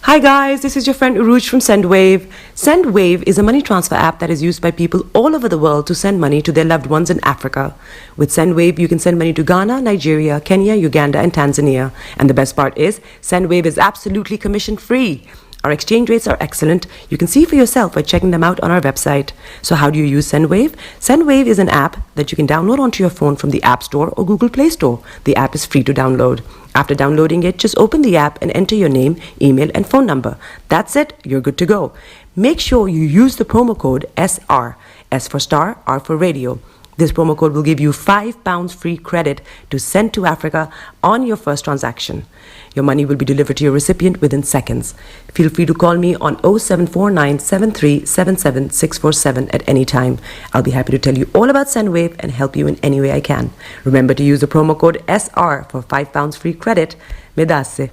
Hi guys, this is your friend Uruj from SendWave. SendWave is a money transfer app that is used by people all over the world to send money to their loved ones in Africa. With SendWave, you can send money to Ghana, Nigeria, Kenya, Uganda, and Tanzania. And the best part is, SendWave is absolutely commission free. Our exchange rates are excellent. You can see for yourself by checking them out on our website. So how do you use SendWave? SendWave is an app that you can download onto your phone from the App Store or Google Play Store. The app is free to download. After downloading it, just open the app and enter your name, email, and phone number. That's it. You're good to go. Make sure you use the promo code SR. S for star, R for radio. This promo code will give you £5 free credit to send to Africa on your first transaction. Your money will be delivered to your recipient within seconds. Feel free to call me on 0749 7377 647 at any time. I'll be happy to tell you all about SendWave and help you in any way I can. Remember to use the promo code SR for £5 free credit. Medasse.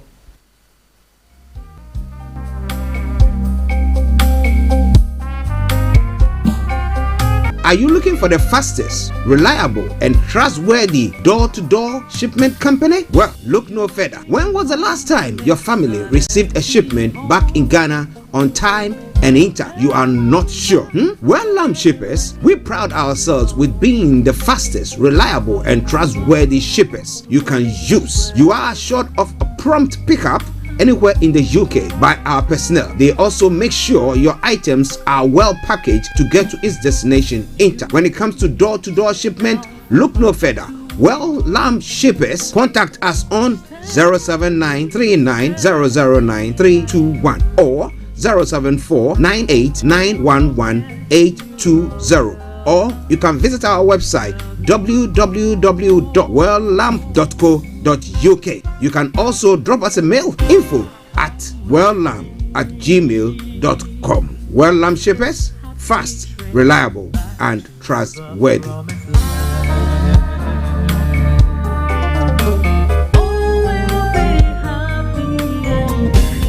Are you looking for the fastest, reliable, and trustworthy door-to-door shipment company? Well, look no further. When was the last time your family received a shipment back in Ghana on time and in time? You are not sure? Well, Lamb Shippers, we pride ourselves with being the fastest, reliable, and trustworthy shippers you can use. You are assured of a prompt pickup anywhere in the UK by our personnel. They also make sure your items are well packaged to get to its destination in time. When it comes to door-to-door shipment, look no further. Well, Lamb Shippers, contact us on 07939009321 or 07498911820. Or you can visit our website www.welllamp.co.uk. You can also drop us a mail, info@welllamp@gmail.com. Well Lamp Shippers, fast, reliable, and trustworthy.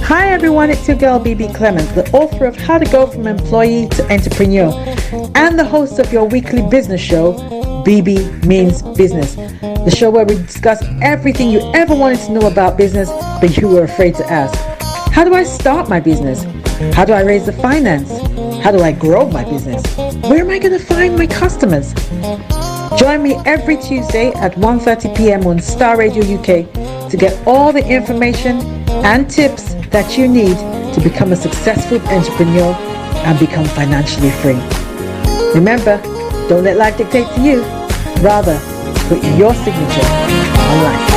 Hi everyone, it's your girl BB Clemens, the author of How to Go From Employee to Entrepreneur and the host of your weekly business show, BB Means Business, the show where we discuss everything you ever wanted to know about business but you were afraid to ask. How do I start my business? How do I raise the finance? How do I grow my business? Where am I going to find my customers? Join me every Tuesday at 1:30 p.m. on Star Radio UK to get all the information and tips that you need to become a successful entrepreneur and become financially free. Remember, don't let life dictate to you. Rather, put your signature on life.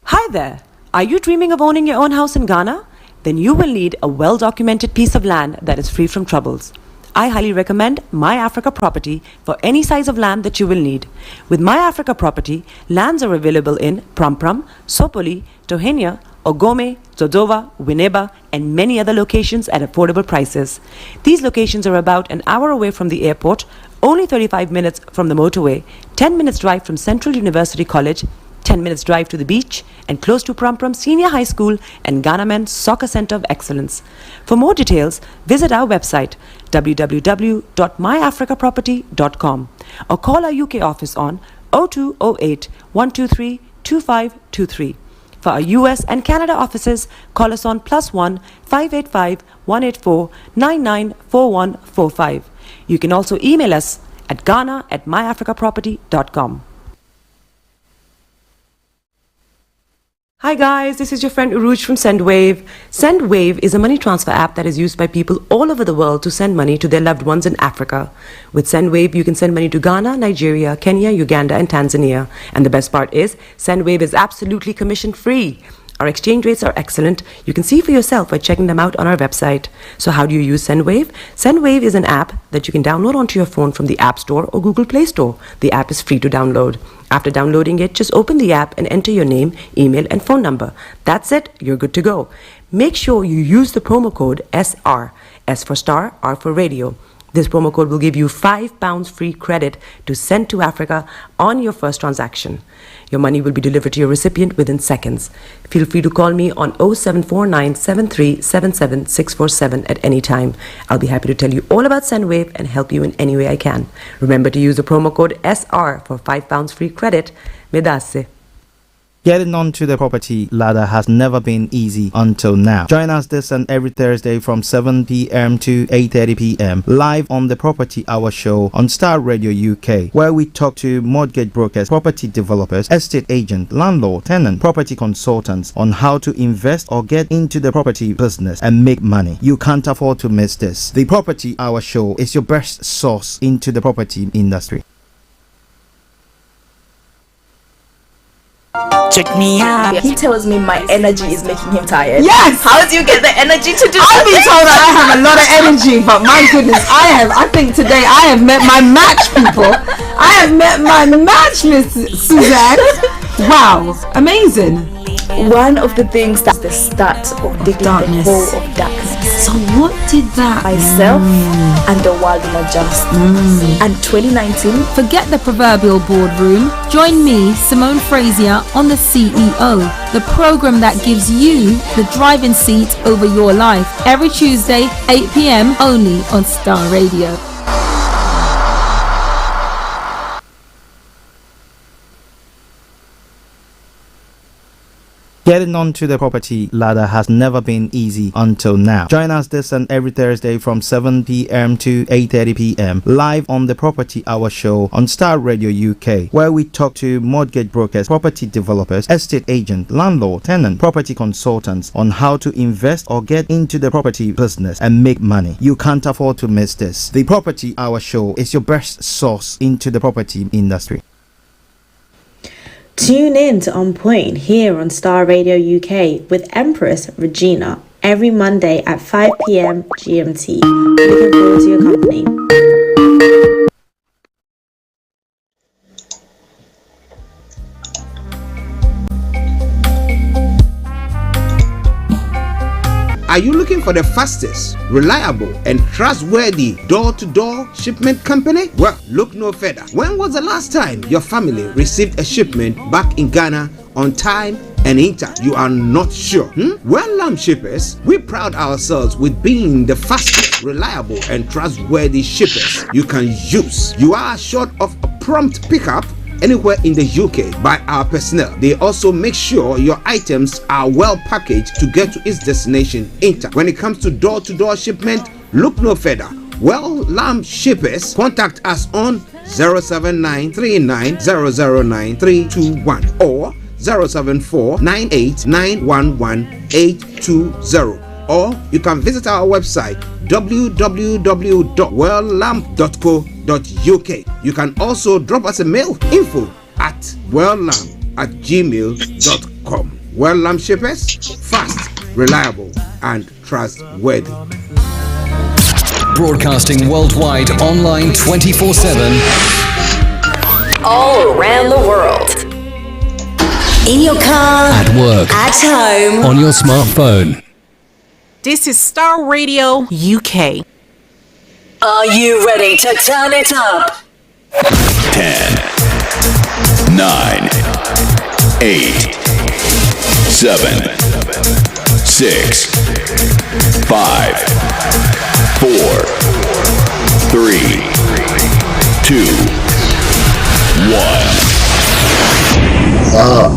Hi there. Are you dreaming of owning your own house in Ghana? Then you will need a well-documented piece of land that is free from troubles. I highly recommend My Africa Property for any size of land that you will need. With My Africa Property, lands are available in Pram, Sopoli, Tohenia, Ogome, Dodova, Winneba, and many other locations at affordable prices. These locations are about an hour away from the airport, only 35 minutes from the motorway, 10 minutes drive from Central University College, 10 minutes drive to the beach, and close to Pram Senior High School and Ghana Men's Soccer Center of Excellence. For more details, visit our website www.myafricaproperty.com or call our UK office on 0208 123 2523. For our US and Canada offices, call us on +1 585 184 994145. You can also email us at ghana@myafricaproperty.com. Hi guys, this is your friend Uruj from SendWave. SendWave is a money transfer app that is used by people all over the world to send money to their loved ones in Africa. With SendWave, you can send money to Ghana, Nigeria, Kenya, Uganda, and Tanzania. And the best part is, SendWave is absolutely commission free. Our exchange rates are excellent. You can see for yourself by checking them out on our website. So how do you use SendWave? SendWave is an app that you can download onto your phone from the App Store or Google Play Store. The app is free to download. After downloading it, just open the app and enter your name, email, and phone number. That's it. You're good to go. Make sure you use the promo code SR. S for star, R for radio. This promo code will give you £5 free credit to send to Africa on your first transaction. Your money will be delivered to your recipient within seconds. Feel free to call me on 0749 7377 647 at any time. I'll be happy to tell you all about SendWave and help you in any way I can. Remember to use the promo code SR for £5 free credit. Medasse. Getting onto the property ladder has never been easy until now. Join us this and every Thursday from 7 p.m. to 8:30 p.m. live on the Property Hour Show on Star Radio UK, where we talk to mortgage brokers, property developers, estate agents, landlord, tenant, property consultants on how to invest or get into the property business and make money. You can't afford to miss this. The Property Hour Show is your best source into the property industry. Check me out. He tells me my energy is making him tired. Yes! How do you get the energy to do I've been that? told that I have a lot of energy, but my goodness, I think today I have met my match, people. I have met my match, Miss Suzanne. Wow, amazing. One of the things that's the start of digging Darkness. the hole of darkness. So what did that Myself and the world will adjust. And 2019, Forget the proverbial boardroom. Join me, Simone Frazier, on The CEO, the program that gives you the driving seat over your life. Every Tuesday, 8 p.m. only on Star Radio. Getting onto the property ladder has never been easy until now. Join us this and every Thursday from 7 p.m. to 8:30 p.m. live on the Property Hour Show on Star Radio UK, where we talk to mortgage brokers, property developers, estate agents, landlord, tenant, property consultants on how to invest or get into the property business and make money. You can't afford to miss this. The Property Hour Show is your best source into the property industry. Tune in to On Point here on Star Radio UK with Empress Regina every Monday at 5 p.m. GMT. Looking forward to your company. Are you looking for the fastest, reliable, and trustworthy door-to-door shipment company? Well, look no further. When was the last time your family received a shipment back in Ghana on time and in time? You are not sure? Well, Lamb Shippers, we pride ourselves with being the fastest, reliable, and trustworthy shippers you can use. You are assured of a prompt pickup anywhere in the UK by our personnel. They also make sure your items are well packaged to get to its destination in time. When it comes to door-to-door shipment, look no further. Well, Lamb Shippers, contact us on 07939009321 or 07498911820. Or you can visit our website www.welllamp.co.uk. You can also drop us a mail, info@welllamp@gmail.com. Well Lamp Shippers, fast, reliable, and trustworthy. Broadcasting worldwide, online 24/7. All around the world. In your car, At work, at home. on your smartphone. This is Star Radio UK. Are you ready to turn it up? 10, 9, 8, 7, 6, 5, 4, 3, 2, 1.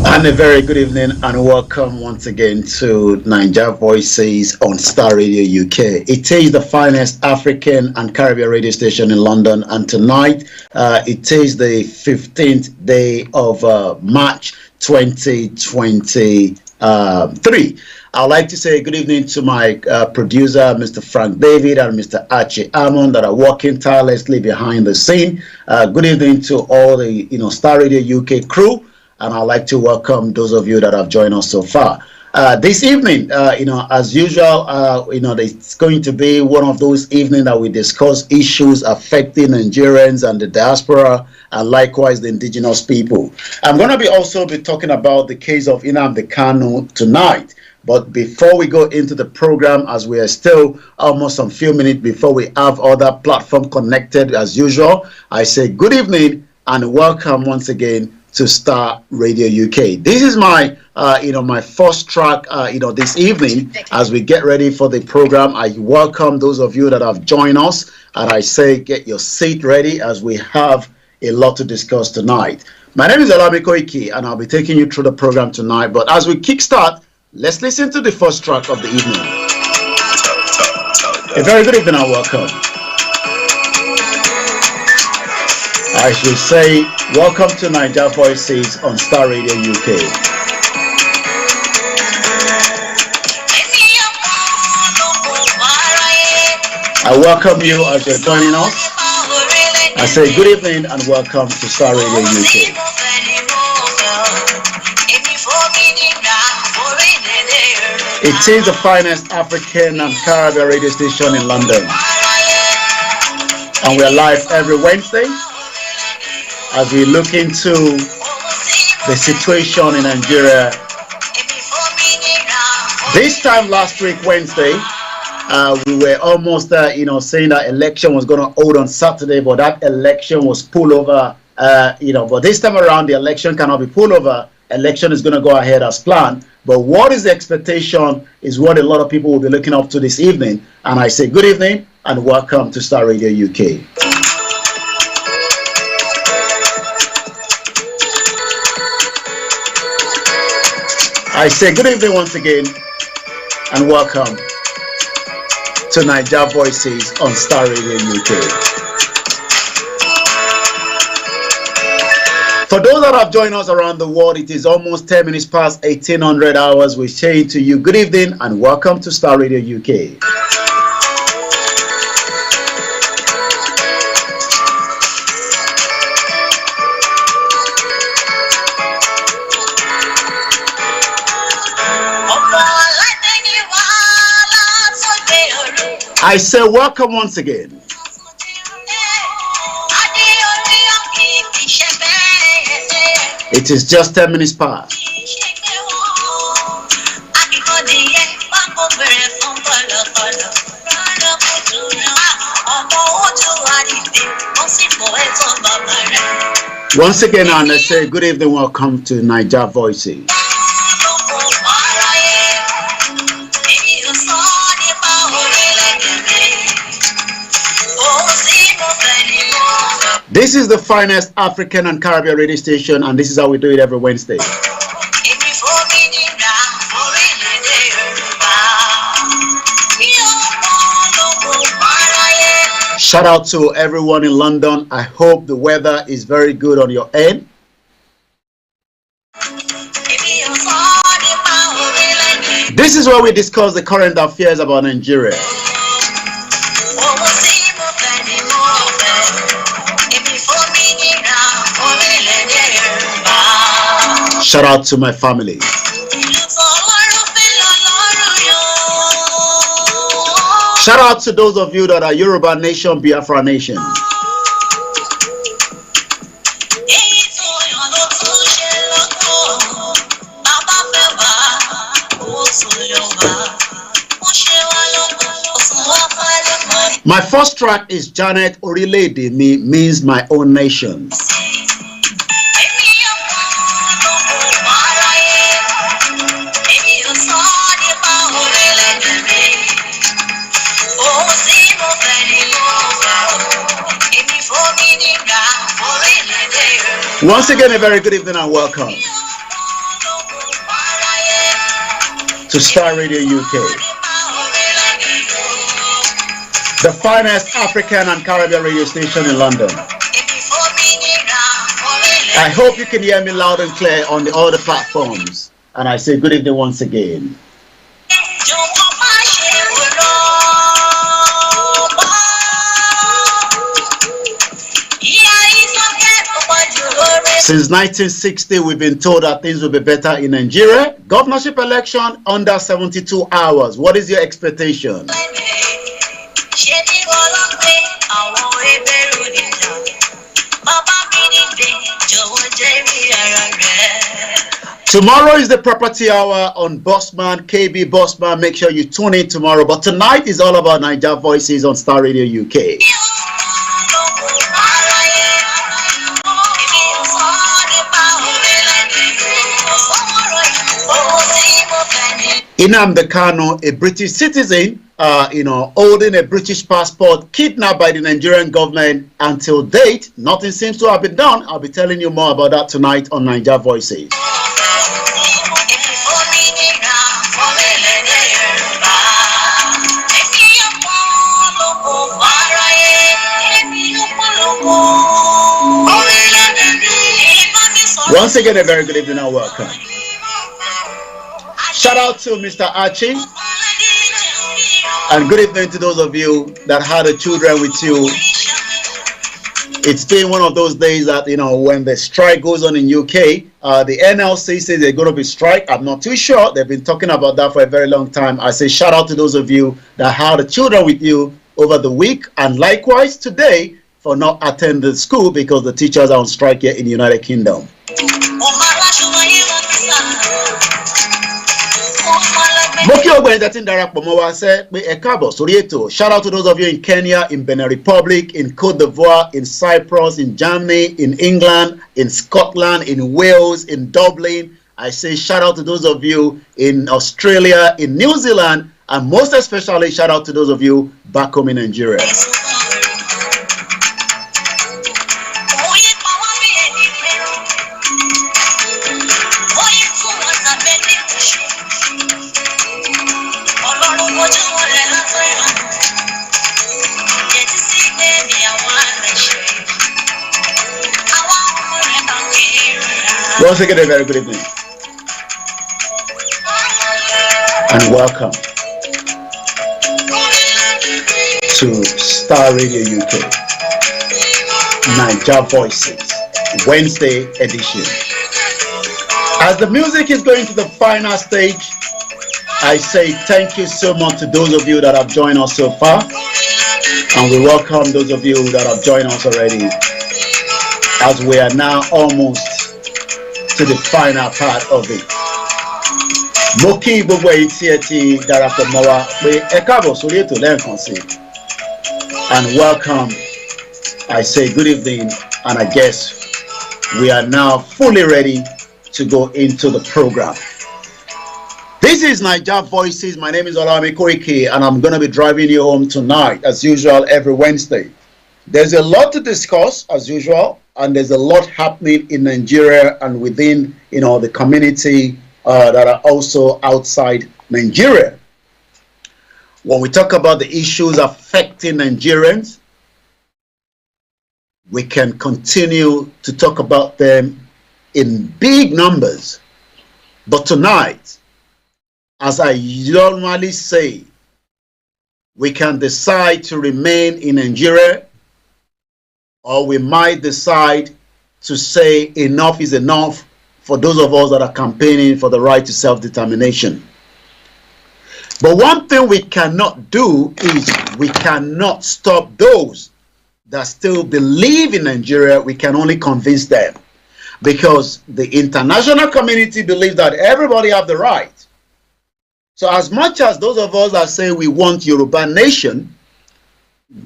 And a very good evening and welcome once again to Niger Voices on Star Radio UK. It is the finest African and Caribbean radio station in London, and tonight it is the 15th day of March 2023. I'd like to say good evening to my producer, Mr. Frank David, and Mr. Archie Amon, that are working tirelessly behind the scene. Good evening to all the Star Radio UK crew. And I'd like to welcome those of you that have joined us so far. This evening, as usual, it's going to be one of those evenings that we discuss issues affecting Nigerians and the diaspora, and likewise the indigenous people. I'm going to be talking about the case of Nnamdi Kanu tonight. But before we go into the program, as we are still almost some few minutes before we have other platform connected as usual, I say good evening and welcome once again to Star Radio UK. This is my, my first track, this evening as we get ready for the program. I welcome those of you that have joined us, and I say get your seat ready as we have a lot to discuss tonight. My name is Olayomi Koiki, and I'll be taking you through the program tonight. But as we kickstart, let's listen to the first track of the evening. A very good evening and welcome. I should say, welcome to Niger Voices on Star Radio UK. I welcome you as you're joining us. I say good evening and welcome to Star Radio UK. It is the finest African and Caribbean radio station in London. And we're live every Wednesday as we look into the situation in Nigeria. This time last week, Wednesday, we were almost, saying that election was going to hold on Saturday, but that election was pulled over, but this time around, the election cannot be pulled over. Election is going to go ahead as planned. But what is the expectation is what a lot of people will be looking up to this evening. And I say good evening and welcome to Star Radio UK. I say good evening once again and welcome to Niger Voices on Star Radio UK. For those that have joined us around the world, it is almost 10 minutes past 1800 hours. We say to you good evening and welcome to Star Radio UK. I say welcome once again. It is just 10 minutes past. Once again, and I say good evening, welcome to Niger Voices. This is the finest African and Caribbean radio station, and this is how we do it every Wednesday. Shout out to everyone in London. I hope the weather is very good on your end. This is where we discuss the current affairs about Nigeria. Shout out to my family. Shout out to those of you that are Yoruba Nation, Biafra Nation. My first track is Janet Orilede Mi, means my own nation. Once again, a very good evening and welcome to Star Radio UK, the finest African and Caribbean radio station in London. I hope you can hear me loud and clear on all the platforms, and I say good evening once again. Since 1960, we've been told that things will be better in Nigeria. Governorship election under 72 hours. What is your expectation? Tomorrow is the property hour on Bossman, KB Bossman. Make sure you tune in tomorrow. But tonight is all about Niger Voices on Star Radio UK. Nnamdi Kanu, a British citizen, holding a British passport, kidnapped by the Nigerian government. Until date, nothing seems to have been done. I'll be telling you more about that tonight on Niger Voices. Once again, a very good evening and welcome. Shout out to Mr. Archie, and good evening to those of you that had the children with you. It's been one of those days that, when the strike goes on in UK, the NLC says they're going to be strike. I'm not too sure. They've been talking about that for a very long time. I say shout out to those of you that had the children with you over the week, and likewise today for not attending school because the teachers are on strike here in the United Kingdom. Shout out to those of you in Kenya, in Benin Republic, in Cote d'Ivoire, in Cyprus, in Germany, in England, in Scotland, in Wales, in Dublin. I say shout out to those of you in Australia, in New Zealand, and most especially shout out to those of you back home in Nigeria. Once again, a very good evening and welcome to Star Radio UK Niger Voices Wednesday edition. As the music is going to the final stage, I say thank you so much to those of you that have joined us so far, and we welcome those of you that have joined us already, as we are now almost to the final part of it. Moki gbogbo eti darapọ̀ mọ́ wa pé ẹ káàbọ̀ sórí ètò lẹ́ẹ̀kan sí, and welcome. I say good evening, and I guess we are now fully ready to go into the program. This is Niger Voices. My name is Olayomi Koiki, and I'm going to be driving you home tonight, as usual, every Wednesday. There's a lot to discuss, as usual, and there's a lot happening in Nigeria and within, the community that are also outside Nigeria. When we talk about the issues affecting Nigerians, we can continue to talk about them in big numbers. But tonight, as I normally say, we can decide to remain in Nigeria, or we might decide to say enough is enough for those of us that are campaigning for the right to self-determination. But one thing we cannot do is we cannot stop those that still believe in Nigeria. We can only convince them, because the international community believes that everybody have the right. So as much as those of us that say we want Yoruba nation,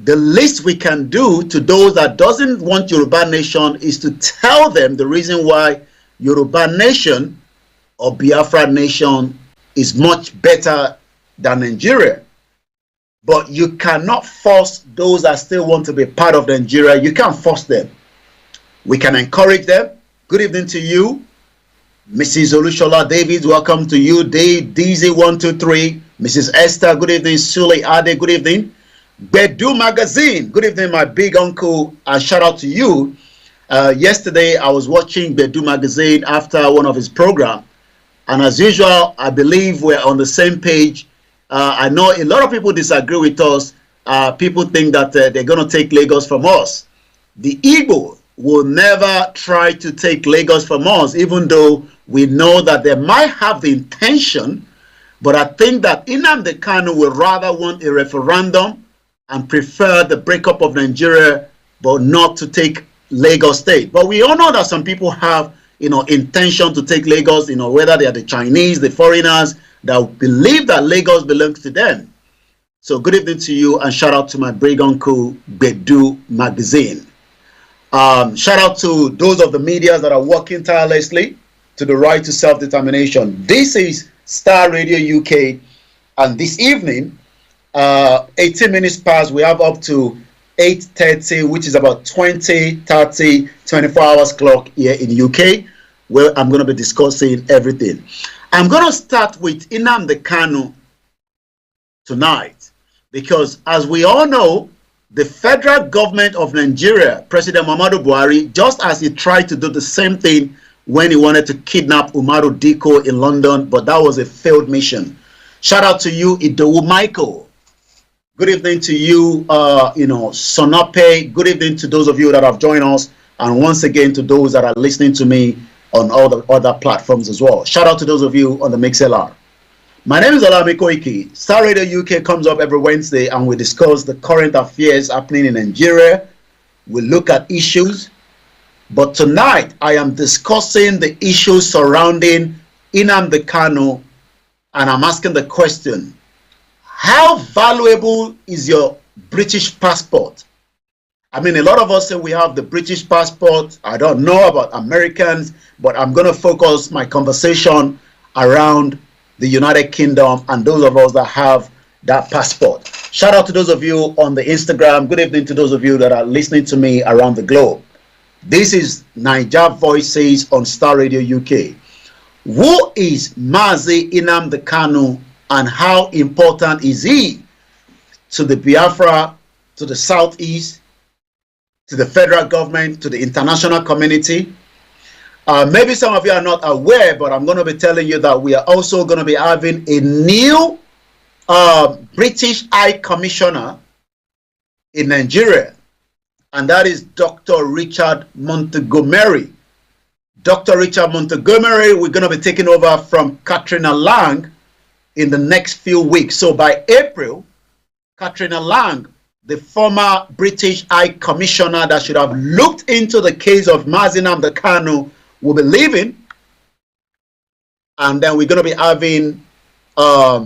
the least we can do to those that doesn't want Yoruba nation is to tell them the reason why Yoruba nation or Biafra nation is much better than Nigeria. But you cannot force those that still want to be part of Nigeria. You can't force them. We can encourage them. Good evening to you, Mrs. Olushola Davids. Welcome to you, DZ123. Mrs. Esther, good evening. Sule Ade, good evening. Bedu Magazine, good evening, my big uncle, and shout out to you. Yesterday, I was watching Bedu Magazine after one of his programs, and as usual, I believe we're on the same page. I know a lot of people disagree with us. People think that they're going to take Lagos from us. The Igbo will never try to take Lagos from us, even though we know that they might have the intention. But I think that Nnamdi Kanu will rather want a referendum and prefer the breakup of Nigeria, but not to take Lagos State. But we all know that some people have, intention to take Lagos, whether they are the Chinese, the foreigners, that believe that Lagos belongs to them. So good evening to you, and shout out to my big uncle, Bedu Magazine. Shout out to those of the media that are working tirelessly to the right to self-determination. This is Star Radio UK, and this evening, 18 minutes past. We have up to 8:30, which is about 20, 30, 24 hours clock here in UK, where I'm going to be discussing everything. I'm going to start with Nnamdi Kanu tonight, because as we all know, the federal government of Nigeria, President Muhammadu Buhari, just as he tried to do the same thing when he wanted to kidnap Umaru Diko in London, but that was a failed mission. Shout out to you, Idowu Michael. Good evening to you, Sonope. Good evening to those of you that have joined us, and once again to those that are listening to me on all the other platforms as well. Shout out to those of you on the MixLR. My name is Olayomi Koiki. Star Radio UK comes up every Wednesday, and we discuss the current affairs happening in Nigeria. We look at issues, but tonight I am discussing the issues surrounding Nnamdi Kanu, and I'm asking the question: how valuable is your British passport? I mean, a lot of us say we have the British passport. I don't know about Americans, but I'm going to focus my conversation around the United Kingdom and those of us that have that passport. Shout out to those of you on the Instagram. Good evening to those of you that are listening to me around the globe. This is Niger Voices on Star Radio UK. Who is Mazi Nnamdi Kanu, and how important is he to the Biafra, to the Southeast, to the federal government, to the international community? Maybe some of you are not aware, but I'm going to be telling you that we are also going to be having a new British High Commissioner in Nigeria, and that is Dr. Richard Montgomery. Dr. Richard Montgomery, we're going to be taking over from Katrina Lang in the next few weeks. So by April, Katrina Lang, the former British High Commissioner that should have looked into the case of Mazi Nnamdi Kanu, will be leaving. And then we're going to be having a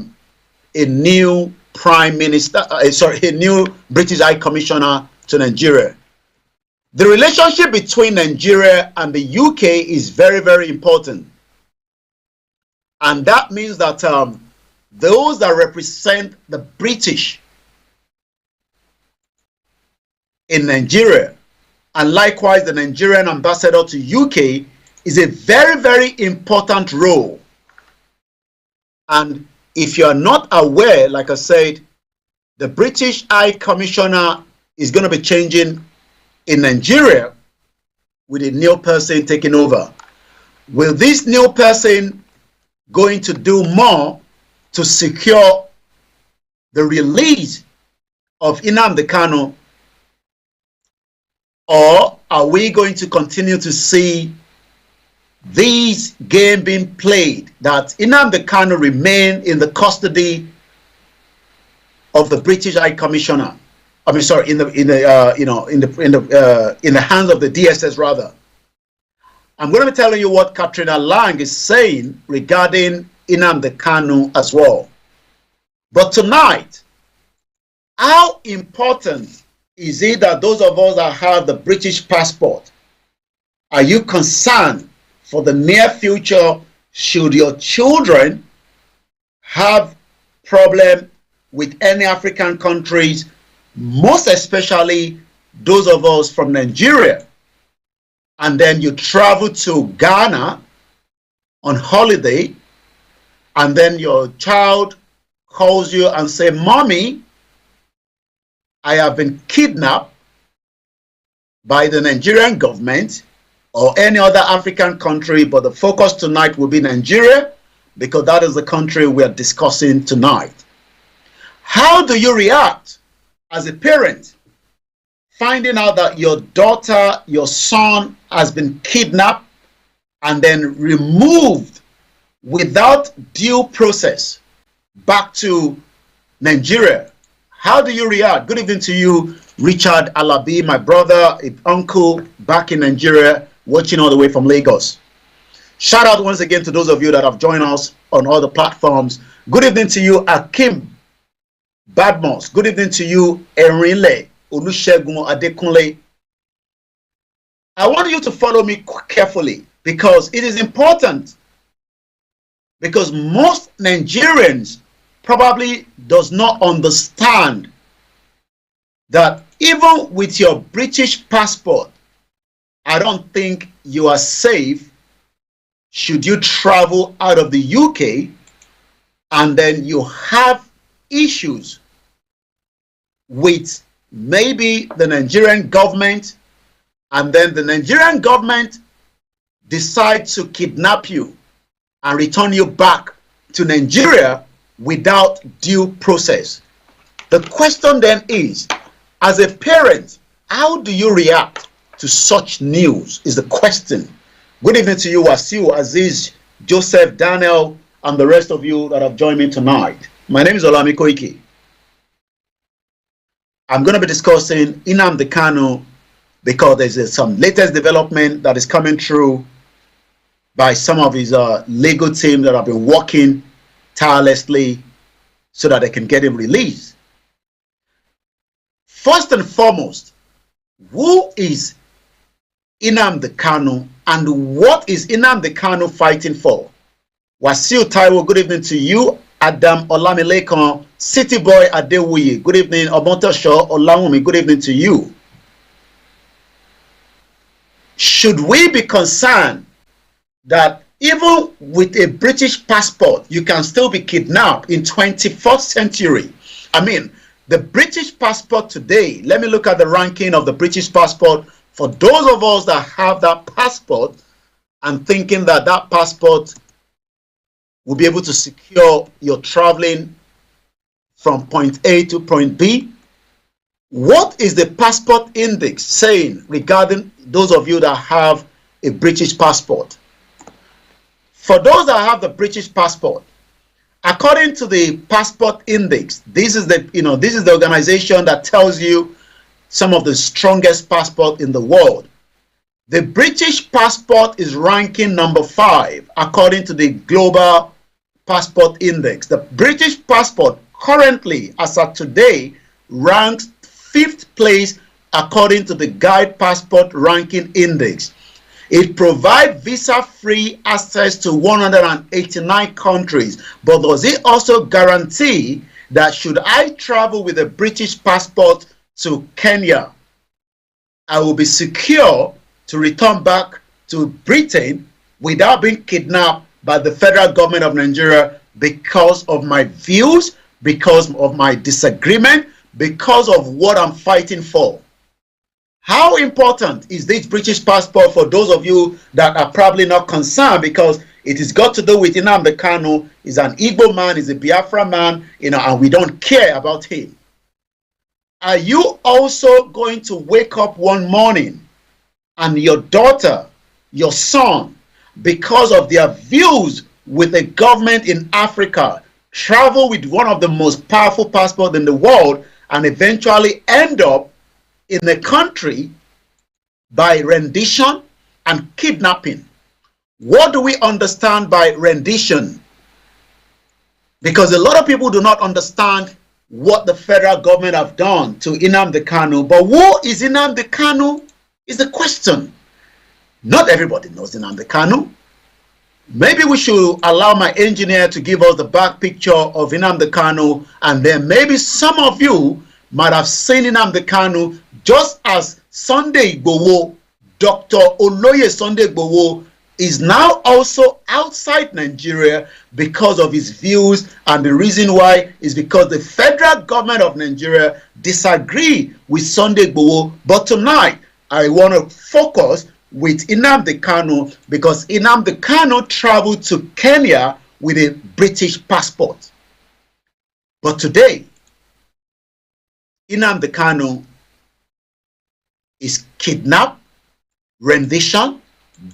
new Prime Minister, a new British High Commissioner to Nigeria. The relationship between Nigeria and the UK is very, very important. And that means that those that represent the British in Nigeria, and likewise the Nigerian ambassador to UK, is a very, very important role. And if you are not aware, like I said, the British High Commissioner is going to be changing in Nigeria with a new person taking over. Will this new person going to do more to secure the release of Nnamdi Kanu, or are we going to continue to see this game being played, that Nnamdi Kanu remain in the custody of the British High Commissioner? I mean, sorry, in the hands of the DSS rather. I'm going to be telling you what Katrina Lang is saying regarding Nnamdi Kanu as well. But tonight, how important is it that those of us that have the British passport, are you concerned for the near future should your children have problem with any African countries, most especially those of us from Nigeria, and then you travel to Ghana on holiday, and then your child calls you and say, "Mommy, I have been kidnapped by the Nigerian government or any other African country," but the focus tonight will be Nigeria, because that is the country we are discussing tonight. How do you react as a parent finding out that your daughter, your son has been kidnapped and then removed without due process back to Nigeria? How do you react? Good evening to you, Richard Alabi, my brother, uncle back in Nigeria, watching all the way from Lagos. Shout out once again to those of you that have joined us on all the platforms. Good evening to you, Akim Badmos. Good evening to you, Erinle Olusegun Adekunle. I want you to follow me carefully, because it is important, because most Nigerians probably does not understand that even with your British passport, I don't think you are safe should you travel out of the UK and then you have issues with maybe the Nigerian government, and then the Nigerian government decides to kidnap you and return you back to Nigeria without due process. The question then is, as a parent, how do you react to such news is the question. Good evening to you, Wasiu, Aziz, Joseph, Daniel, and the rest of you that have joined me tonight. My name is Olayomi Koiki. I'm going to be discussing Nnamdi Kanu because there's some latest development that is coming through by some of his legal team that have been working tirelessly so that they can get him released. First and foremost, who is Nnamdi Kanu and what is Nnamdi Kanu fighting for? Wasiu Taiwo, good evening to you. Adam Olamilekan, City Boy Adewuyi, good evening. Omotosho Olawumi, good evening to you. Should we be concerned that even with a British passport, you can still be kidnapped in 21st century? I mean, the British passport today, let me look at the ranking of the British passport for those of us that have that passport and thinking that that passport will be able to secure your traveling from point A to point B. What is the passport index saying regarding those of you that have a British passport? For those that have the British passport, according to the passport index, this is the organization that tells you some of the strongest passport in the world. The British passport is ranking number 5 according to the global passport index. The British passport currently, as of today, ranks 5th place according to the Guide Passport Ranking Index. It provides visa-free access to 189 countries, but does it also guarantee that should I travel with a British passport to Kenya, I will be secure to return back to Britain without being kidnapped by the federal government of Nigeria because of my views, because of my disagreement, because of what I'm fighting for? How important is this British passport for those of you that are probably not concerned, because it has got to do with Nnamdi Kanu? He's an Igbo man, he's a Biafra man, and we don't care about him. Are you also going to wake up one morning and your daughter, your son, because of their views with the government in Africa, travel with one of the most powerful passports in the world and eventually end up in a country by rendition and kidnapping? What do we understand by rendition? Because a lot of people do not understand what the federal government have done to Nnamdi Kanu. But who is Nnamdi Kanu is the question. Not everybody knows Nnamdi Kanu. Maybe we should allow my engineer to give us the back picture of Nnamdi Kanu, and then maybe some of you might have seen Nnamdi Kanu just as Sunday Igboho, Dr. Oloye Sunday Igboho, is now also outside Nigeria because of his views, and the reason why is because the federal government of Nigeria disagree with Sunday Igboho. But tonight, I want to focus with Nnamdi Kanu because Nnamdi Kanu traveled to Kenya with a British passport. But today, Nnamdi Kanu is kidnapped, rendition,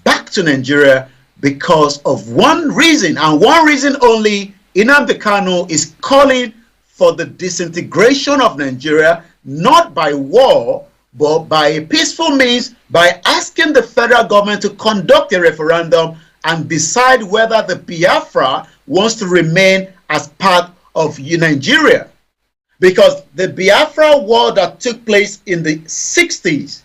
back to Nigeria because of one reason, and one reason only. Nnamdi Kanu is calling for the disintegration of Nigeria, not by war, but by a peaceful means, by asking the federal government to conduct a referendum and decide whether the Biafra wants to remain as part of Nigeria. Because the Biafra war that took place in the 60s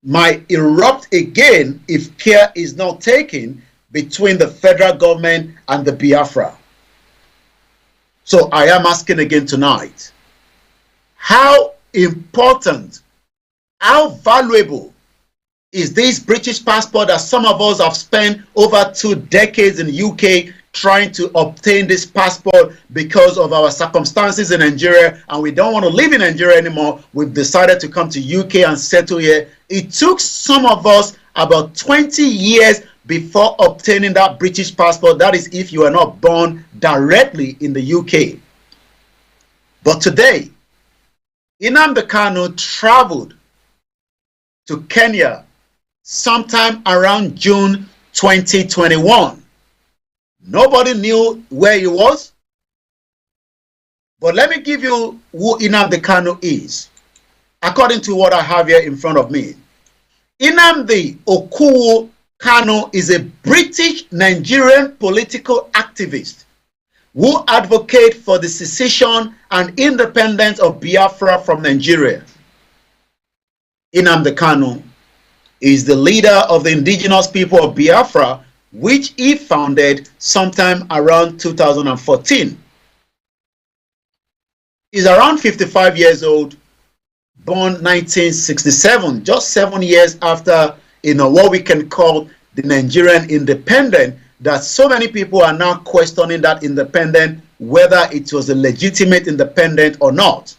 might erupt again if care is not taken between the federal government and the Biafra. So I am asking again tonight, how important, how valuable is this British passport that some of us have spent over 2 decades in the UK trying to obtain this passport because of our circumstances in Nigeria, and we don't want to live in Nigeria anymore. We've decided to come to UK and settle here. It took some of us about 20 years before obtaining that British passport. That is if you are not born directly in the UK. But today, Nnamdi Kanu traveled to Kenya sometime around June 2021. Nobody knew where he was. But let me give you who Nnamdi Kanu is, according to what I have here in front of me. Nnamdi Okuwo Kanu is a British Nigerian political activist who advocates for the secession and independence of Biafra from Nigeria. Nnamdi Kanu is the leader of the indigenous people of Biafra, which he founded sometime around 2014. He's around 55 years old, born 1967, just 7 years after, what we can call the Nigerian independence, that so many people are now questioning that independence, whether it was a legitimate independence or not.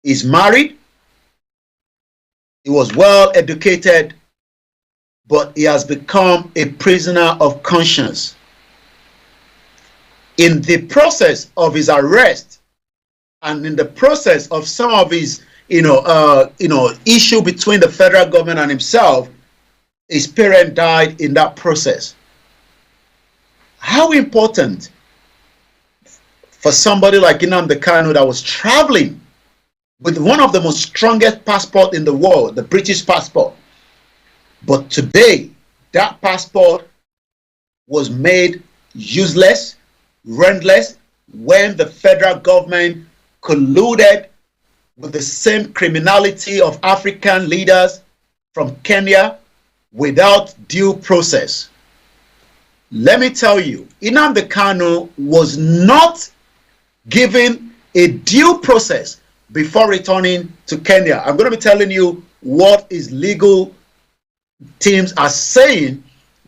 He's married. He was well educated, but he has become a prisoner of conscience. In the process of his arrest and in the process of some of his issue between the federal government and himself, his parent died in that process. How important for somebody like Nnamdi Kanu that was traveling with one of the most strongest passports in the world, the British passport. But today, that passport was made useless, rentless, when the federal government colluded with the same criminality of African leaders from Kenya without due process. Let me tell you, Nnamdi Kanu was not given a due process before returning to Kenya. I'm going to be telling you what his legal teams are saying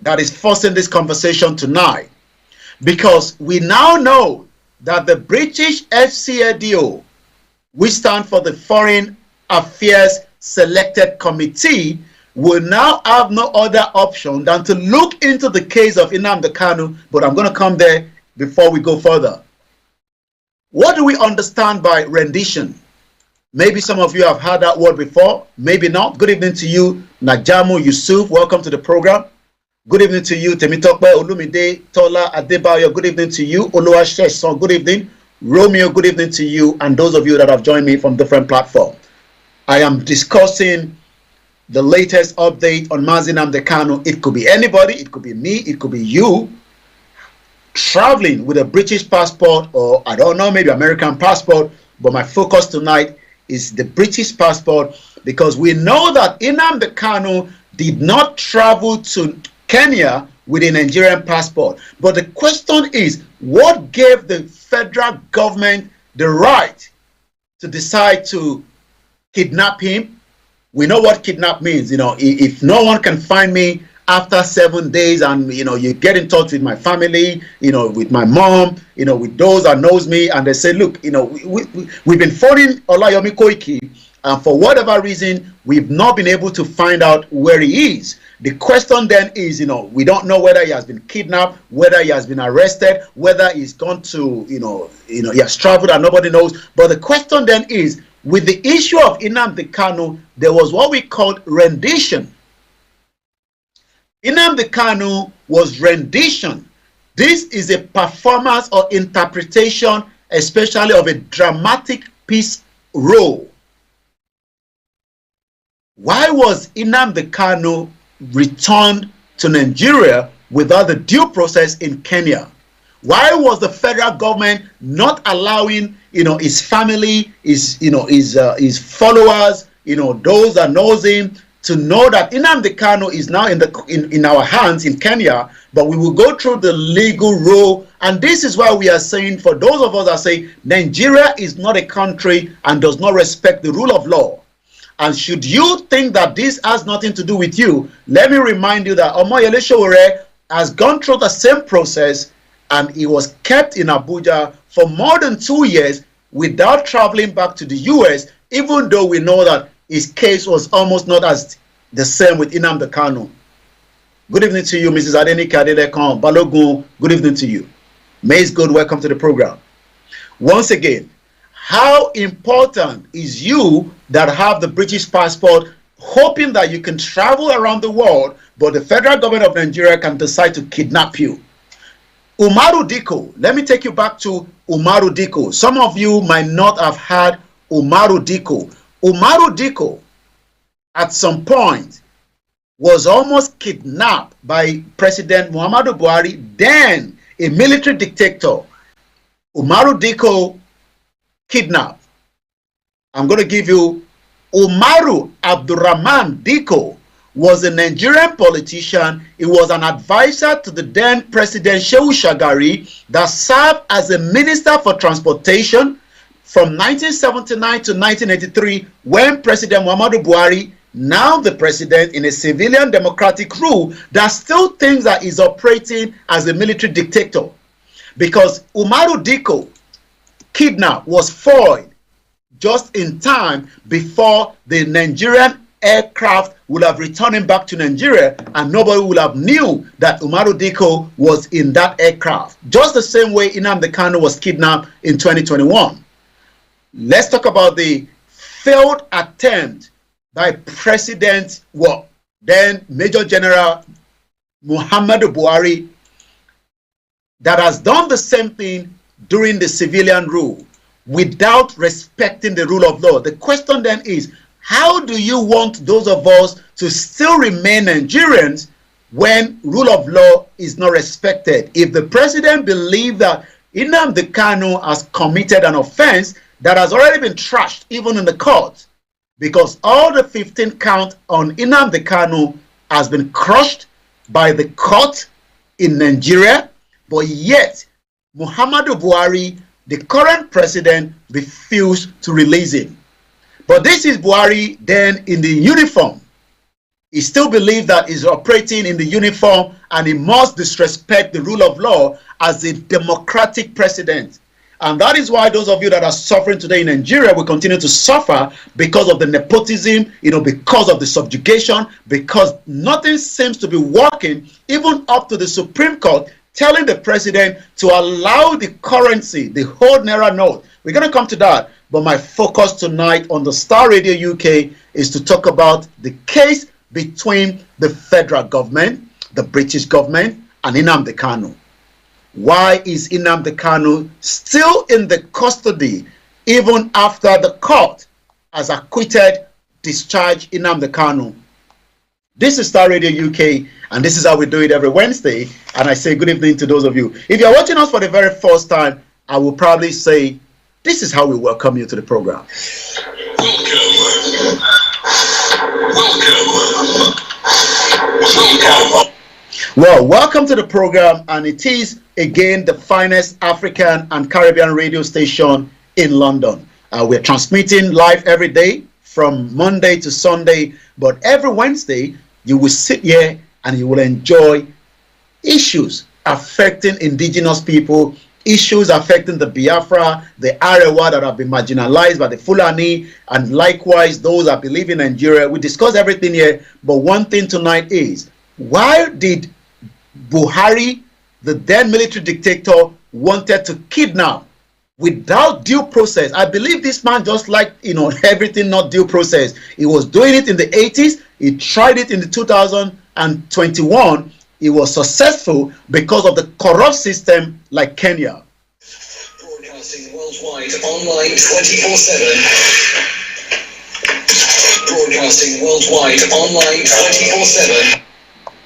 that is forcing this conversation tonight. Because we now know that the British FCADO, which stand for the Foreign Affairs Selected Committee, will now have no other option than to look into the case of Nnamdi Kanu, but I'm going to come there before we go further. What do we understand by rendition? Maybe some of you have heard that word before, maybe not. Good evening to you, Najamu Yusuf. Welcome to the program. Good evening to you, Temitokbe Olumide Tola Adebayo. Good evening to you, Oluwasesan. Good evening, Romeo. Good evening to you, and those of you that have joined me from different platforms. I am discussing the latest update on Mazi Nnamdi Kanu. It could be anybody, it could be me, it could be you, traveling with a British passport, or I don't know, maybe American passport. But my focus tonight is the British passport, because we know that Nnamdi Kanu did not travel to Kenya with a Nigerian passport. But the question is, what gave the federal government the right to decide to kidnap him? We know what kidnap means. If no one can find me after 7 days, and you get in touch with my family, with my mom, with those that knows me, and they say, look, we've been following Olayomi Koiki, and for whatever reason, we've not been able to find out where he is. The question then is, we don't know whether he has been kidnapped, whether he has been arrested, whether he's gone to, he has traveled and nobody knows. But the question then is, with the issue of Nnamdi Kanu, there was what we called rendition. Nnamdi Kanu was rendition. This is a performance or interpretation, especially of a dramatic piece role. Why was Nnamdi Kanu returned to Nigeria without the due process in Kenya? Why was the federal government not allowing, his family, his followers, those that knows him, to know that Nnamdi Kanu is now in our hands in Kenya, but we will go through the legal rule. And this is why we are saying, for those of us that say Nigeria is not a country and does not respect the rule of law, and should you think that this has nothing to do with you, let me remind you that Omoyele Sowore has gone through the same process, and he was kept in Abuja for more than 2 years without traveling back to the US, even though we know that his case was almost not as the same with Nnamdi Kanu. Good evening to you, Mrs. Adenike Adelekon Balogun. Good evening to you. May good, welcome to the program. Once again, how important is you that have the British passport, hoping that you can travel around the world, but the federal government of Nigeria can decide to kidnap you? Umaru Diko, let me take you back to Umaru Diko. Some of you might not have heard Umaru Diko. Umaru Diko, at some point, was almost kidnapped by President Muhammadu Buhari, then a military dictator. Umaru Diko kidnapped. I'm going to give you Umaru Abdurrahman Diko was a Nigerian politician. He was an advisor to the then President Shehu Shagari that served as a minister for transportation from 1979 to 1983 when President Muhammadu Buhari, now the president in a civilian democratic rule, that still thinks that he's operating as a military dictator. Because Umaru Diko kidnap was foiled just in time before the Nigerian aircraft would have returned him back to Nigeria, and nobody would have knew that Umaru Diko was in that aircraft. Just the same way Nnamdi Kanu was kidnapped in 2021. Let's talk about the failed attempt by President, then Major General Muhammadu Buhari, that has done the same thing during the civilian rule without respecting the rule of law. The question then is, how do you want those of us to still remain Nigerians when rule of law is not respected? If the president believes that Nnamdi Kanu has committed an offense that has already been trashed even in the court, because all the 15 count on Nnamdi Kanu has been crushed by the court in Nigeria, but yet Muhammadu Buhari, the current president, refused to release him. But this is Buhari then in the uniform. He still believes that he's operating in the uniform and he must disrespect the rule of law as a democratic president. And that is why those of you that are suffering today in Nigeria will continue to suffer because of the nepotism, because of the subjugation, because nothing seems to be working, even up to the Supreme Court telling the president to allow the currency, the whole Naira note. We're going to come to that. But my focus tonight on the Star Radio UK is to talk about the case between the federal government, the British government, and Nnamdi Kanu. Why is Nnamdi Kanu still in the custody even after the court has acquitted, discharged Nnamdi Kanu? This is Star Radio UK, and this is how we do it every Wednesday. And I say good evening to those of you. If you're watching us for the very first time, I will probably say, this is how we welcome you to the program. Welcome. Well, welcome to the program, and it is again the finest African and Caribbean radio station in London. We're transmitting live every day from Monday to Sunday, but every Wednesday you will sit here and you will enjoy issues affecting indigenous people, issues affecting the Biafra, the Arewa that have been marginalized by the Fulani, and likewise those that believe in Nigeria. We discuss everything here, but one thing tonight is, why did Buhari, the then military dictator, wanted to kidnap without due process? I believe this man just liked, everything not due process. He was doing it in the 80s. He tried it in the 2021. He was successful because of the corrupt system like Kenya. Broadcasting worldwide, online 24/7. Broadcasting worldwide, online 24/7.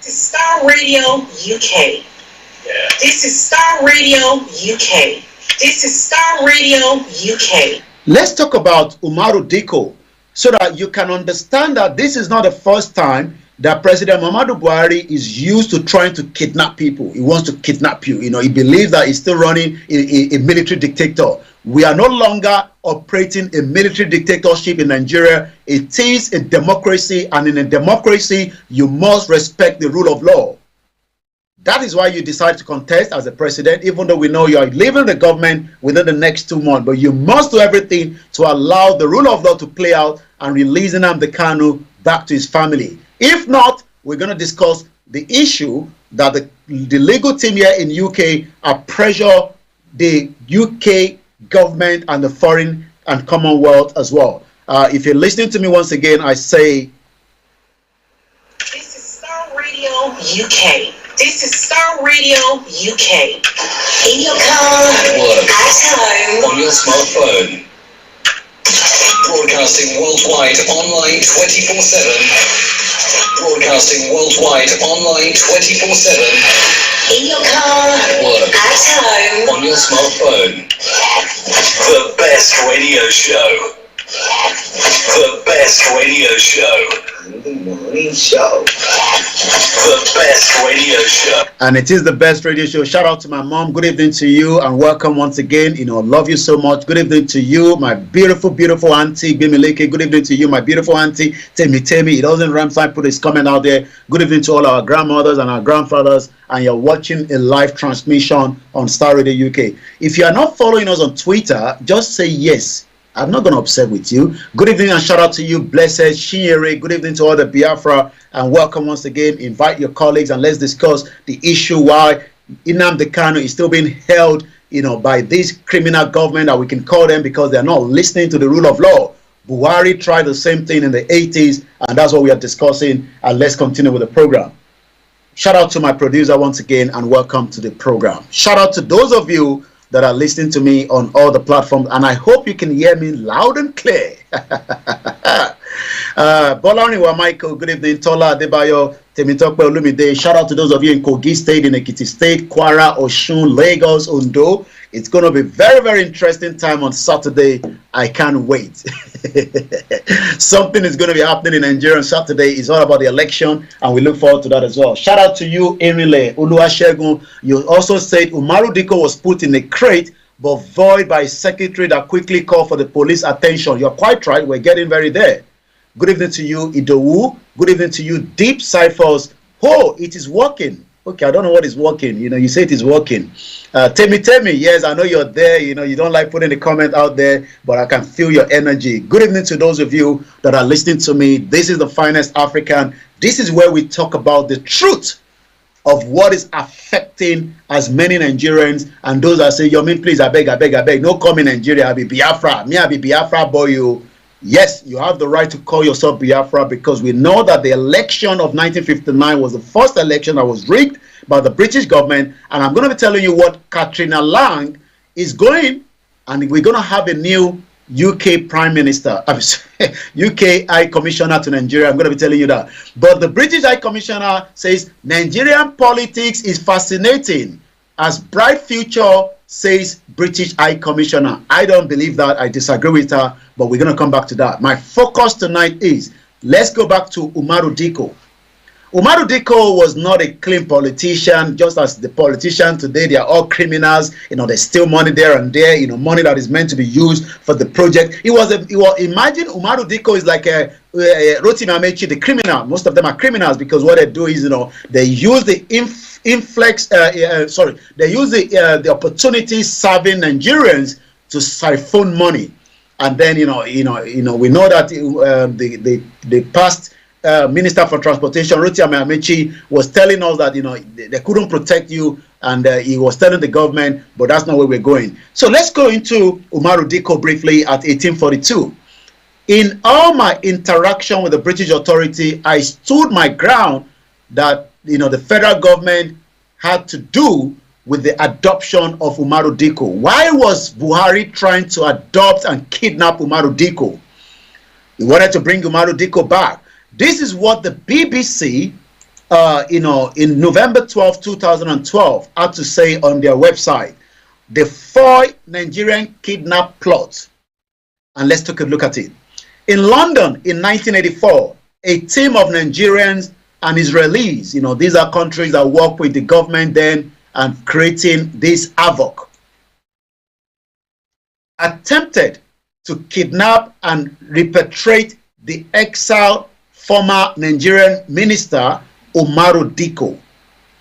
This is Star Radio UK. This is Star Radio UK. This is Star Radio UK. Let's talk about Umaru Diko. so that you can understand that this is not the first time that President Muhammadu Buhari is used to trying to kidnap people. He wants to kidnap you. You know, he believes that he's still running a military dictator. We are no longer operating a military dictatorship in Nigeria. It is a democracy, and in a democracy, you must respect the rule of law. That is why you decide to contest as a president, even though we know you are leaving the government within the next 2 months. But you must do everything to allow the rule of law to play out and release Nnamdi Kanu back to his family. If not, we're going to discuss the issue that the legal team here in UK are pressure the UK government and the foreign and Commonwealth as well. If you're listening to me once again, I say... This is Star Radio UK. This is Star Radio UK. In your car, at home, on your smartphone. Broadcasting worldwide online 24/7. Broadcasting worldwide online 24/7. in your car, at home, on your smartphone. The best radio show. The best radio show. The morning show. The best radio show. And it is the best radio show. Shout out to my mom. Good evening to you and welcome once again. You know, love you so much. Good evening to you, my beautiful, beautiful auntie Bimileke. Good evening to you, my beautiful auntie Temi. It doesn't rhyme, so I put his comment out there. Good evening to all our grandmothers and our grandfathers. And you're watching a live transmission on Star Radio UK. If you are not following us on Twitter, just say yes. I'm not going to upset with you. Good evening and shout out to you, Blessed Shinyere. Good evening to all the Biafra and welcome once again. Invite your colleagues and let's discuss the issue why Nnamdi Kanu is still being held, you know, by this criminal government that we can call them because they're not listening to the rule of law. Buhari tried the same thing in the 80s and that's what we are discussing. And let's continue with the program. Shout out to my producer once again and welcome to the program. Shout out to those of you that are listening to me on all the platforms, and I hope you can hear me loud and clear. Bolaniwa Michael, good evening. Tola Adebayo, Temitope Olumide. Shout out to those of you in Kogi State, in Ekiti State, Kwara, Oshun, Lagos, Ondo. It's going to be very, very interesting time on Saturday. I can't wait. Something is going to be happening in Nigeria on Saturday. It's all about the election, and we look forward to that as well. Shout out to you, Emile Oluwasegun. You also said Umaru Diko was put in a crate, but void by a secretary that quickly called for the police attention. You're quite right. We're getting very there. Good evening to you, Idowu. Good evening to you, Deep Cyphers. Oh, it is working. Okay, I don't know what is working. You know, you say it is working. Temi, yes, I know you're there. You know, you don't like putting the comment out there, but I can feel your energy. Good evening to those of you that are listening to me. This is the Finest African. This is where we talk about the truth of what is affecting as many Nigerians and those that say, Yomi, please, I beg, no come in Nigeria, I be Biafra. Me, I be Biafra boy, you. Yes, you have the right to call yourself Biafra because we know that the election of 1959 was the first election that was rigged by the British government. And I'm going to be telling you what Katrina Lang is going, and we're going to have a new UK Prime Minister, UK High Commissioner to Nigeria. I'm going to be telling you that. But the British High Commissioner says Nigerian politics is fascinating. As bright future, says British High Commissioner. I don't believe that. I disagree with her, but we're going to come back to that. My focus tonight is, let's go back to Umaru Diko. Umaru Diko was not a clean politician, just as the politicians today, they are all criminals. You know, they steal money there and there, you know, money that is meant to be used for the project. Imagine Umaru Diko is like a Rotimi Amechi, the criminal. Most of them are criminals because what they do is, you know, they use the they use the opportunity serving Nigerians to siphon money, and then we know that the past Minister for Transportation Rotimi Amechi was telling us that they couldn't protect you, and he was telling the government, but that's not where we're going. So let's go into Umaru Diko briefly at 1842. In all my interaction with the British authority, I stood my ground that the federal government had to do with the adoption of Umaru Diko. Why was Buhari trying to adopt and kidnap Umaru Diko? He wanted to bring Umaru Diko back. This is what the BBC, in November 12, 2012, had to say on their website. The 4 Nigerian kidnap plot. And let's take a look at it. In London in 1984, a team of Nigerians and Israelis, these are countries that work with the government then and creating this havoc, attempted to kidnap and repatriate the exiled former Nigerian minister Umaru Dikko.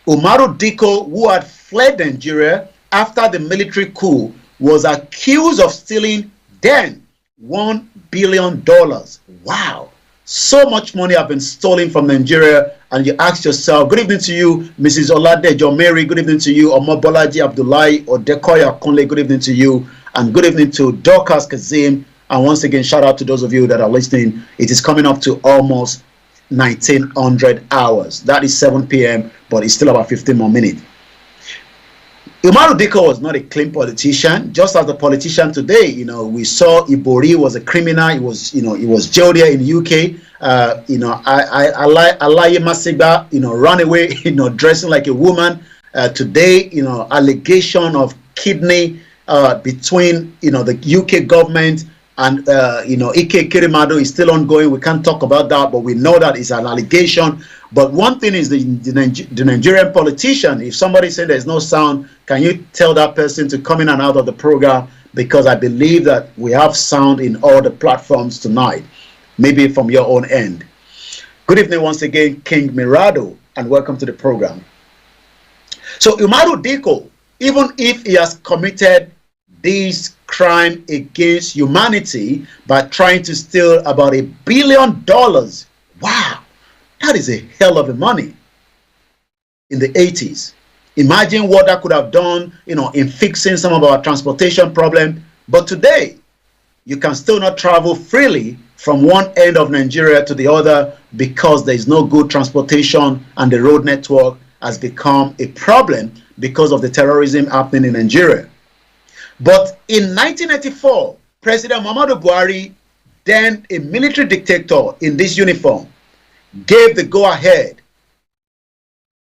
Umaru Dikko, who had fled Nigeria after the military coup, was accused of stealing then $1 billion. Wow. So much money have been stolen from Nigeria, and you ask yourself, good evening to you, Mrs. Oladejo Mary, good evening to you, Omobolaji Abdullahi, Odekoya Kunle, good evening to you, and good evening to Dorcas Kazim, and once again, shout out to those of you that are listening. It is coming up to almost 1900 hours. That is 7 p.m., but it's still about 15 more minutes. Umaru Dikko was not a clean politician, just as the politician today. We saw Ibori was a criminal. He was jailed here in the UK. Alaye Masiba, ran away, dressing like a woman. Today, allegation of kidney between, the UK government and, Ike Kirimado is still ongoing. We can't talk about that, but we know that it's an allegation. But one thing is the Nigerian politician, if somebody said there's no sound, can you tell that person to come in and out of the program? Because I believe that we have sound in all the platforms tonight, maybe from your own end. Good evening once again, King Mirado, and welcome to the program. So Umaru Dikko, even if he has committed this crime against humanity by trying to steal about $1 billion, wow, that is a hell of a money in the 80s. Imagine what that could have done, in fixing some of our transportation problem. But today, you can still not travel freely from one end of Nigeria to the other because there is no good transportation, and the road network has become a problem because of the terrorism happening in Nigeria. But in 1994, President Muhammadu Buhari, then a military dictator in this uniform, gave the go-ahead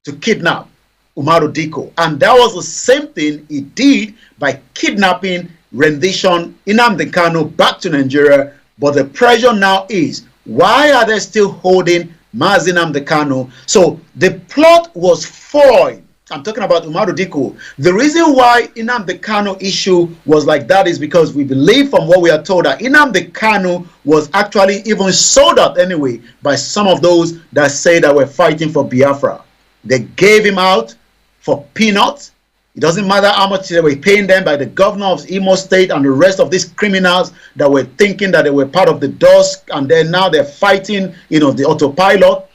to kidnap Umaru Dikko. And that was the same thing he did by kidnapping rendition Nnamdi Kanu back to Nigeria. But the pressure now is, why are they still holding Mazi Nnamdi Kanu? So the plot was foiled. I'm talking about Umaru Dikko. The reason why Nnamdi Kanu issue was like that is because we believe from what we are told that Nnamdi Kanu was actually even sold out anyway by some of those that say that we're fighting for Biafra. They gave him out for peanuts. It doesn't matter how much they were paying them by the governor of Imo State and the rest of these criminals that were thinking that they were part of the dusk, and then now they're fighting, the autopilot.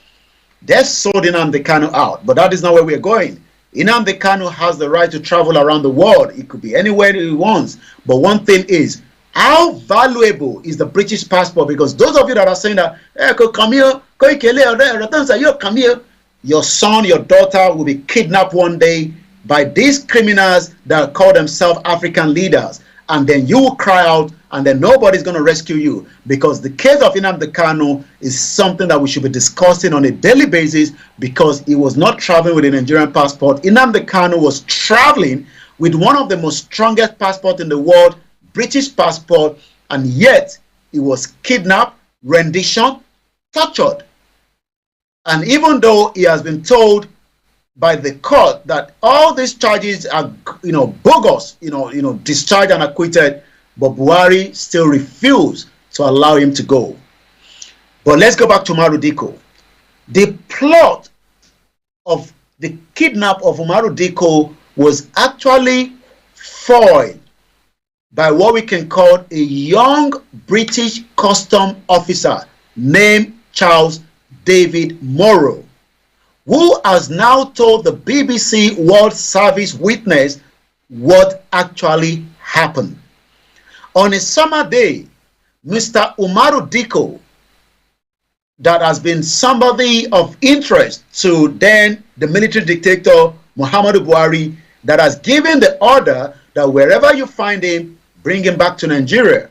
They've sold Nnamdi Kanu out, but that is not where we're going. Nnamdi Kanu has the right to travel around the world. It could be anywhere he wants. But one thing is, how valuable is the British passport? Because those of you that are saying that, hey, come here, come here, your son, your daughter will be kidnapped one day by these criminals that call themselves African leaders. And then you will cry out, and then nobody's going to rescue you. Because the case of Nnamdi Kanu is something that we should be discussing on a daily basis, because he was not traveling with a Nigerian passport. Nnamdi Kanu was traveling with one of the most strongest passports in the world, British passport, and yet he was kidnapped, rendition, tortured. And even though he has been told by the court that all these charges are, bogus, discharged and acquitted, but Buhari still refused to allow him to go. But let's go back to Umaru Dikko. The plot of the kidnap of Umaru Dikko was actually foiled by what we can call a young British custom officer named Charles David Morrow, who has now told the BBC World Service Witness what actually happened. On a summer day, Mr. Umaru Dikko, that has been somebody of interest to then the military dictator Muhammadu Buhari, that has given the order that wherever you find him, bring him back to Nigeria,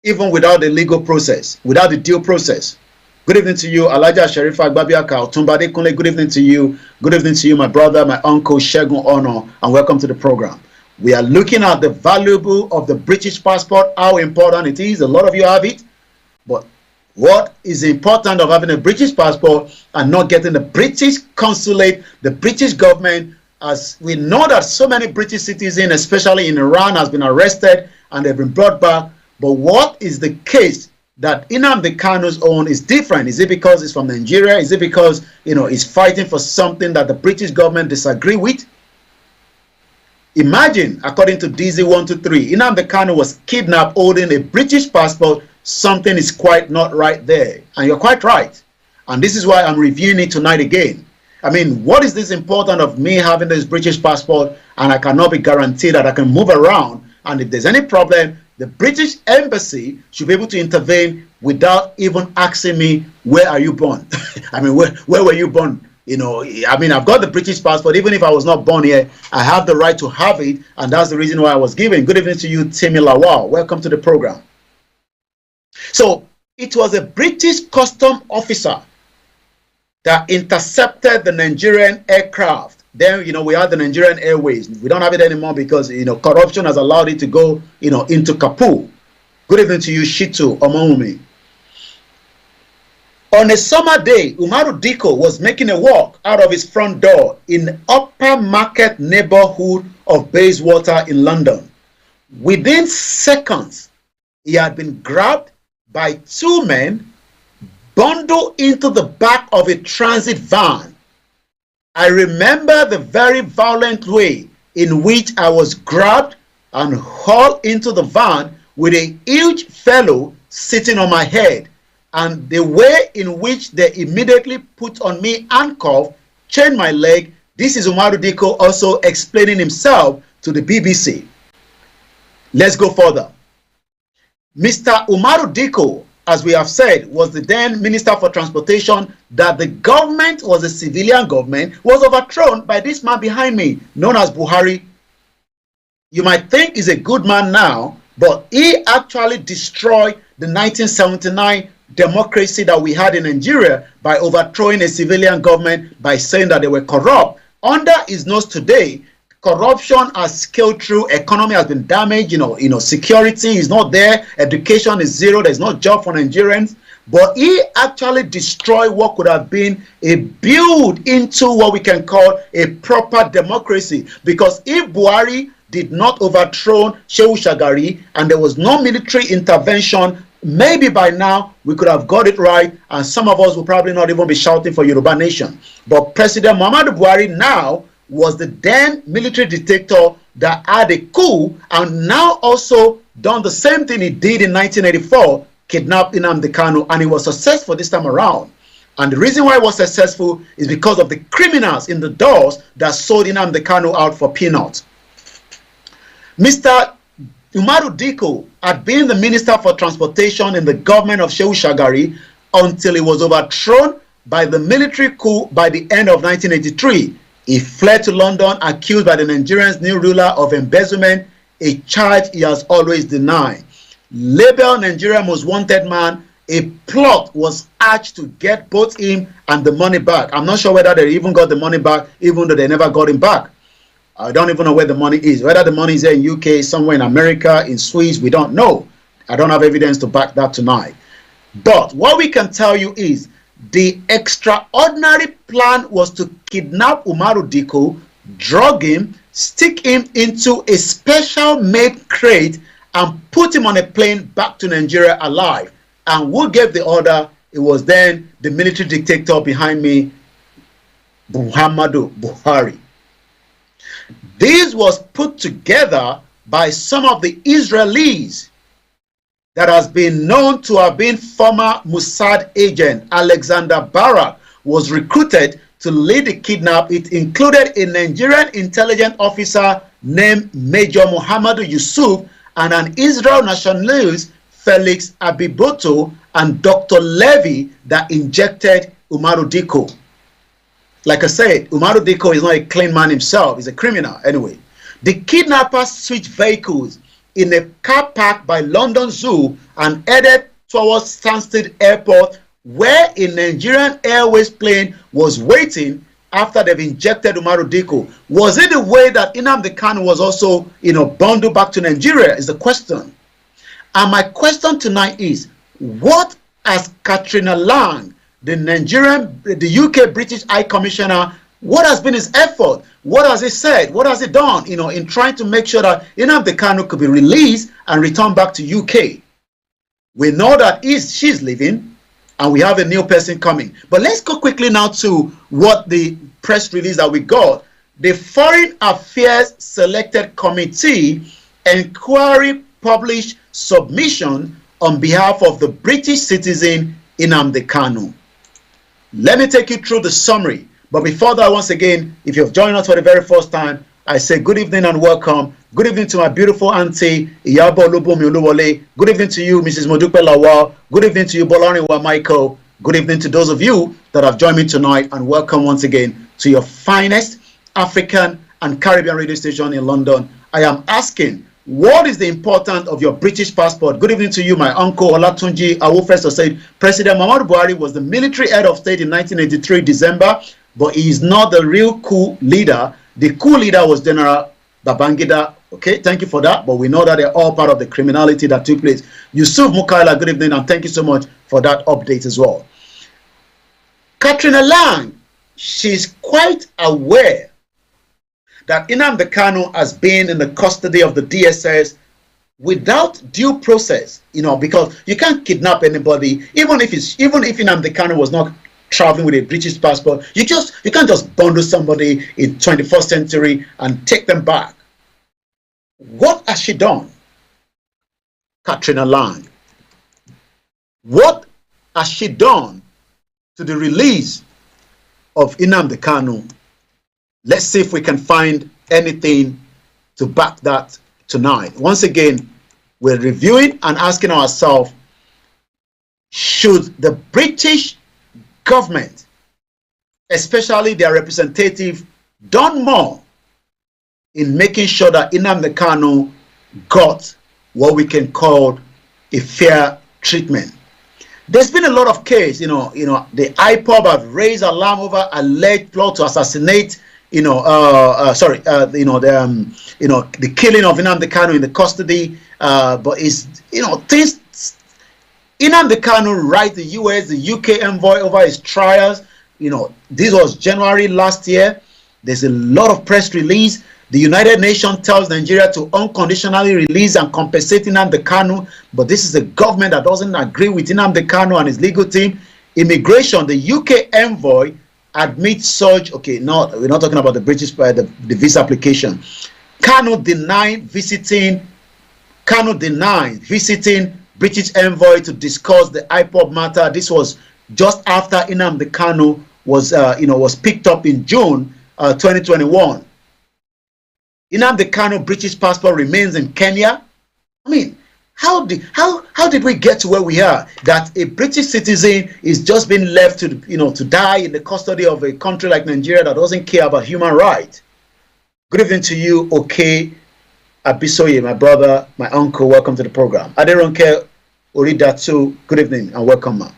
even without the legal process, without the due process. Good evening to you, Alaja Sharifa Gbabiaka Otumbade Kunle. Good evening to you. Good evening to you, my brother, my uncle Shegun Ono, and welcome to the program. We are looking at the valuable of the British passport, how important it is. A lot of you have it, but What is important of having a British passport and not getting the British consulate, the British government, as we know that so many British citizens, especially in Iran, has been arrested and they've been brought back. But what is the case that Nnamdi Kanu's own is different? Is it because it's from Nigeria? Is it because, he's fighting for something that the British government disagree with? Imagine, according to DZ123, Nnamdi Kanu was kidnapped holding a British passport. Something is quite not right there. And you're quite right. And this is why I'm reviewing it tonight again. I mean, what is this important of me having this British passport and I cannot be guaranteed that I can move around? And if there's any problem, the British embassy should be able to intervene without even asking me, where are you born? I mean, where were you born? I mean, I've got the British passport. Even if I was not born here, I have the right to have it. And that's the reason why I was given. Good evening to you, Timmy Lawal. Welcome to the program. So it was a British custom officer that intercepted the Nigerian aircraft. Then, we had the Nigerian Airways. We don't have it anymore because, corruption has allowed it to go, into Kabul. Good evening to you, Shitu Omawumi. On a summer day, Umaru Diko was making a walk out of his front door in Upper Market neighborhood of Bayswater in London. Within seconds, he had been grabbed by two men, bundled into the back of a transit van. I remember the very violent way in which I was grabbed and hauled into the van with a huge fellow sitting on my head, and the way in which they immediately put on me handcuffs, chained my leg. This is Umaru Diko also explaining himself to the BBC. Let's go further. Mr. Umaru Diko, as we have said, was the then Minister for Transportation. That the government was a civilian government was overthrown by this man behind me, known as Buhari. You might think he's a good man now, but he actually destroyed the 1979 democracy that we had in Nigeria by overthrowing a civilian government by saying that they were corrupt. Under his nose today, corruption has scaled through, economy has been damaged, security is not there, education is zero, there's no job for Nigerians. But he actually destroyed what could have been a build into what we can call a proper democracy. Because if Buhari did not overthrow Shehu Shagari and there was no military intervention, maybe by now we could have got it right and some of us will probably not even be shouting for Yoruba Nation. But President Muhammadu Buhari now was the then military dictator that had a coup and now also done the same thing he did in 1984, kidnapped Nnamdi Kanu, and he was successful this time around. And the reason why he was successful is because of the criminals in the doors that sold Nnamdi Kanu out for peanuts. Mr. Umaru Diko had been the Minister for Transportation in the government of Shehu Shagari until he was overthrown by the military coup by the end of 1983. He fled to London, accused by the Nigerians' new ruler of embezzlement, a charge he has always denied. Labeled Nigeria most wanted man, a plot was hatched to get both him and the money back. I'm not sure whether they even got the money back, even though they never got him back. I don't even know where the money is. Whether the money is there in UK, somewhere in America, in Swiss, we don't know. I don't have evidence to back that tonight. But what we can tell you is the extraordinary plan was to kidnap Umaru Diko, drug him, stick him into a special made crate and put him on a plane back to Nigeria alive. And who gave the order? It was then the military dictator behind me, Muhammadu Buhari. This was put together by some of the Israelis that has been known to have been former Mossad agent. Alexander Barak was recruited to lead the kidnap. It included a Nigerian intelligence officer named Major Muhammadu Yusuf and an Israel nationalist, Felix Abiboto, and Dr. Levy that injected Umaru Diko. Like I said, Umaru Diko is not a clean man himself. He's a criminal. Anyway, the kidnappers switched vehicles in a car park by London Zoo and headed towards Stansted Airport, where a Nigerian Airways plane was waiting after they've injected Umaru Diko. Was it the way that Nnamdi Kanu was also, bundled back to Nigeria is the question. And my question tonight is, what as Katrina Lang, the UK British High Commissioner, what has been his effort? What has he said? What has he done, in trying to make sure that Nnamdi Kanu could be released and returned back to UK? We know that she's leaving, and we have a new person coming. But let's go quickly now to what the press release that we got. The Foreign Affairs Selected Committee inquiry published submission on behalf of the British citizen Nnamdi Kanu. Let me take you through the summary. But before that, once again, if you've joined us for the very first time, I say good evening and welcome. Good evening to my beautiful auntie, Iyabo Olubomi Oluwole. Good evening to you, Mrs. Modupe Lawal. Good evening to you, Bolariwa Michael. Good evening to those of you that have joined me tonight, and welcome once again to your finest African and Caribbean radio station in London. I am asking, what is the importance of your British passport? Good evening to you, my uncle Olatunji Awofeso said, President Muhammadu Buhari was the military head of state in 1983 December, but he is not the real coup leader. The coup leader was General Babangida. Okay, thank you for that. But we know that they're all part of the criminality that took place. Yusuf Mukaila, good evening, and thank you so much for that update as well. Katrina Lang, she's quite aware that Nnamdi Kanu has been in the custody of the DSS without due process, because you can't kidnap anybody, even if Nnamdi Kanu was not traveling with a British passport. You can't just bundle somebody in 21st century and take them back. What has she done? Katrina Lang. What has she done to the release of Nnamdi Kanu? Let's see if we can find anything to back that tonight. Once again, we're reviewing and asking ourselves, should the British government, especially their representative, done more in making sure that Nnamdi Kanu got what we can call a fair treatment? There's been a lot of cases, the IPOB have raised alarm over alleged plot to assassinate, the killing of Nnamdi Kanu in the custody, but it's, things. Nnamdi Kanu writes the US, the UK envoy over his trials. This was January last year. There's a lot of press release. The United Nations tells Nigeria to unconditionally release and compensate Nnamdi Kanu, but this is a government that doesn't agree with Nnamdi Kanu and his legal team. Immigration, the UK envoy admits such. Okay, no, we're not talking about the British, the visa application. Kanu denied visiting British envoy to discuss the IPOB matter. This was just after Nnamdi Kanu was picked up in June 2021. Nnamdi Kanu British passport remains in Kenya. I mean, how did we get to where we are? That a British citizen is just being left to to die in the custody of a country like Nigeria that doesn't care about human rights. Good evening to you, okay, Abisoye, my brother, my uncle. Welcome to the program. Aderonke Oridatu, good evening and welcome, man.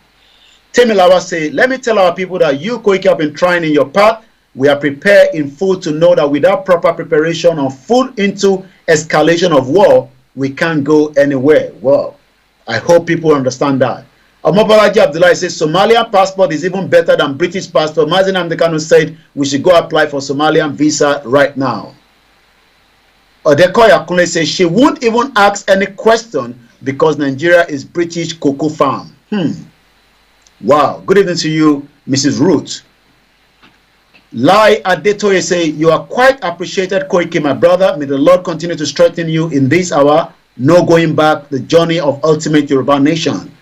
Temilawa say, let me tell our people that you, Koiki, have been trying in your part. We are prepared in full to know that without proper preparation or full into escalation of war, we can't go anywhere. Well, I hope people understand that. Omobalaji Abdullah says Somalian passport is even better than British passport. Mazen Amdekanu said we should go apply for Somalian visa right now. Odekoya Kunle says she won't even ask any question because Nigeria is British cocoa farm. Wow. Good evening to you, Mrs. Ruth. Lai Adetoye say, you are quite appreciated, Koiki, my brother. May the Lord continue to strengthen you in this hour. No going back, the journey of ultimate Yoruba nation.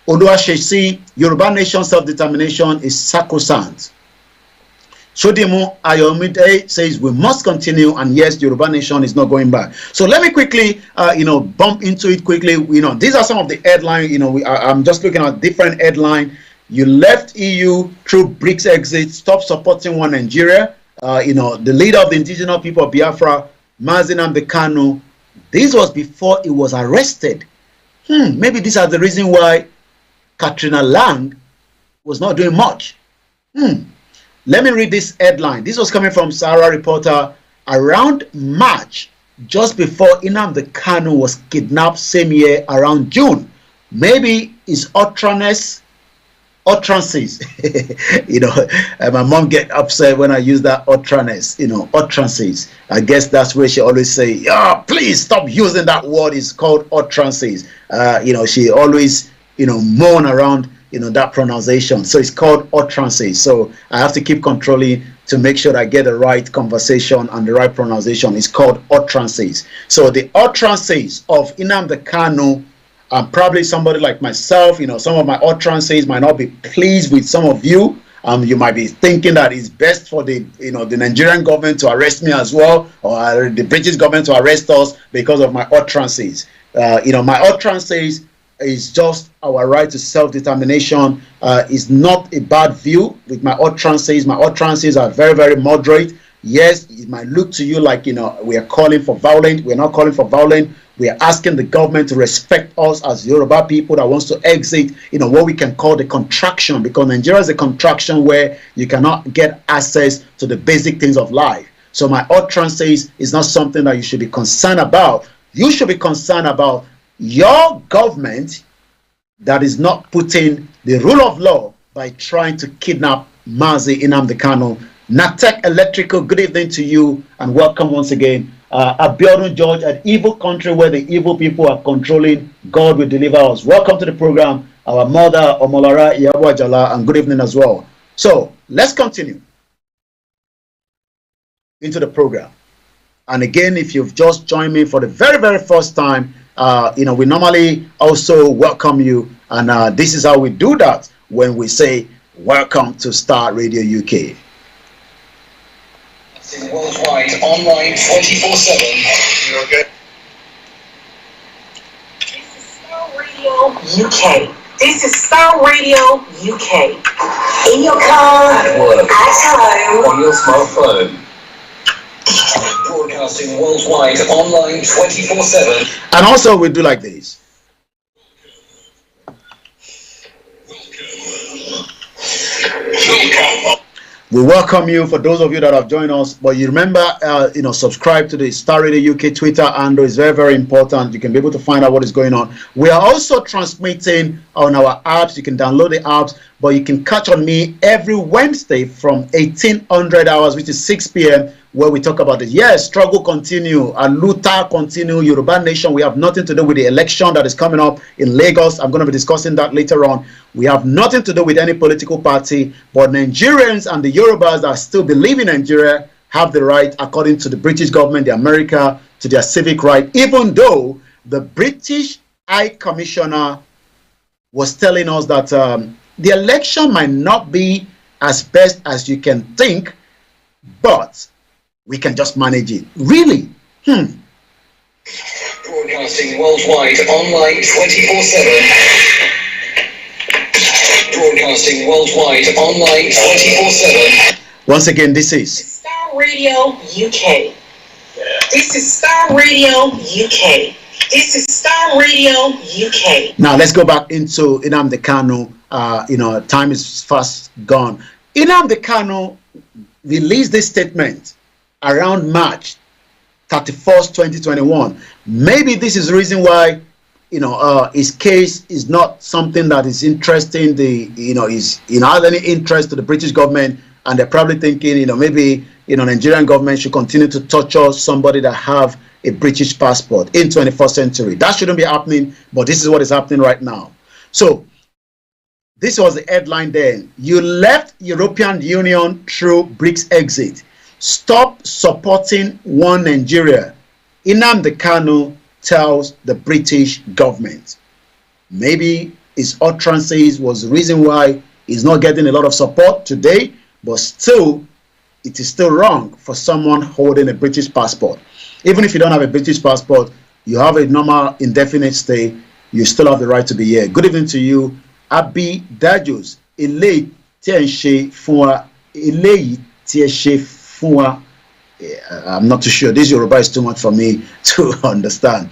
Oluwashesi, Yoruba nation self-determination is sacrosanct. Shodimu Ayomide says we must continue, and yes, Yoruba nation is not going back. So let me quickly, bump into it quickly. These are some of the headlines. I'm just looking at different headlines. You left EU through BRICS exit. Stop supporting one Nigeria. The leader of the indigenous people of Biafra, Mazen Nnamdi Kanu. This was before he was arrested. Maybe these are the reason why Katrina Lang was not doing much. Let me read this headline. This was coming from Sahara Reporter. Around March, just before Nnamdi Kanu was kidnapped, same year around June. Maybe is utterances. My mom get upset when I use that utterance, utterances. I guess that's where she always say, please stop using that word. It's called utterances. She always, moan around, that pronunciation. So it's called utterances. So I have to keep controlling to make sure that I get the right conversation and the right pronunciation. It's called utterances. So the utterances of Nnamdi Kanu, probably somebody like myself, some of my utterances might not be pleased with some of you. You might be thinking that it's best for the Nigerian government to arrest me as well, or the British government to arrest us because of my utterances. My utterances is just our right to self-determination. Is not a bad view with my utterances. My utterances are very, very moderate. Yes, it might look to you like, we are calling for violence. We're not calling for violence. We are asking the government to respect us as Yoruba people that wants to exit, what we can call the contraction, because Nigeria is a contraction where you cannot get access to the basic things of life. So my utterances is not something that you should be concerned about. You should be concerned about your government that is not putting the rule of law by trying to kidnap Mazi Nnamdi Kanu. Natek Electrical, good evening to you and welcome once again. Abiodun George, an evil country where the evil people are controlling, God will deliver us. Welcome to the program, our mother Omolara Iyawajala, and good evening as well. So let's continue into the program. And again, if you've just joined me for the very, very first time, we normally also welcome you, and this is how we do that when we say welcome to Star Radio UK. Worldwide, online, 24/7. Okay. This is Star Radio UK. This is Star Radio UK. In your car, at work, at home, on your smartphone. Broadcasting worldwide, online, 24/7. And also we do like this. We welcome you, for those of you that have joined us. But you remember, subscribe to the Star Radio UK Twitter handle. It's very, very important. You can be able to find out what is going on. We are also transmitting on our apps. You can download the apps, but you can catch on me every Wednesday from 1800 hours, which is 6 p.m., where we talk about it. Yes, struggle continue, and Luta continue, Yoruba Nation. We have nothing to do with the election that is coming up in Lagos. I'm going to be discussing that later on. We have nothing to do with any political party, but Nigerians and the Yorubas that still believe in Nigeria have the right, according to the British government, the America, to their civic right, even though the British High Commissioner was telling us that the election might not be as best as you can think, but we can just manage it. Really? Broadcasting worldwide, online, 24/7. Broadcasting worldwide, online, 24/7. Once again, this is Star Radio UK. This is Star Radio UK. This is Star Radio UK. Now let's go back into Nnamdi Kanu. Time is fast gone. Nnamdi Kanu released this statement around March 31st, 2021. Maybe this is the reason why, his case is not something that is interesting. Has any interest to the British government, and they're probably thinking, maybe, Nigerian government should continue to torture somebody that have a British passport in 21st century. That shouldn't be happening, but this is what is happening right now. So this was the headline then. You left European Union through BRICS exit. Stop supporting one Nigeria. Nnamdi Kanu tells the British government. Maybe his utterances was the reason why he's not getting a lot of support today, but still, it is still wrong for someone holding a British passport. Even if you don't have a British passport, you have a normal indefinite stay, you still have the right to be here. Good evening to you. Abi Dajos, Ele Tienche Fua, Ele Tienche Fua. I'm not too sure. This Yoruba is too much for me to understand.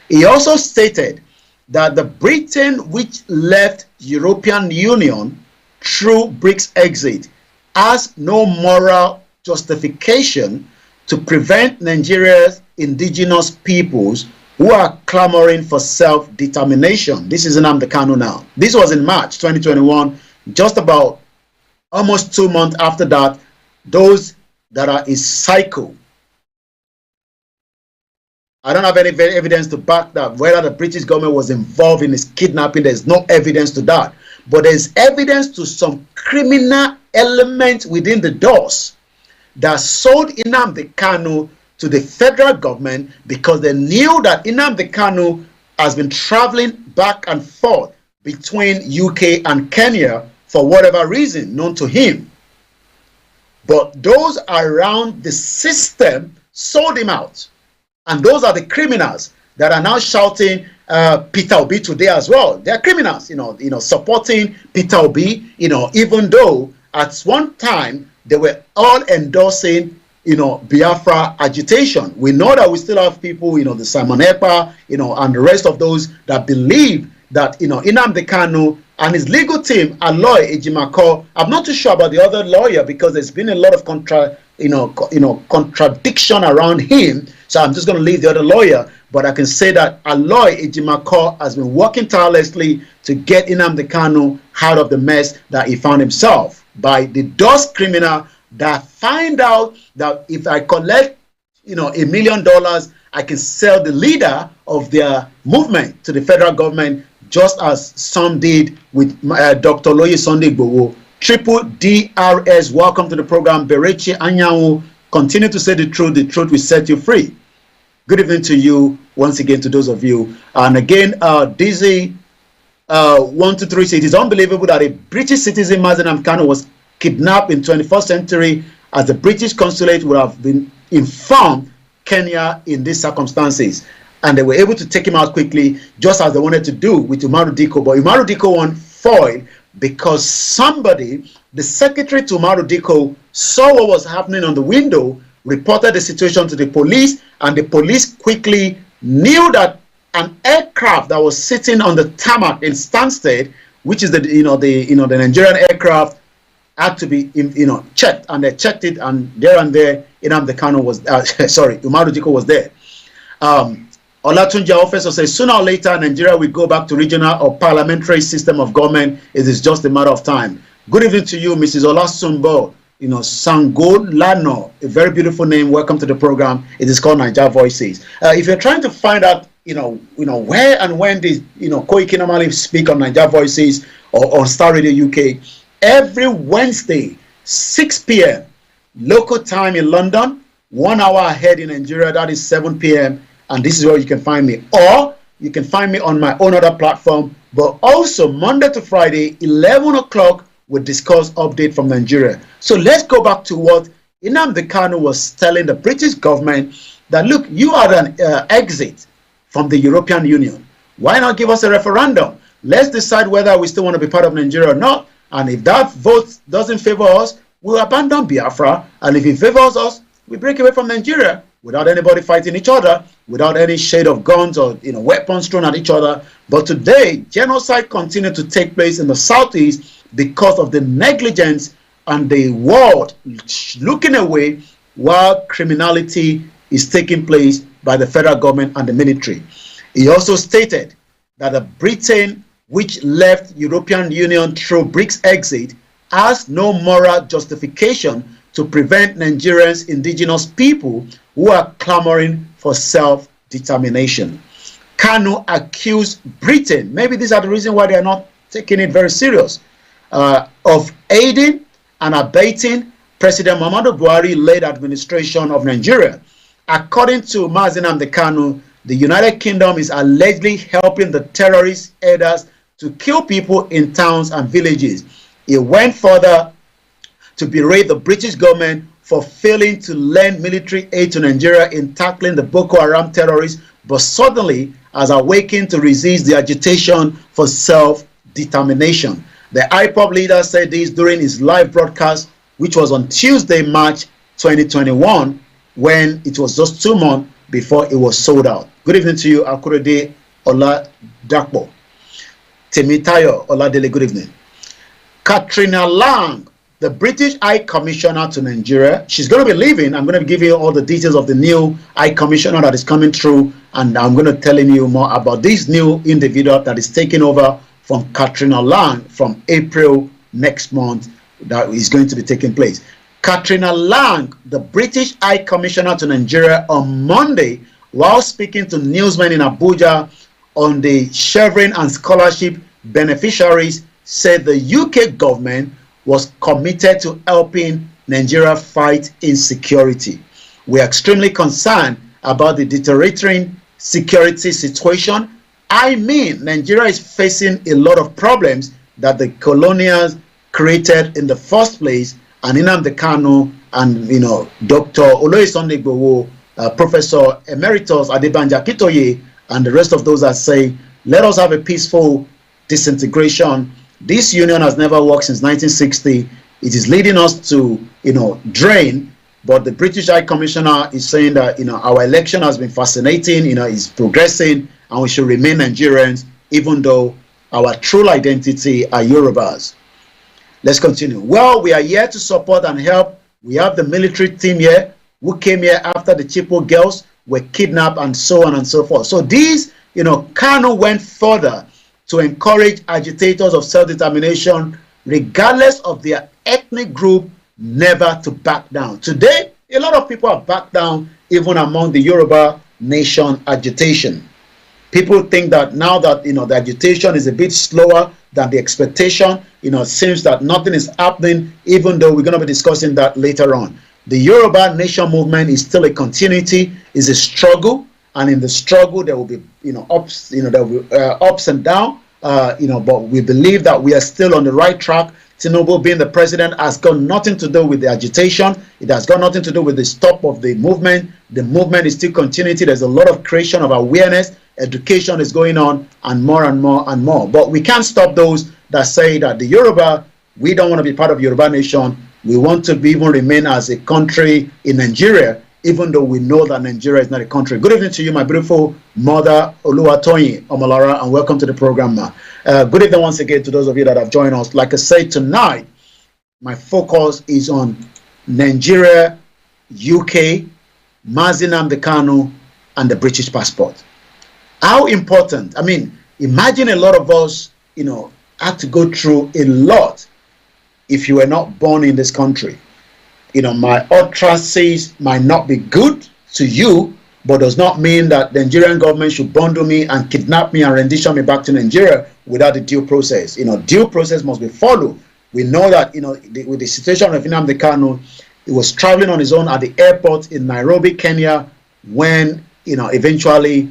He also stated that the Britain which left European Union through BRICS exit has no moral justification to prevent Nigeria's indigenous peoples who are clamoring for self-determination. This is Nnamdi Kanu now. This was in March 2021, just about almost 2 months after that. Those that are his cycle. I don't have any evidence to back that, whether the British government was involved in his kidnapping. There's no evidence to that. But there's evidence to some criminal element within the doors that sold Nnamdi Kanu to the federal government because they knew that Nnamdi Kanu has been traveling back and forth between UK and Kenya for whatever reason known to him. But those around the system sold him out. And those are the criminals that are now shouting Peter Obi today as well. They are criminals, supporting Peter Obi, even though at one time they were all endorsing, Biafra agitation. We know that we still have people, the Simon Ekpa, and the rest of those that believe that, Nnamdi Kanu and his legal team, Aloy Ejimako, I'm not too sure about the other lawyer because there's been a lot of contradiction around him. So I'm just going to leave the other lawyer, but I can say that Aloy Ejimako has been working tirelessly to get Nnamdi Kanu out of the mess that he found himself by the dust criminal that find out that if I collect, $1 million, I can sell the leader of their movement to the federal government, just as some did with Dr. Loye Sunday Igboho. Triple DRS, welcome to the program. Berechi Anyanwu, continue to say the truth will set you free. Good evening to you once again, to those of you. And again, Dizzy 123 says it is unbelievable that a British citizen, Mazi Nnamdi Kanu, was kidnapped in 21st century, as the British consulate would have been informed Kenya in these circumstances. And they were able to take him out quickly, just as they wanted to do with Umaru Diko. But Umaru Diko won foiled because somebody, the secretary to Umaru Diko, saw what was happening on the window, reported the situation to the police, and the police quickly knew that an aircraft that was sitting on the tarmac in Stansted, which is the Nigerian aircraft, had to be checked, and they checked it, and there Nnamdi Kanu was Umaru Diko was there. Olatunji officer says sooner or later Nigeria will go back to regional or parliamentary system of government. It is just a matter of time. Good evening to you, Mrs. Olasumbo. Sango Lano, a very beautiful name. Welcome to the program. It is called Niger Voices. If you're trying to find out, where and when the Koiki normally speak on Niger Voices or on Star Radio UK, every Wednesday, 6 p.m. local time in London, 1 hour ahead in Nigeria, that is 7 p.m. And this is where you can find me. Or you can find me on my own other platform. But also Monday to Friday, 11 o'clock, we'll discuss update from Nigeria. So let's go back to what Nnamdi Kanu was telling the British government, that look, you are an exit from the European Union. Why not give us a referendum? Let's decide whether we still want to be part of Nigeria or not. And if that vote doesn't favor us, we'll abandon Biafra. And if it favors us, we break away from Nigeria without anybody fighting each other, without any shade of guns or weapons thrown at each other. But today, genocide continues to take place in the southeast because of the negligence and the world looking away while criminality is taking place by the federal government and the military. He also stated that the Britain, which left European Union through BRICS exit, has no moral justification to prevent Nigerians, indigenous people who are clamoring for self-determination. Kanu accused Britain, maybe these are the reasons why they are not taking it very serious, of aiding and abating President Muhammadu Buhari-led administration of Nigeria. According to Mazi Nnamdi Kanu, the United Kingdom is allegedly helping the terrorist aiders to kill people in towns and villages. He went further to berate the British government for failing to lend military aid to Nigeria in tackling the Boko Haram terrorists, but suddenly has awakened to resist the agitation for self-determination. The IPOB leader said this during his live broadcast, which was on Tuesday, March 2021, when it was just 2 months before it was sold out. Good evening to you, Akurede Oladakpo. Temitayo Oladele, good evening. Katrina Lang, the British High Commissioner to Nigeria, she's going to be leaving. I'm going to give you all the details of the new High Commissioner that is coming through, and I'm going to telling you more about this new individual that is taking over from Katrina Lang from April next month. That is going to be taking place. Katrina Lang, the British High Commissioner to Nigeria, on Monday, while speaking to newsmen in Abuja on the Chevron and scholarship beneficiaries, said the UK government was committed to helping Nigeria fight insecurity. We are extremely concerned about the deteriorating security situation. I mean, Nigeria is facing a lot of problems that the colonials created in the first place, and Nnamdi Kanu and Dr. Olayomi, Professor Emeritus Adebanjo Akintoye, and the rest of those are saying, let us have a peaceful disintegration. This union has never worked since 1960. It is leading us to, drain. But the British High Commissioner is saying that, our election has been fascinating, it's progressing, and we should remain Nigerians, even though our true identity are Yorubas. Let's continue. Well, we are here to support and help. We have the military team here who came here after the Chippo girls were kidnapped and so on and so forth. So these, Kanu went further to encourage agitators of self-determination, regardless of their ethnic group, never to back down. Today, a lot of people have backed down, even among the Yoruba nation agitation. People think that now that the agitation is a bit slower than the expectation, it seems that nothing is happening, even though we're going to be discussing that later on. The Yoruba nation movement is still a continuity, is a struggle. And in the struggle, there will be, ups, there will be ups and downs, but we believe that we are still on the right track. Tinubu being the president has got nothing to do with the agitation. It has got nothing to do with the stop of the movement. The movement is still continuity. There's a lot of creation of awareness. Education is going on, and more and more and more. But we can't stop those that say that the Yoruba, we don't want to be part of Yoruba nation. We want to even remain as a country in Nigeria, even though we know that Nigeria is not a country. Good evening to you, my beautiful mother, Oluwatoyin Omolara, and welcome to the program, ma. Good evening once again to those of you that have joined us. Like I said, tonight, my focus is on Nigeria, UK, Mazi Nnamdi Kanu, and the British passport. How important, I mean, imagine a lot of us, had to go through a lot if you were not born in this country. My utterances might not be good to you, but does not mean that the Nigerian government should bundle me and kidnap me and rendition me back to Nigeria without the due process. Due process must be followed. We know that, with the situation of Nnamdi Kanu, he was traveling on his own at the airport in Nairobi, Kenya, when, eventually,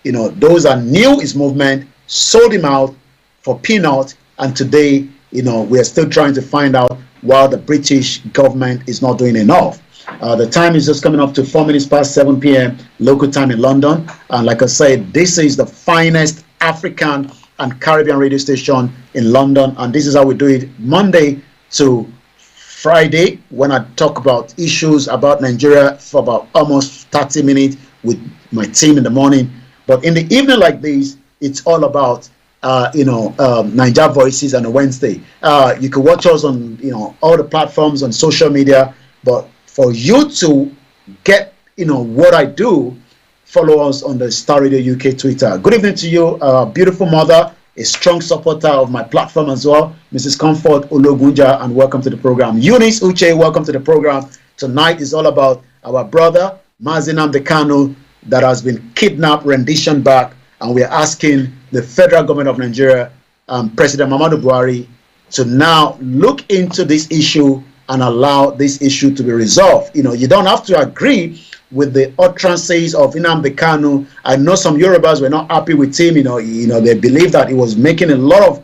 those that knew his movement sold him out for peanuts, and today, we are still trying to find out why the British government is not doing enough. The time is just coming up to 4 minutes past 7 p.m. local time in London. And like I said, this is the finest African and Caribbean radio station in London. And this is how we do it Monday to Friday, when I talk about issues about Nigeria for about almost 30 minutes with my team in the morning. But in the evening like this, it's all about Niger Voices on a Wednesday. You can watch us on all the platforms on social media, but for you to get what I do, follow us on the Star Radio UK Twitter. Good evening to you, beautiful mother, a strong supporter of my platform as well, Mrs. Comfort Ologunja, and welcome to the program. Eunice Uche, welcome to the program. Tonight is all about our brother Mazi Nnamdi Kanu that has been kidnapped, rendition back, and we are asking the federal government of Nigeria, President Muhammadu Buhari, to now look into this issue and allow this issue to be resolved. You don't have to agree with the utterances of Nnamdi Kanu. I know some Yorubas were not happy with him. They believe that he was making a lot of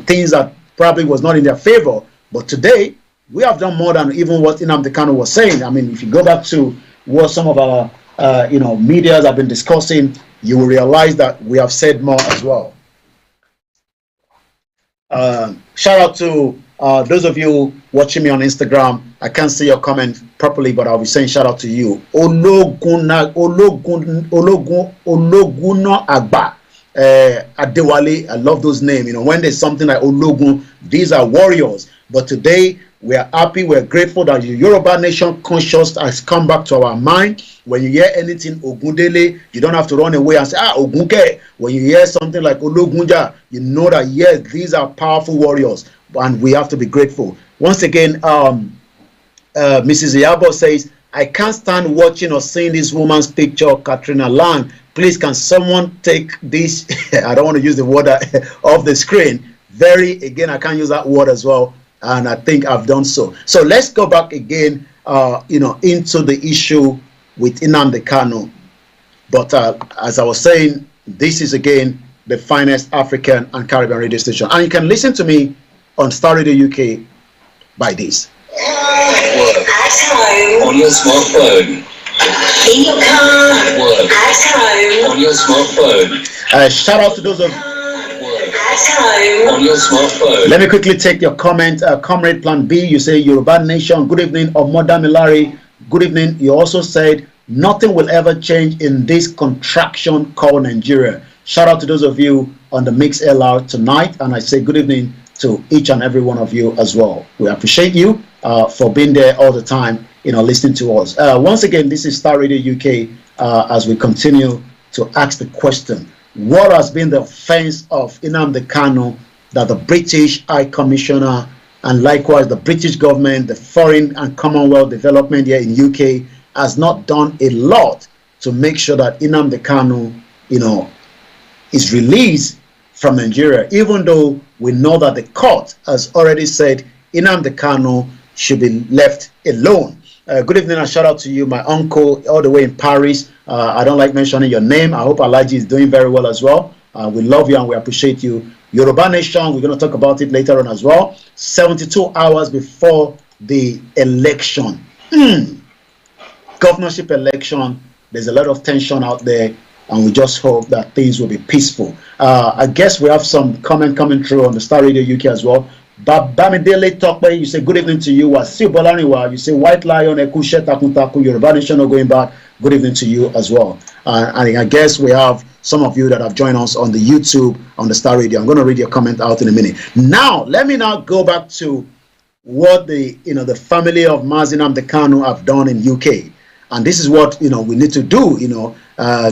things that probably was not in their favor. But today we have done more than even what Nnamdi Kanu was saying. I mean, if you go back to what some of our medias have been discussing, you will realize that we have said more as well. Shout out to those of you watching me on Instagram. I can't see your comment properly, but I'll be saying shout out to you. Ologuna Agba. Adewale, I love those names. When there's something like Ologun, these are warriors. But today, we are happy, we're grateful that the Yoruba nation conscious has come back to our mind. When you hear anything Ogundele, you don't have to run away and say, Ogunke. When you hear something like Ologunja, you know that, yes, these are powerful warriors, and we have to be grateful. Once again, Mrs. Iyabo says, I can't stand watching or seeing this woman's picture, Katrina Lang. Please, can someone take this, I don't want to use the word off the screen. Again, I can't use that word as well. And I think I've done so. So let's go back again, into the issue with Nnamdi Kanu. But as I was saying, this is again the finest African and Caribbean radio station. And you can listen to me on Star Radio UK by this. Work. At home. On your smartphone. In your car. Work. At home. On your smartphone. Shout out to those of on your smartphone. Let me quickly take your comment. Comrade Plan B, you say Yoruba Nation, good evening. Omoda Milari, good evening. You also said nothing will ever change in this contraction called Nigeria. Shout out to those of you on the Mix LR tonight, and I say good evening to each and every one of you as well. We appreciate you for being there all the time, listening to us. Once again, this is Star Radio UK as we continue to ask the question, what has been the offense of Nnamdi Kanu that the British High Commissioner and likewise the British government, the Foreign and Commonwealth Development here in UK has not done a lot to make sure that Nnamdi Kanu, is released from Nigeria, even though we know that the court has already said Nnamdi Kanu should be left alone. Good evening and shout out to you, my uncle, all the way in Paris. I don't like mentioning your name. I hope Alaji is doing very well as well. We love you and we appreciate you. Yoruba Nation, we're going to talk about it later on as well. 72 hours before the election. Governorship election, there's a lot of tension out there, and we just hope that things will be peaceful. I guess we have some comment coming through on the Star Radio UK as well. Bamidele Tokpe, you say good evening to you. Wasiu Bolaniwa, you say White Lion, Ekushe Takuntaku, Yoruba Nation are going back. Good evening to you as well. And I guess we have some of you that have joined us on the YouTube, on the Star Radio. I'm going to read your comment out in a minute. Now, let me now go back to what the family of Mazi Nnamdi Kanu have done in UK. And this is what, we need to do,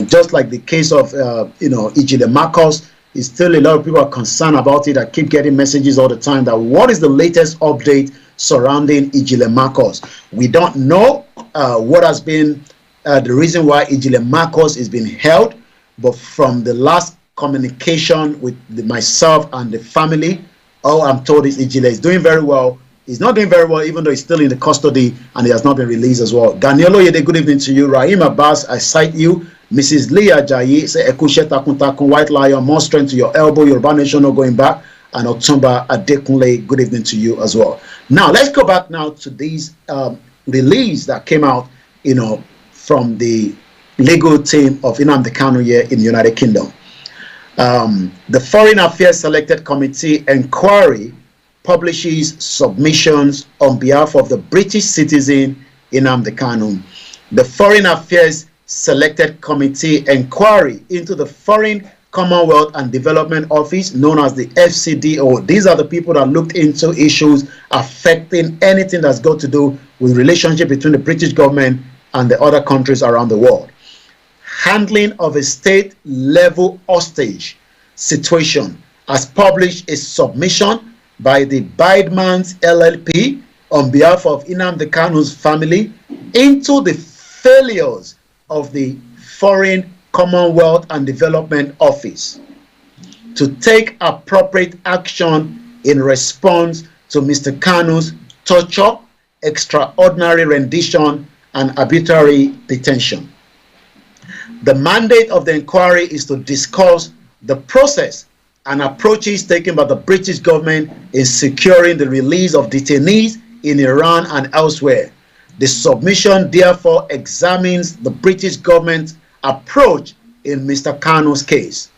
just like the case of, Ijile Marcos. Is still a lot of people are concerned about it. I keep getting messages all the time that what is the latest update surrounding Ijile Marcos? We don't know what has been the reason why Ijile Marcos is being held, but from the last communication with myself and the family, all I'm told is Ijile is doing very well. He's not doing very well, even though he's still in the custody and he has not been released as well. Danielo Yede, good evening to you. Rahim Abbas, I cite you. Mrs. Leah Jayi, say Ekushe Takuntakun, White Lion, more strength to your elbow, Yoruba Nation not going back. And Otumba Adekunle, good evening to you as well. Now, let's go back now to these release that came out, from the legal team of Nnamdi Kanu here in the United Kingdom. The Foreign Affairs Selected Committee inquiry publishes submissions on behalf of the British citizen Nnamdi Kanu. The Foreign Affairs Selected Committee inquiry into the Foreign Commonwealth and Development Office, known as the FCDO. These are the people that looked into issues affecting anything that's got to do with relationship between the British government and the other countries around the world. Handling of a state-level hostage situation has published a submission by the Bidemans LLP on behalf of Nnamdi Kanu's family into the failures of the Foreign Commonwealth and Development Office to take appropriate action in response to Mr. Kanu's torture, extraordinary rendition, and arbitrary detention. The mandate of the inquiry is to discuss the process and approaches taken by the British government in securing the release of detainees in Iran and elsewhere. The submission therefore examines the British government's approach in Mr. Kanu's case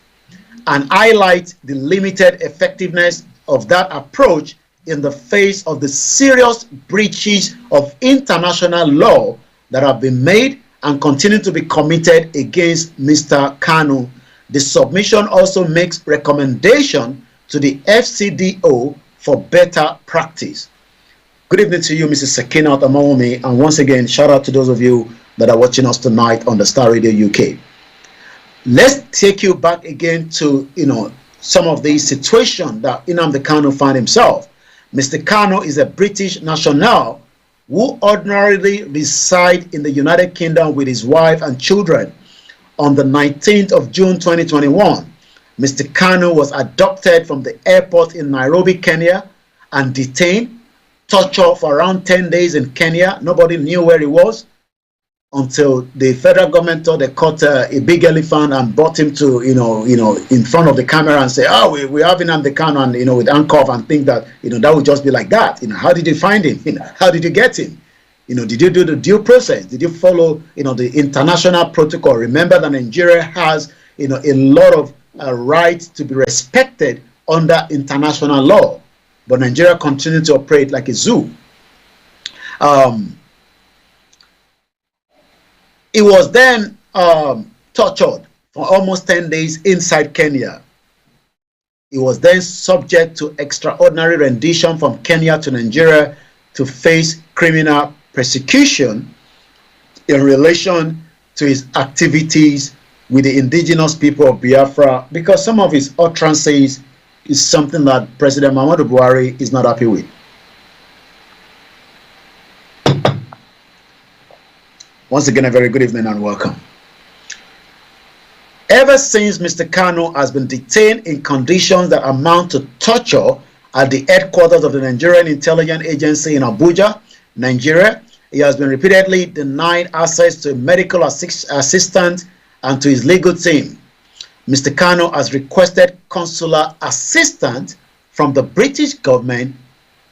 and highlights the limited effectiveness of that approach in the face of the serious breaches of international law that have been made and continue to be committed against Mr. Kanu. The submission also makes recommendation to the FCDO for better practice. Good evening to you, Mrs. Sakina Amawomi, and once again, shout out to those of you that are watching us tonight on the Star Radio UK. Let's take you back again to, some of the situation that Nnamdi Kanu found himself. Mr. Kanu is a British national who ordinarily reside in the United Kingdom with his wife and children. On the 19th of June 2021, Mr. Kanu was abducted from the airport in Nairobi, Kenya, and detained, tortured for around 10 days in Kenya. Nobody knew where he was until the federal government thought they caught a big elephant and brought him to, in front of the camera and say, oh, we're having Nnamdi Kanu, and, with handcuff, and think that, that would just be like that. How did you find him? How did you get him? Did you do the due process? Did you follow, the international protocol? Remember that Nigeria has, a lot of rights to be respected under international law, but Nigeria continued to operate like a zoo. He was then tortured for almost 10 days inside Kenya. He was then subject to extraordinary rendition from Kenya to Nigeria to face criminal persecution in relation to his activities with the indigenous people of Biafra, because some of his utterances is something that President Muhammadu Buhari is not happy with. Once again, a very good evening and welcome. Ever since Mr. Kanu has been detained in conditions that amount to torture at the headquarters of the Nigerian Intelligence Agency in Abuja, Nigeria, he has been repeatedly denied access to a medical assistant and to his legal team. Mr. Kanu has requested consular assistance from the British government.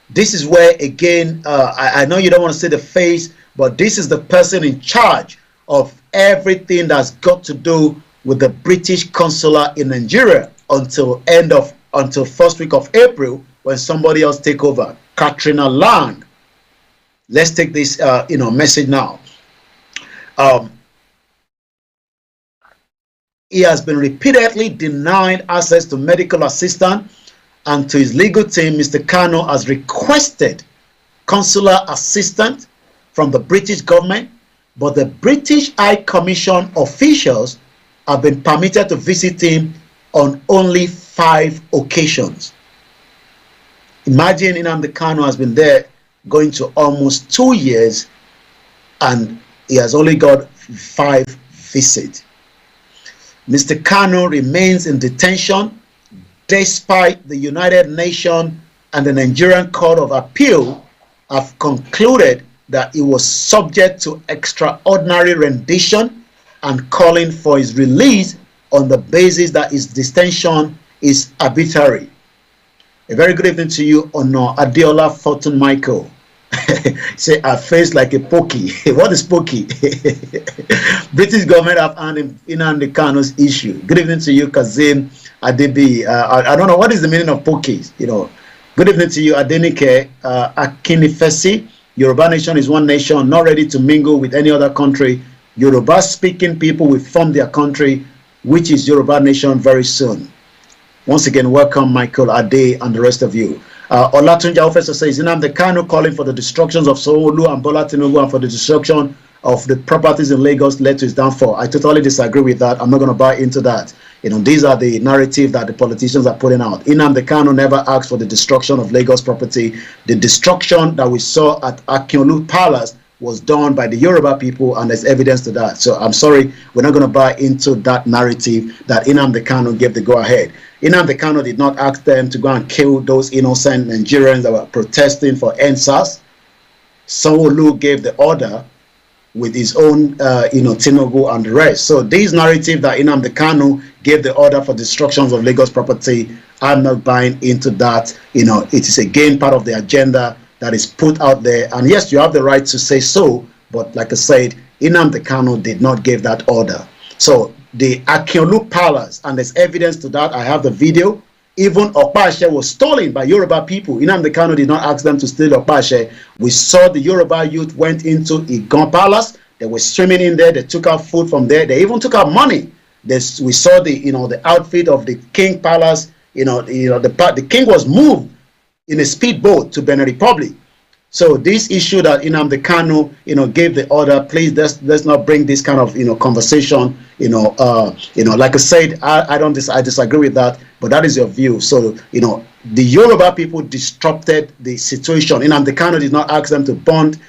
This is where, again, I know you don't want to see the face, but this is the person in charge of everything that's got to do with the British consular in Nigeria until first week of April, when somebody else take over, Katrina Lang. Let's take this message now. He has been repeatedly denied access to medical assistance, and to his legal team, Mr. Kanu has requested consular assistance from the British government, but the British High Commission officials have been permitted to visit him on only 5 occasions. Imagine Nnamdi Kanu has been there going to almost 2 years, and he has only got 5 visits. Mr. Kanu remains in detention despite the United Nations and the Nigerian Court of Appeal have concluded that he was subject to extraordinary rendition and calling for his release on the basis that his detention is arbitrary. A very good evening to you, Honor Adeola Fortune Michael. Say, I face like a pokey. What is pokey? British government have handled Nnamdi Kanu's issue. Good evening to you, Kazim Adebi. I don't know what is the meaning of pokey. Good evening to you, Adenike Akinifesi. Yoruba nation is one nation, not ready to mingle with any other country. Yoruba speaking people will form their country, which is Yoruba nation, very soon. Once again, welcome Michael Ade and the rest of you. Olatunja Officer says, Nnamdi Kanu calling for the destructions of Sanwo-Olu and Bola Tinubu and for the destruction of the properties in Lagos led to his downfall. I totally disagree with that. I'm not going to buy into that. These are the narrative that the politicians are putting out. Nnamdi Kanu never asked for the destruction of Lagos property. The destruction that we saw at Akinolu Palace was done by the Yoruba people, and there's evidence to that. So I'm sorry, we're not going to buy into that narrative that Nnamdi Kanu gave the go-ahead. Nnamdi Kanu did not ask them to go and kill those innocent Nigerians that were protesting for NSAS. Sanwo-Olu gave the order with his own, Tinubu and the rest. So this narrative that Nnamdi Kanu gave the order for destructions of Lagos property, I'm not buying into that. It is again part of the agenda that is put out there. And yes, you have the right to say so, but like I said, Nnamdi Kanu did not give that order. So the Akinolu Palace, and there's evidence to that. I have the video. Even Okpashe was stolen by Yoruba people. Nnamdi Kanu did not ask them to steal Okpashe. We saw the Yoruba youth went into Igan Palace. They were swimming in there. They took out food from there. They even took out money. We saw the outfit of the King Palace. The king was moved in a speedboat to Benin Republic. So this issue that Nnamdi Kanu, gave the order, please let's not bring this kind of conversation. Like I said, I disagree with that, but that is your view. So the Yoruba people disrupted the situation. Nnamdi Kanu did not ask them to bond.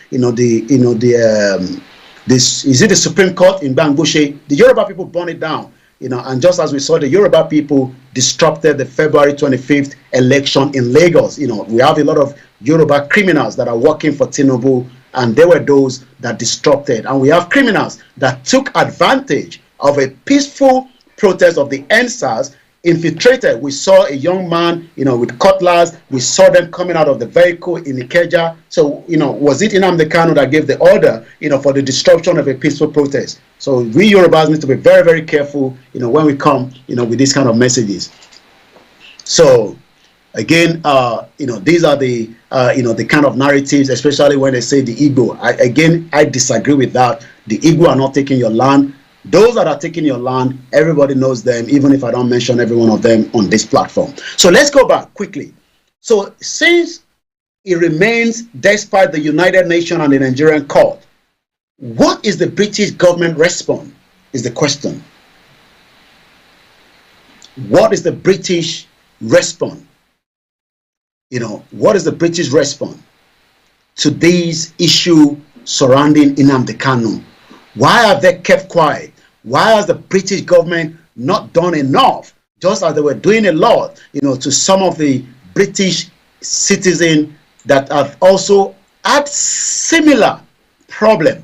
This is it the Supreme Court in Bangushe. The Yoruba people burned it down. And just as we saw, the Yoruba people disrupted the February 25th election in Lagos. We have a lot of Yoruba criminals that are working for Tinubu, and they were those that disrupted. And we have criminals that took advantage of a peaceful protest of the NSAS, infiltrated. We saw a young man, with cutlass. We saw them coming out of the vehicle in Ikeja. So, was it Nnamdi Kanu that gave the order, for the disruption of a peaceful protest? So we Yorubas need to be very, very careful, when we come, with these kind of messages. So, again, these are the, the kind of narratives, especially when they say the Igbo. I disagree with that. The Igbo are not taking your land. Those that are taking your land, everybody knows them, even if I don't mention every one of them on this platform. So let's go back quickly. So since it remains despite the United Nations and the Nigerian court, what is the British government response is the question. What is the British response? What is the British response to these issues surrounding Nnamdi Kanu? Why have they kept quiet? Why has the British government not done enough, just as they were doing a lot, to some of the British citizens that have also had similar problem?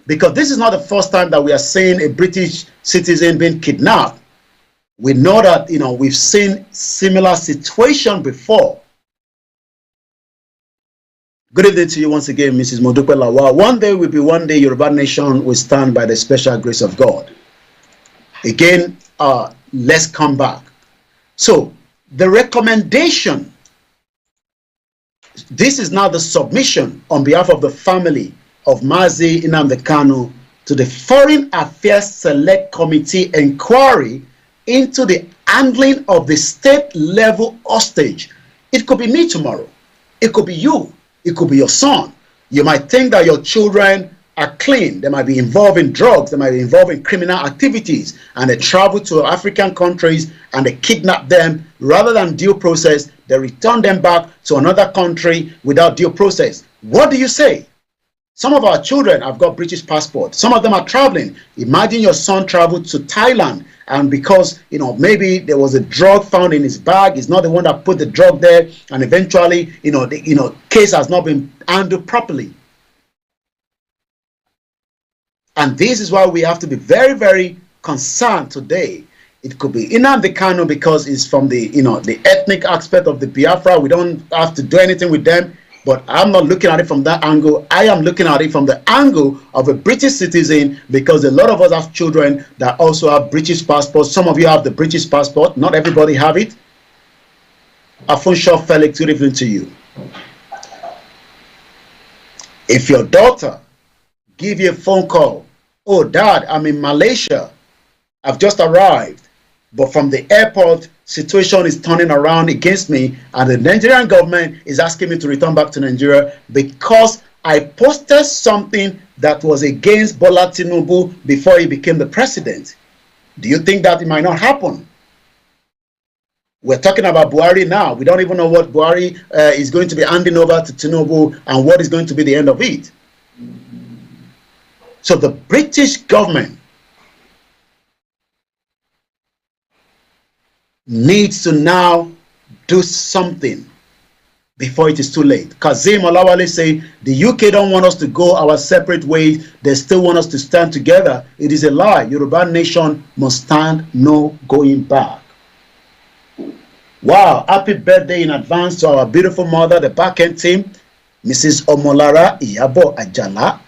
Because this is not the first time that we are seeing a British citizen being kidnapped. We know that, we've seen similar situation before. Good evening to you once again, Mrs. Modupe Lawal. One day will be one day Yoruba nation will stand by the special grace of God. Again, let's come back. So, the recommendation, this is now the submission on behalf of the family of Mazi Nnamdi Kanu to the Foreign Affairs Select Committee inquiry into the handling of the state-level hostage. It could be me tomorrow. It could be you. It could be your son. You might think that your children are clean. They might be involved in drugs. They might be involved in criminal activities. And they travel to African countries and they kidnap them. Rather than due process, they return them back to another country without due process. What do you say? Some of our children have got British passports. Some of them are traveling. Imagine your son traveled to Thailand, and because, maybe there was a drug found in his bag, he's not the one that put the drug there, and eventually, the case has not been handled properly. And this is why we have to be very, very concerned today. It could be Nnamdi Kanu because it's from the, the ethnic aspect of the Biafra. We don't have to do anything with them. But I'm not looking at it from that angle. I am looking at it from the angle of a British citizen, because a lot of us have children that also have British passports. Some of you have the British passport. Not everybody have it. Afunshaw Felix, good evening to you. If your daughter give you a phone call, oh, Dad, I'm in Malaysia. I've just arrived. But from the airport, situation is turning around against me, and the Nigerian government is asking me to return back to Nigeria because I posted something that was against Bola Tinubu before he became the president. Do you think that it might not happen? We're talking about Buhari now. We don't even know what Buhari is going to be handing over to Tinubu and what is going to be the end of it. So the British government needs to now do something before it is too late. Kazim Olawale say the UK don't want us to go our separate ways. They still want us to stand together. It is a lie. Yoruba nation must stand, no going back. Wow, happy birthday in advance to our beautiful mother, the back-end team, Mrs. Omolara Iyabo Ajala.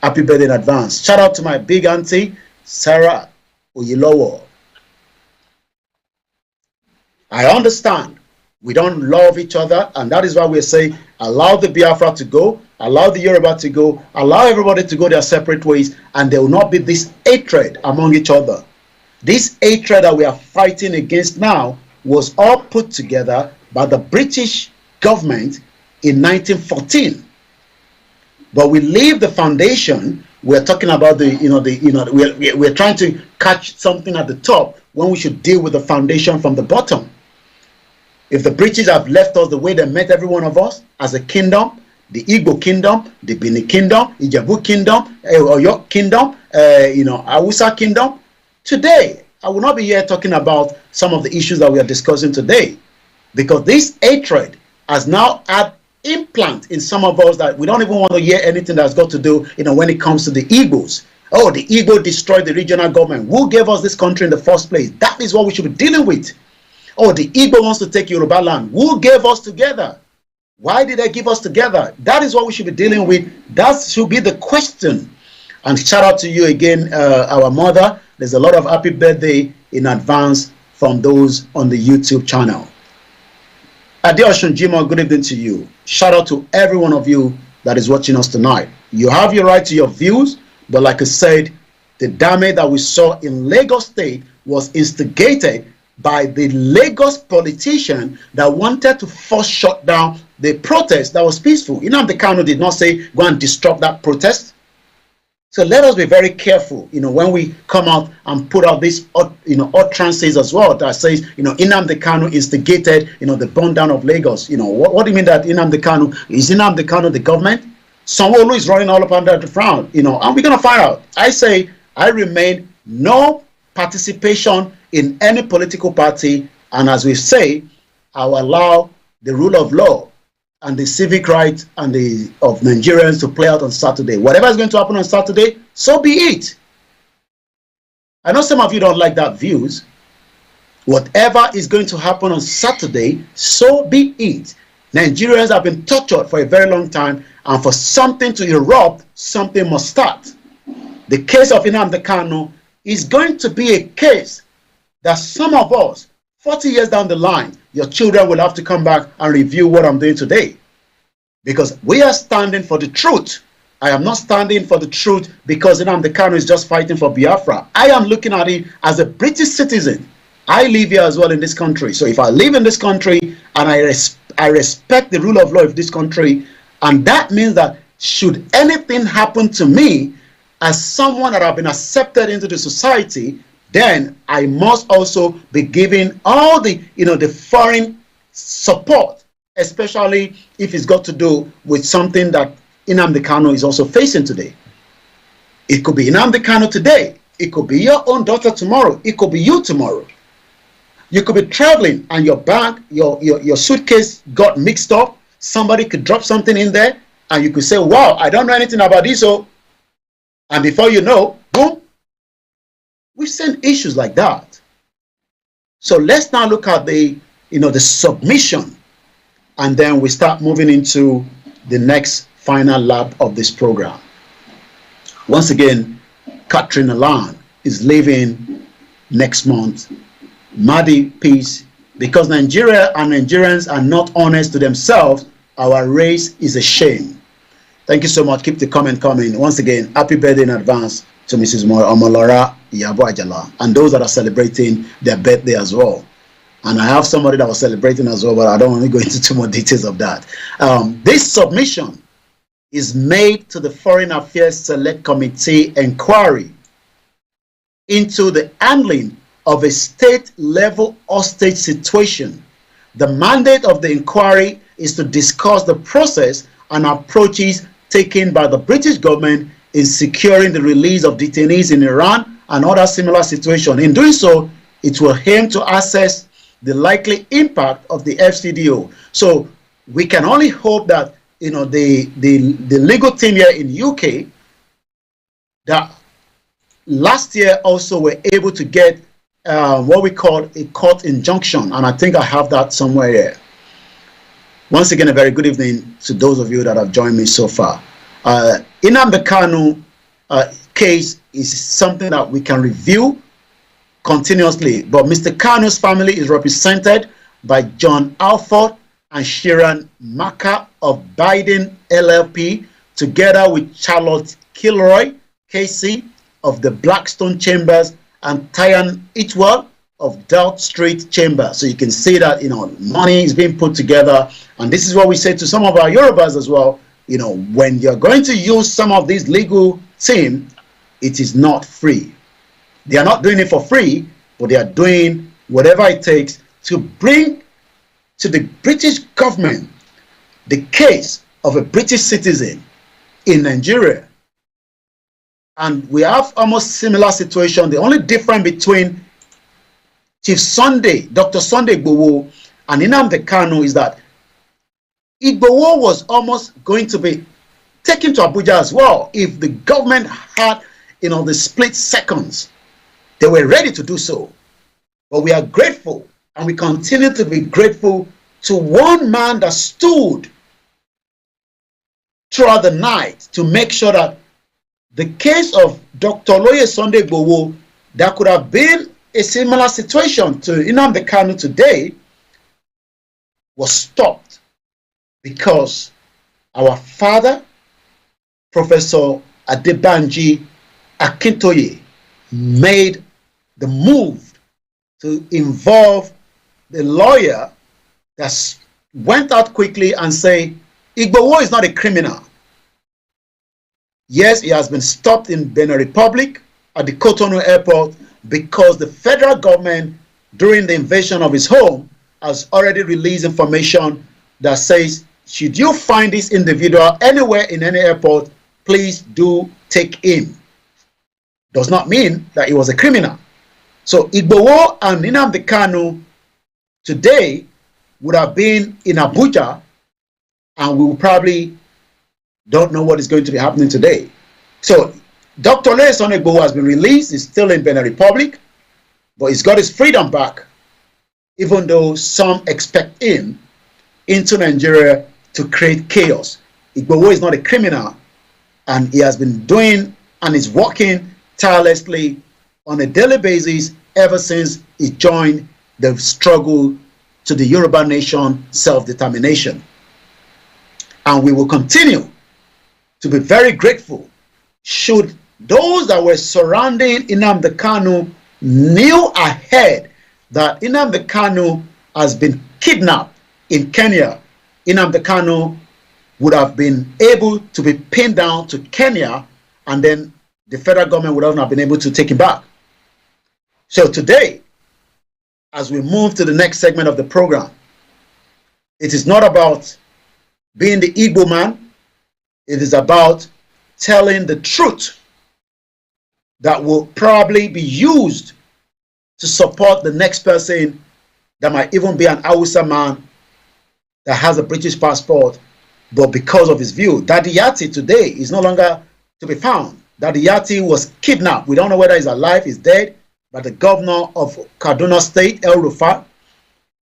Happy birthday in advance. Shout out to my big auntie, Sarah Oyelowo. I understand we don't love each other, and that is why we say allow the Biafra to go, allow the Yoruba to go, allow everybody to go their separate ways, and there will not be this hatred among each other. This hatred that we are fighting against now was all put together by the British government in 1914 but we leave the foundation. We're talking about we're trying to catch something at the top when we should deal with the foundation from the bottom. If the British have left us the way they met every one of us as a kingdom, the Igbo kingdom, the Bini kingdom, Ijebu kingdom, Oyo kingdom, Hausa kingdom, today I will not be here talking about some of the issues that we are discussing today, because this hatred has now had implant in some of us that we don't even want to hear anything that's got to do, when it comes to the Igbos. Oh, the Igbo destroyed the regional government. Who gave us this country in the first place? That is what we should be dealing with. Oh, the Igbo wants to take Yoruba land. Who gave us together? Why did they give us together? That is what we should be dealing with. That should be the question. And shout out to you again, our mother. There's a lot of happy birthday in advance from those on the YouTube channel. Adeosun Jimo, good evening to you. Shout out to every one of you that is watching us tonight. You have your right to your views, but like I said, the damage that we saw in Lagos State was instigated by the Lagos politician that wanted to force shut down the protest that was peaceful. Nnamdi Kanu did not say go and disrupt that protest. So let us be very careful, when we come out and put out these, utterances as well that says, Nnamdi Kanu instigated, the burn down of Lagos. What do you mean that Nnamdi Kanu, is Nnamdi Kanu the government? Sanwo-Olu is running all up under the frown, and we're going to find out. I say, I remain no participation in any political party, and as we say, I will allow the rule of law and the civic rights of Nigerians to play out on Saturday. Whatever is going to happen on Saturday, so be it. I know some of you don't like that views. Whatever is going to happen on Saturday, so be it. Nigerians have been tortured for a very long time, and for something to erupt, something must start. The case of Nnamdi Kanu is going to be a case that some of us, 40 years down the line, your children will have to come back and review what I'm doing today. Because we are standing for the truth. I am not standing for the truth because Nnamdi Kanu is just fighting for Biafra. I am looking at it as a British citizen. I live here as well in this country. So if I live in this country and I respect the rule of law of this country, and that means that should anything happen to me as someone that have been accepted into the society, then I must also be giving all the, the foreign support, especially if it's got to do with something that Nnamdi Kanu is also facing today. It could be Nnamdi Kanu today. It could be your own daughter tomorrow. It could be you tomorrow. You could be traveling and your bag, your suitcase got mixed up. Somebody could drop something in there and you could say, wow, I don't know anything about this. And before you know, boom, we've seen issues like that. So let's now look at the submission, and then we start moving into the next final lap of this program. Once again, Catherine Alan is leaving next month. Madi, peace. Because Nigeria and Nigerians are not honest to themselves, our race is a shame. Thank you so much. Keep the comment coming. Once again, happy birthday in advance to Mrs. Omolora Iyabo Ajala and those that are celebrating their birthday as well. And I have somebody that was celebrating as well, but I don't want to go into too much details of that. This submission is made to the Foreign Affairs Select Committee inquiry into the handling of a state-level hostage situation. The mandate of the inquiry is to discuss the process and approaches taken by the British government in securing the release of detainees in Iran and other similar situations. In doing so, it will aim to assess the likely impact of the FCDO. So we can only hope that the legal team here in UK that last year also were able to get what we call a court injunction, and I think I have that somewhere here. Once again, a very good evening to those of you that have joined me so far. Nnamdi Kanu case is something that we can review continuously, but Mr. Kanu's family is represented by John Alford and Sharon Maka of Biden LLP, together with Charlotte Kilroy, KC of the Blackstone Chambers, and Tyan Itwell of Dart Street Chamber. So you can see that money is being put together, and this is what we say to some of our Yorubas as well. when you're going to use some of these legal team, it is not free. They are not doing it for free, but they are doing whatever it takes to bring to the British government the case of a British citizen in Nigeria. And we have almost similar situation. The only difference between Chief Sunday, Dr. Sunday Igboho, and Nnamdi Kanu is that Igboho was almost going to be taken to Abuja as well if the government had, the split seconds. They were ready to do so. But we are grateful, and we continue to be grateful to one man that stood throughout the night to make sure that the case of Dr. Oloye Sunday Igboho, that could have been a similar situation to Nnamdi Kanu today, was stopped because our father, Professor Adebanji Akintoye, made the move to involve the lawyer that went out quickly and say, Igboho is not a criminal. Yes, he has been stopped in Benin Republic at the Cotonou airport because the federal government, during the invasion of his home, has already released information that says, should you find this individual anywhere in any airport, please do take him. Does not mean that he was a criminal. So Igboho and Nnamdi Kanu today would have been in Abuja, and we will probably don't know what is going to be happening today. So Dr. Oloye Sunday Igboho has been released. He's still in Benin Republic, but he's got his freedom back, even though some expect him into Nigeria to create chaos. Igboho is not a criminal, and he has been doing and is working tirelessly on a daily basis ever since he joined the struggle to the Yoruba nation self-determination. And we will continue to be very grateful should those that were surrounding Nnamdi Kanu knew ahead that Nnamdi Kanu has been kidnapped in Kenya. Nnamdi Kanu would have been able to be pinned down to Kenya, and then the federal government would have not been able to take him back. So today, as we move to the next segment of the program, it is not about being the Igbo man. It is about telling the truth that will probably be used to support the next person that might even be an Hausa man that has a British passport, but because of his view. Daddy Yati today is no longer to be found. Daddy Yati was kidnapped. We don't know whether he's alive, he's dead, by the governor of Kaduna State, El Rufai,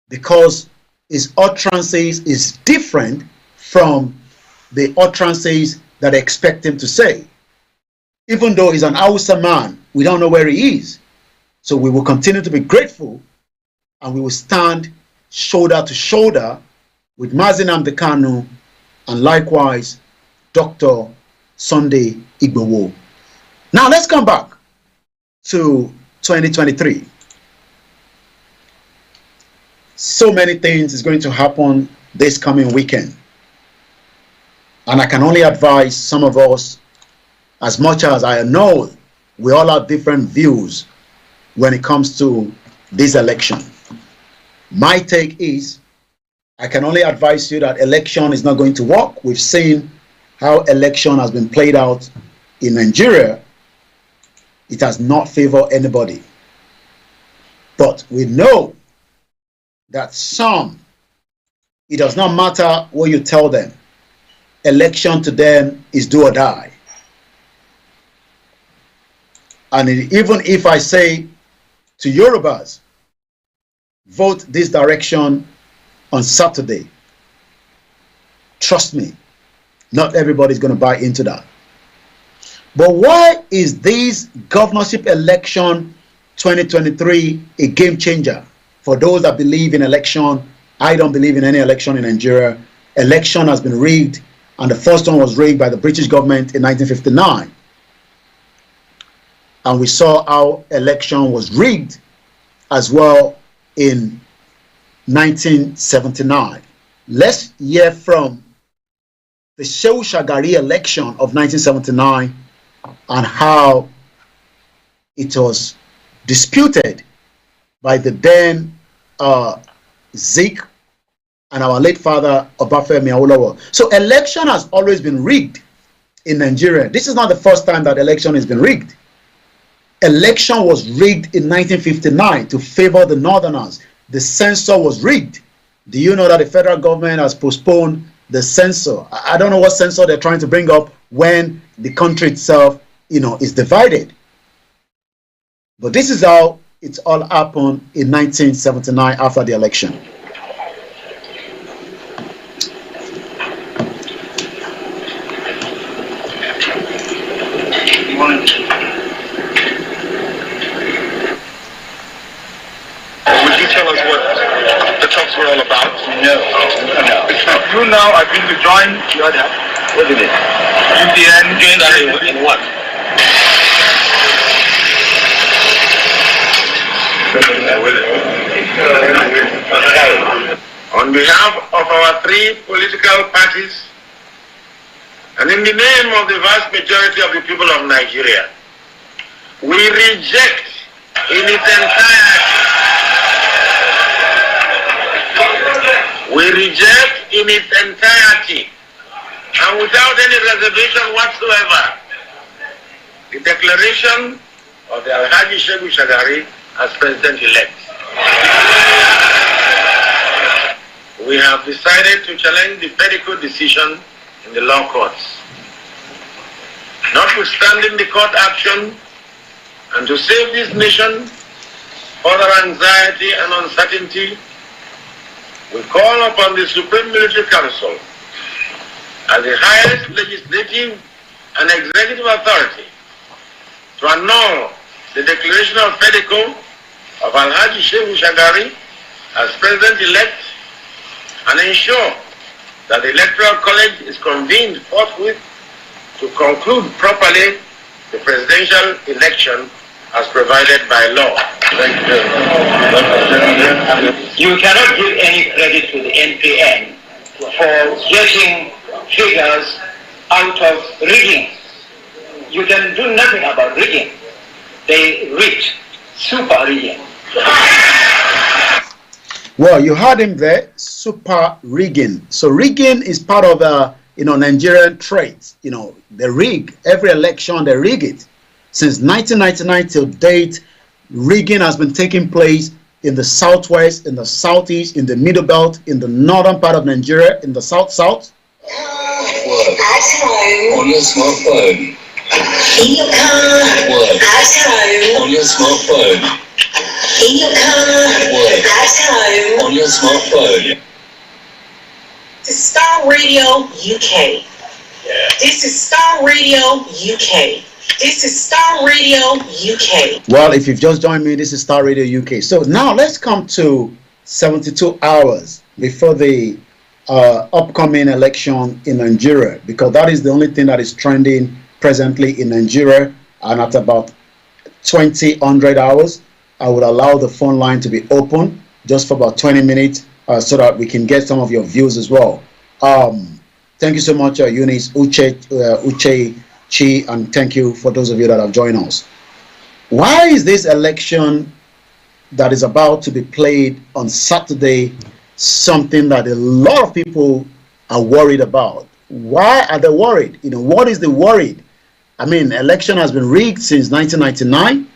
because his utterances is different from the utterances that they expect him to say. Even though he's an Hausa man, we don't know where he is. So we will continue to be grateful, and we will stand shoulder to shoulder with Mazi Nnamdi Kanu and likewise Dr. Sunday Igboho. Now let's come back to 2023. So many things is going to happen this coming weekend. And I can only advise some of us, as much as I know we all have different views when it comes to this election. My take is, I can only advise you that election is not going to work. We've seen how election has been played out in Nigeria. It has not favored anybody. But we know that some, it does not matter what you tell them. Election to them is do or die. And even if I say to Yorubas, vote this direction on Saturday, trust me, not everybody's going to buy into that. But why is this governorship election 2023 a game changer? For those that believe in election, I don't believe in any election in Nigeria. Election has been rigged, and the first one was rigged by the British government in 1959. And we saw how election was rigged as well in 1979. Let's hear from the Shehu Shagari election of 1979 and how it was disputed by the then Zik and our late father Obafemi Awolowo. So election has always been rigged in Nigeria. This is not the first time that election has been rigged. Election was rigged in 1959 to favor the Northerners. The censor was rigged. Do you know that the federal government has postponed the censor? I don't know what censor they're trying to bring up when the country itself, is divided. But this is how it's all happened in 1979 after the election. Would you tell us what the talks were all about? No. You now are going to join the other. What is it? UPN. Join that in what? On behalf of our three political parties, and in the name of the vast majority of the people of Nigeria, we reject in its entirety. We reject in its entirety and without any reservation whatsoever the declaration of the Alhaji Shehu Shagari as president-elect. We have decided to challenge the Pedico decision in the law courts. Notwithstanding the court action, and to save this nation further anxiety and uncertainty, we call upon the Supreme Military Council as the highest legislative and executive authority to annul the declaration of Pedico of Alhaji Shehu Shagari as president-elect and ensure that the Electoral College is convened forthwith to conclude properly the presidential election as provided by law. Thank you. You cannot give any credit to the NPN for getting figures out of rigging. You can do nothing about rigging. They rigged, super rigging. Well, you heard him there, super rigging. So rigging is part of Nigerian traits. They rig every election, they rig it. Since 1999 till date, rigging has been taking place in the southwest, in the southeast, in the middle belt, in the northern part of Nigeria, in the south-south. On your smartphone. In your car. At home. On your smartphone. In your car. At home. On your smartphone. This is Star Radio UK. This is Star Radio UK. This is Star Radio UK. Well, if you've just joined me, this is Star Radio UK. So now let's come to 72 hours before the upcoming election in Nigeria, because that is the only thing that is trending presently in Nigeria. And at about 2000 hours, I would allow the phone line to be open just for about 20 minutes so that we can get some of your views as well. Thank you so much, Eunice, Uche, Chi, and thank you for those of you that have joined us. Why is this election that is about to be played on Saturday something that a lot of people are worried about? Why are they worried? What is the worried? I mean, election has been rigged since 1999.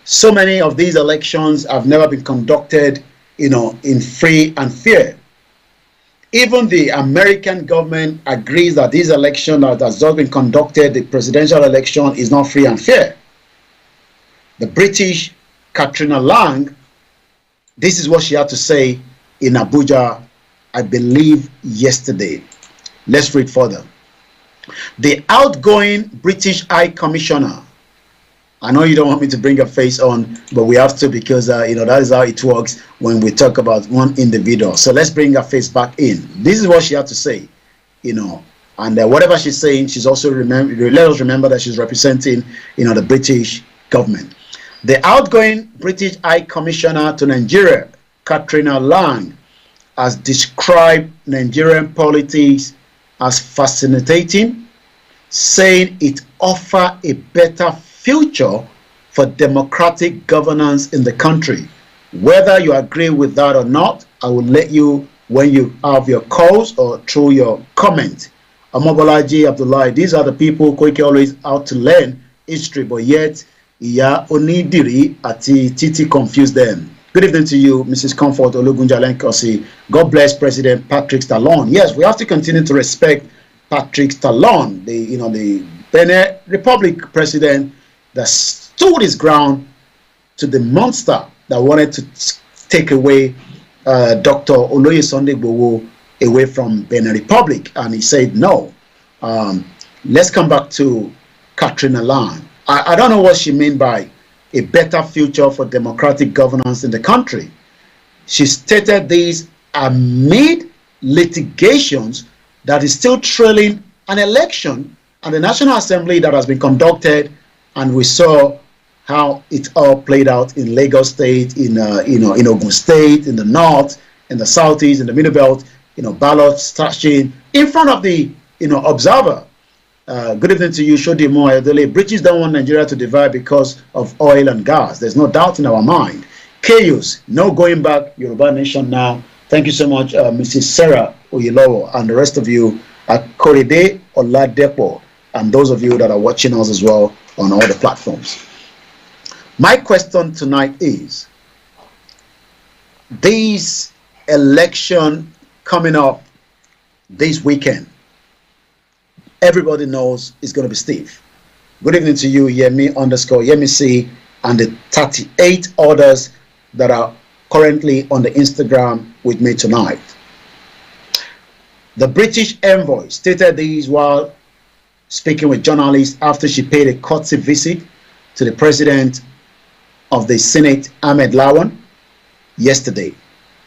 So many of these elections have never been conducted, in free and fair. Even the American government agrees that this election that has just been conducted, the presidential election, is not free and fair. The British, Katrina Lang, this is what she had to say in Abuja, I believe, yesterday. Let's read further. The outgoing British High Commissioner, I know you don't want me to bring a face on, but we have to, because that is how it works when we talk about one individual. So let's bring her face back in. This is what she had to say, and whatever she's saying, she's also let us remember that she's representing, the British government. The outgoing British High Commissioner to Nigeria, Katrina Lang, has described Nigerian politics as fascinating, saying it offers a better future for democratic governance in the country. Whether you agree with that or not, I will let you when you have your calls or through your comment. Amobolaji Abdullah, these are the people Koiki always out to learn history, but yet Iya Onidiri ati Titi confused them. Good evening to you, Mrs. Comfort Olugunjalenkosi. God bless President Patrick Talon. Yes, we have to continue to respect Patrick Talon, the Benin Republic president that stood his ground to the monster that wanted to take away Dr. Oloye Sunday Igboho away from Benin Republic, and he said no. Let's come back to Katrina Lan. I don't know what she meant by a better future for democratic governance in the country. She stated these amid litigations that is still trailing an election and the National Assembly that has been conducted, and we saw how it all played out in Lagos State, in Ogun State, in the North, in the Southeast, in the Middle Belt, ballots stashing in front of the observer. Good evening to you, Shodimo Ayodele. British don't want Nigeria to divide because of oil and gas. There's no doubt in our mind. Chaos, no going back, Yoruba Nation now. Thank you so much, Mrs. Sarah Oyelowo, and the rest of you at Korede Oladepo, and those of you that are watching us as well on all the platforms. My question tonight is, this election coming up this weekend, everybody knows it's going to be stiff. Good evening to you, Yemi_YemiC, and the 38 others that are currently on the Instagram with me tonight. The British envoy stated these while speaking with journalists after she paid a courtesy visit to the president of the Senate, Ahmed Lawan, yesterday.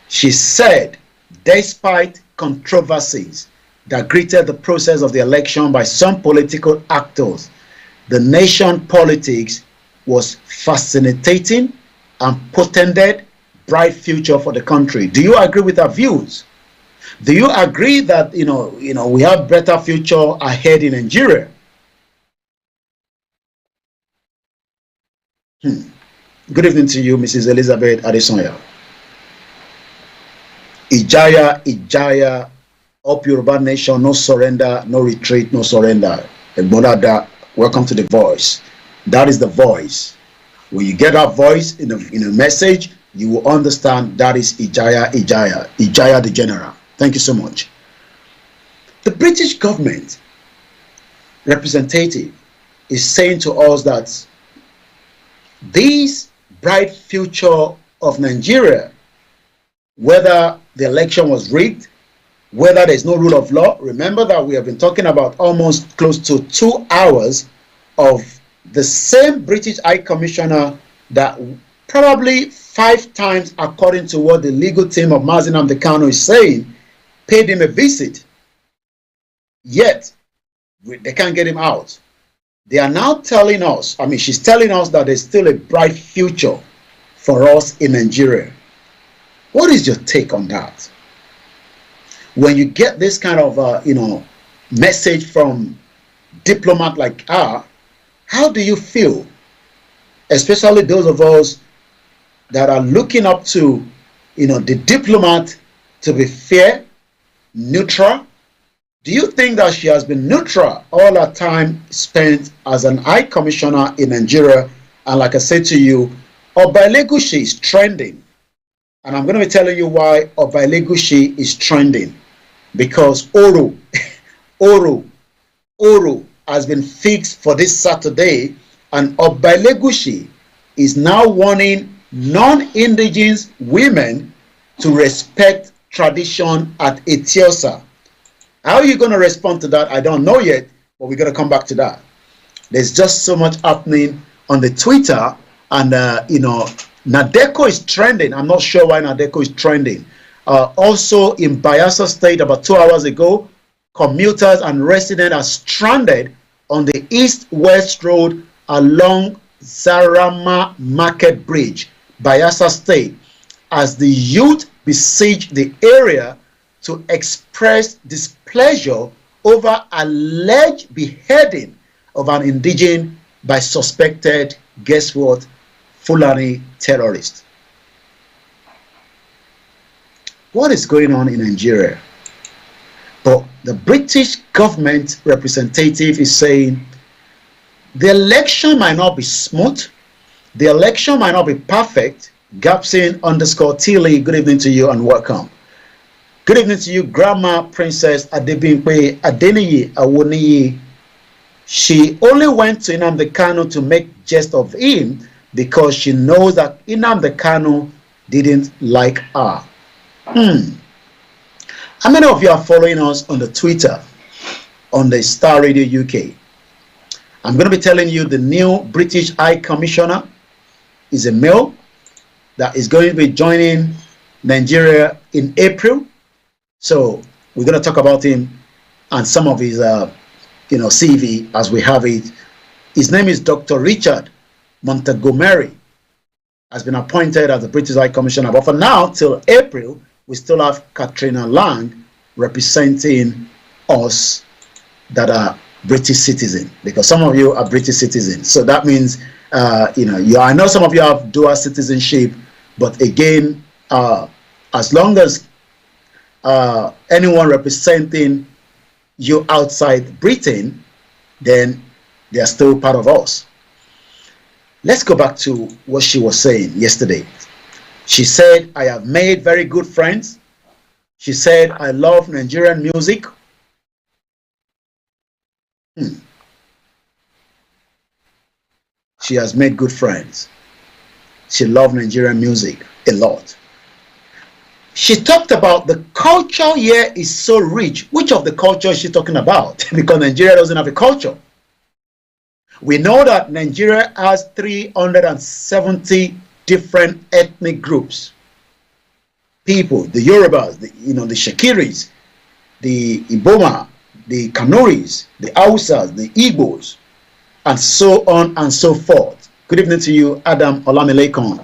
She said, despite controversies that greeted the process of the election by some political actors, the nation politics was fascinating and portended bright future for the country. Do you agree with her views? Do you agree that we have better future ahead in Nigeria? Good evening to you, Mrs. Elizabeth Adesonya. Ijaya, up Yoruba Nation, no surrender, no retreat, no surrender. Welcome to the voice. That is the voice. When you get that voice in a message, you will understand that is Ijaya the general. Thank you so much. The British government representative is saying to us that this bright future of Nigeria, whether the election was rigged, whether there's no rule of law. Remember that we have been talking about almost close to 2 hours of the same British High Commissioner that probably 5 times, according to what the legal team of Mazi Nnamdi Kanu is saying, paid him a visit. Yet, they can't get him out. They are now telling us, she's telling us that there's still a bright future for us in Nigeria. What is your take on that? When you get this kind of, message from diplomat like her, how do you feel? Especially those of us that are looking up to, the diplomat to be fair, neutral. Do you think that she has been neutral all her time spent as an High Commissioner in Nigeria? And like I said to you, Obailegushi is trending. And I'm going to be telling you why Obailegushi is trending. Because Oro has been fixed for this Saturday, and Obailegushi is now warning non-indigenous women to respect tradition at Etiosa. How are you going to respond to that? I don't know yet, but we're going to come back to that. There's just so much happening on the Twitter, and Nadeko is trending. I'm not sure why Nadeko is trending. Also in Bayelsa State, about 2 hours ago, commuters and residents are stranded on the east-west road along Zarama Market Bridge, Bayelsa State, as the youth besiege the area to express displeasure over alleged beheading of an indigene by suspected, guess what, Fulani terrorists. What is going on in Nigeria? But the British government representative is saying the election might not be smooth, the election might not be perfect. Gapsin_Tilly, good evening to you and welcome. Good evening to you, Grandma Princess Adebimpe Adeniyi Awoniyi. She only went to Nnamdi Kanu to make jest of him because she knows that Nnamdi Kanu didn't like her. How many of you are following us on the Twitter, on the Star Radio UK? I'm going to be telling you the new British High Commissioner is a male that is going to be joining Nigeria in April. So we're going to talk about him and some of his, CV as we have it. His name is Dr. Richard Montgomery. Has been appointed as the British High Commissioner. But for now, till April, we still have Katrina Lang representing us that are British citizens, because some of you are British citizens. So that means, I know some of you have dual citizenship, but again, as long as anyone representing you outside Britain, then they are still part of us. Let's go back to what she was saying yesterday. She said, I have made very good friends. She said, I love Nigerian music. She has made good friends. She loved Nigerian music a lot. She talked about the culture here is so rich. Which of the culture is she talking about? Because Nigeria doesn't have a culture. We know that Nigeria has 370 different ethnic groups. People, the Yorubas, the Shakiris, the Iboma, the Kanuris, the Hausas, the Igbos, and so on and so forth. Good evening to you, Adam Olamilekon.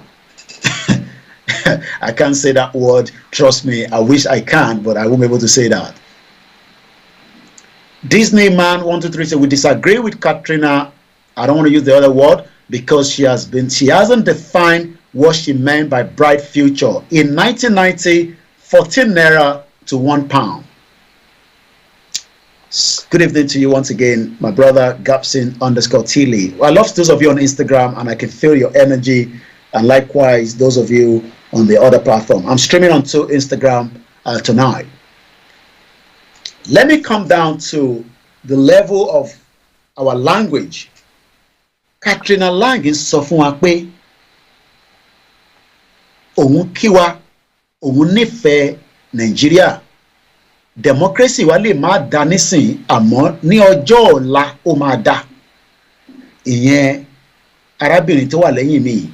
I can't say that word. Trust me, I wish I can, but I won't be able to say that. Disney Man 123 said, we disagree with Katrina. I don't want to use the other word because she hasn't defined what she meant by bright future. In 1990, 14 naira to £1. Good evening to you once again, my brother Gapsin_Tilly. I love those of you on Instagram, and I can feel your energy, and likewise those of you on the other platform. I'm streaming onto Instagram tonight. Let me come down to the level of our language. Katrina Lang is sọ fún wa pé òun kí wa, òun nífẹ̀ẹ́ Nàìjíríà. Democracy wa lè má dá nísìn, àmọ́ ní ọjọ́ ọ̀la ó máa dá. Ìyẹn arábìnrin tó wà lẹ́yìn mi,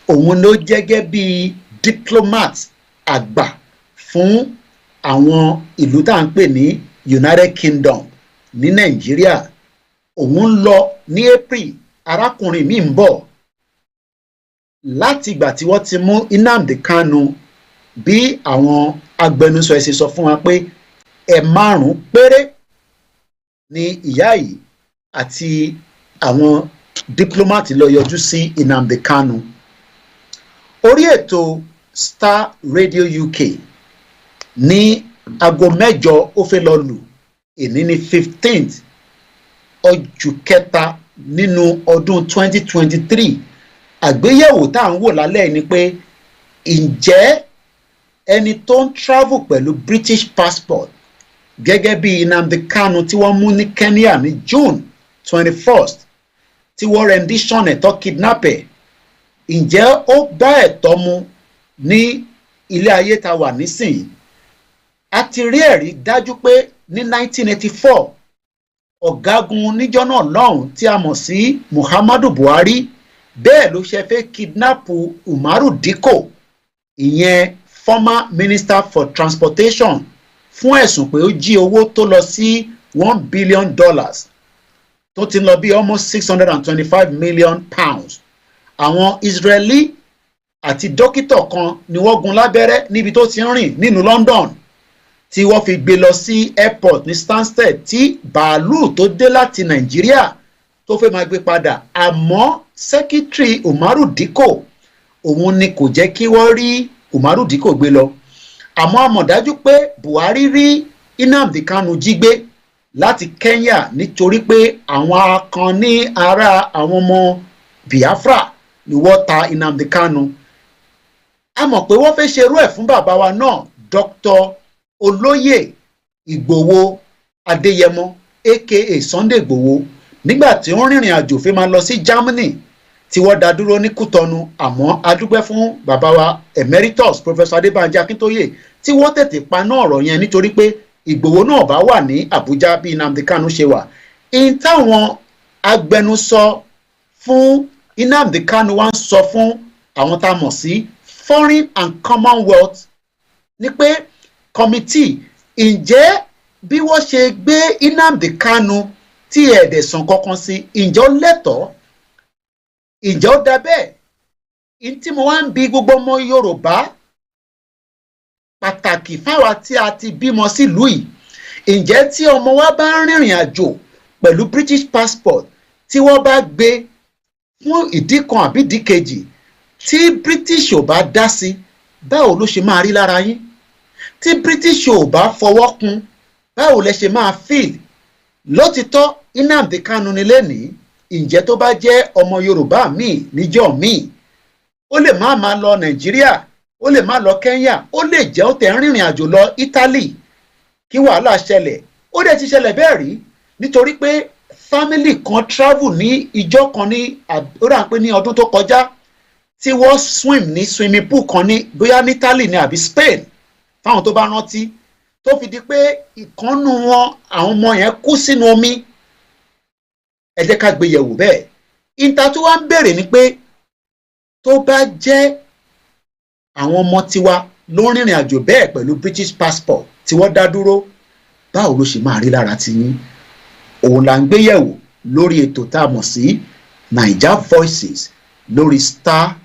òun ló jẹ́gẹ́ bí diplomat àgbà fún àwọn ìlú tá à ń pè ní United Kingdom ní Nàìjíríà. Òun lọ ní April, arákùnrin mi ń bọ̀ láti ìgbà tí wọ́n ti mú Nnamdi Kanu, bí àwọn agbẹnusọ ẹ̀ ṣe sọ fún wa pé ẹ̀5 péré ni ìyá yìí àti àwọn diplomat lọ yọjú sí Nnamdi Kanu. Orí ètò Star Radio UK ní aago 8 ó fẹ́ lọ lù, èní ní 15th oṣù kẹta nínú ọdún 2023. Àgbéyẹ̀wò tá à ń wò lálẹ́ ni pé ǹjẹ́ ẹni tó ń travel pẹ̀lú British passport gẹ́gẹ́ bí Nnamdi Kanu tí wọ́n mú ní Kenya ní June 21st tí wọ́n rendition ẹ̀tọ́ kidnapper, ǹjẹ́ ó bá ẹ̀tọ́ mu ní ilé ayé tá wà nísìnyí? A ti rí ẹ̀rí dájú pé ní 1984 ọ̀gágun níjọ́ náà lọ́hùn tí a mọ̀ sí Muhammadu Buhari bẹ́ẹ̀ ló ṣe fẹ́ kidnap Umaru Dikko, ìyẹn former minister for transportation, fún ẹ̀sùn pé ó jí owó tó lọ sí $1 billion tó ti lọ bí almost 625 million pounds. Àwọn Israeli àti dókítà kan ni wọ́n gún lábẹ́rẹ́ níbi tó ti ń rìn nínú London tí wọ́n fi gbé lọ sí airport ní Stansted tí bàálù tó dé láti Nàìjíríà tó fẹ́ máa gbé padà, àmọ́ sẹ́kítírì Umaru Dikko òun ni kò jẹ́ kí wọ́n rí Umaru Dikko gbé lọ. Àmọ́ a mọ̀ dájú pé Buhari rí Nnamdi Kanu jí gbé láti Kenya nítorí pé àwọn kan ní ara àwọn ọmọ Biafra ni wọ́n ta Nnamdi Kanu. A mọ̀ pé wọ́n fẹ́ ṣerú ẹ̀ fún bàbá wa náà, Dr. Olóyè Ìgbòho Adéyẹmọ aka Sunday Ìgbòho, nígbà tí wọ́n rìnrìn àjò fẹ́ máa lọ sí Germany tí wọ́n dá dúró ní Kútọ́nù. Àmọ́ a dúpẹ́ fún bàbá wa Emeritus Professor Adébánjí Akíntóyè tí wọ́n tètè paná ọ̀rọ̀ yẹn nítorí pé Ìgbòho náà bá wà ní Àbújá bí Nnamdi Kanu ṣe wà. In táwọn agbẹnusọ fún Nnamdi Kanu wá ń sọ fún àwọn tá a mọ̀ sí Foreign and Commonwealth ni pé committee, ǹjẹ́ bí wọ́n ṣe gbé Nnamdi Kanu tí ẹ̀ẹ́dẹ̀ sàn kankan sí, ǹjẹ́ ó lẹ́tọ̀ọ́, ǹjẹ́ ó dá bẹ́ẹ̀? In tí mo wá ń bi gbogbo ọmọ Yorùbá pàtàkì fáwa tí a ti bímọ sílùú yìí, ǹjẹ́ tí ọmọ wa bá ń rìnrìn àjò pẹ̀lú British passport tí wọ́n bá gbé fún ìdí kan àbí ìdí kejì tí British ò bá dá sí, báwo ló ṣe máa rí lára yín? Tí British ò bá fọwọ́ kún, báwo lẹ ṣe máa feel? Lótìtọ́ Nnamdi Kanu ni lénìí, ǹjẹ́ tó bá jẹ́ ọmọ Yorùbá míì níjọ́ míì, ó lè má máa lọ Nàìjíríà, ó lè má lọ Kenya, ó lè jẹ́ ó tẹ̀ ń rìnrìn àjò lọ Italy kí wàhálà ṣẹlẹ̀. Ó dẹ̀ ti ṣẹlẹ̀ bẹ́ẹ̀ rí nítorí pé family kan travel ní ìjọ kan ní ó rà pé ní ọdún tó kọjá tí wọ́n swim ní swimming pool kan ní bóyá ní Italy ní àbí Spain fáwọn tó bá rántí, tó fi di pé ìkànnù wọn àwọn ọmọ yẹn kú sínú omi. Ẹ jẹ́ ká gbé yẹ̀wò bẹ́ẹ̀. Ìta tó wá ń bèrè ni pé tó bá jẹ́ àwọn ọmọ tiwa ló ń rìnrìn àjò bẹ́ẹ̀ pẹ̀lú British passport tí wọ́n dá dúró, báwo ló ṣe máa rí lára tiyín? Òun là ń gbé yẹ̀wò lórí ètò tá a mọ̀ sí Naija Voices lórí Star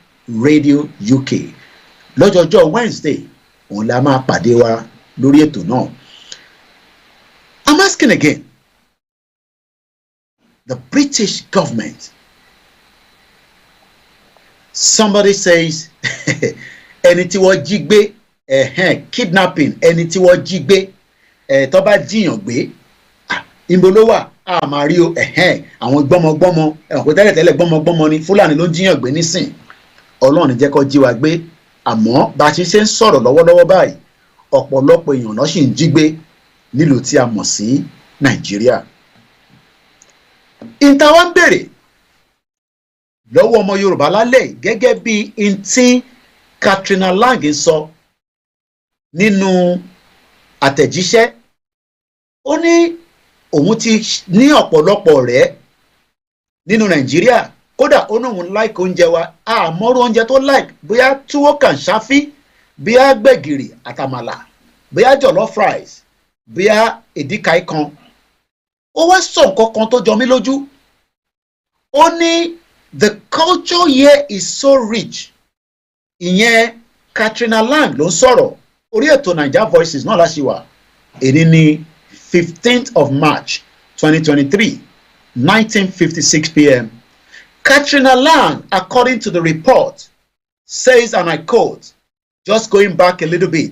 Radio UK lọ́jọ́jọ́ Wednesday. Òun la máa pàdé wa lórí ètò náà. I'm asking again, the British government, somebody says ẹni tí wọ́n jí gbé, kidnapping, ẹni tí wọ́n jí gbé, tó bá jíyàn gbé, ìbò ló wà, a máa rí o, àwọn gbọ́mọgbọ́mọ, ẹ̀wọ̀n pé tẹ́lẹ̀ gbọ́mọgbọ́mọ ni Fúlàní ló ń jíyàn gbé nísìn. Ọlọ́run jẹ́ kó jí wa gbé, àmọ́ bá a ti ṣe ń sọ̀rọ̀ lọ́wọ́lọ́wọ́ báyìí, ọ̀pọ̀lọpọ̀ èèyàn náà sì ń jí gbé nílùú tí a mọ̀ sí Nàìjíríà. Ìta wa ń bèrè lọ́wọ́ ọmọ Yorùbá lálẹ́ gẹ́gẹ́ bí ntí Katrina Lang sọ nínú àtẹ̀jíṣẹ́. Ó ní òun ti ní ọ̀pọ̀lọpọ̀ ọ̀rẹ́ nínú Nàìjíríà, kódà ó náà ń like oúnjẹ wa, àmọ́rú oúnjẹ tó like, bóyá túwó kànṣáfí, bóyá gbẹ̀gìrì àtàmàlà, bóyá jollof rice, bóyá èdìkà ikàn. Ó wá sọ nǹkan kan tó jọ mí lójú. Ó ní the culture here is so rich. Ìyẹn Katrina Lang ló ń sọ̀rọ̀ orí ètò Naija Voices náà láṣìwà. Èyí ni 15th of March 2023, 19:56 p.m. Katrina Lang, according to the report, says, and I quote, just going back a little bit,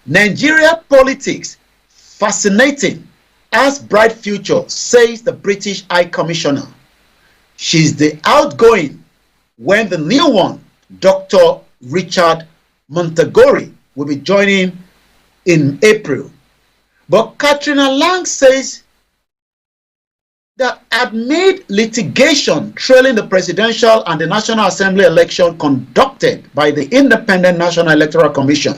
Nigeria politics fascinating, has bright future, says the British High Commissioner. She's the outgoing when the new one, Dr. Richard Montagori, will be joining in April. But Katrina Lang says that amid litigation trailing the presidential and the National Assembly election conducted by the Independent National Electoral Commission,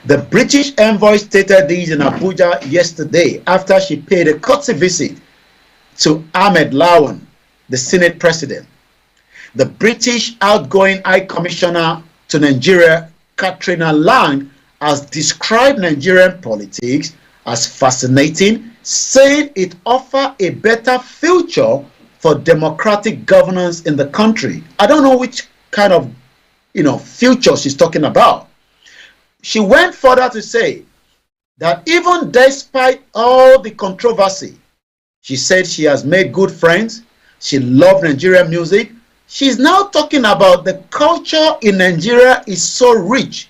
the British envoy stated this in Abuja yesterday after she paid a courtesy visit to Ahmed Lawan, the Senate president. The British outgoing High Commissioner to Nigeria, Katrina Lang, has described Nigerian politics as fascinating, saying it offers a better future for democratic governance in the country. I don't know which kind of, future she's talking about. She went further to say that even despite all the controversy, she said she has made good friends. She loved Nigerian music. She's now talking about the culture in Nigeria is so rich.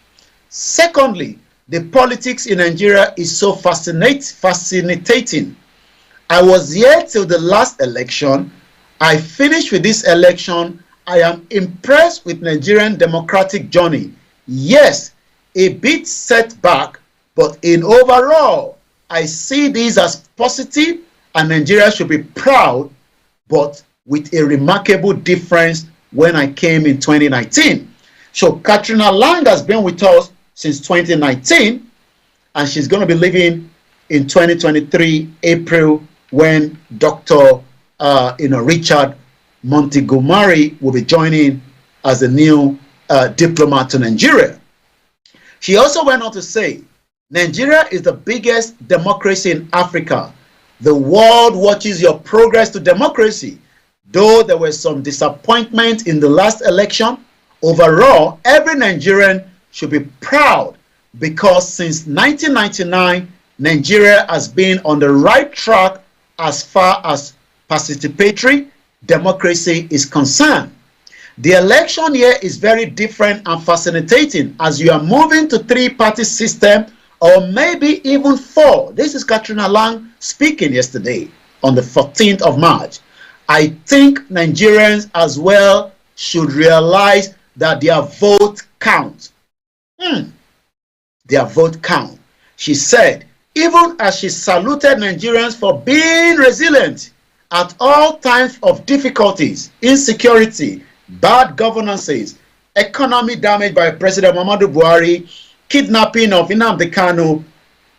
Secondly, the politics in Nigeria is so fascinating. I was here till the last election. I finished with this election. I am impressed with Nigerian democratic journey. Yes, a bit setback, but in overall, I see this as positive and Nigeria should be proud, but with a remarkable difference when I came in 2019. So Katrina Lang has been with us since 2019, and she's going to be leaving in 2023, April, when Dr. Richard Montgomery will be joining as the new diplomat to Nigeria. She also went on to say, Nigeria is the biggest democracy in Africa. The world watches your progress to democracy. Though there was some disappointment in the last election, overall, every Nigerian should be proud because since 1999, Nigeria has been on the right track as far as participatory democracy is concerned. The election here is very different and fascinating as you are moving to three-party system or maybe even four. This is Katrina Lang speaking yesterday on the 14th of March. I think Nigerians as well should realize that their vote counts. Their vote count. She said, even as she saluted Nigerians for being resilient at all times of difficulties, insecurity, bad governances, economy damaged by President Muhammadu Buhari, kidnapping of Nnamdi Kanu,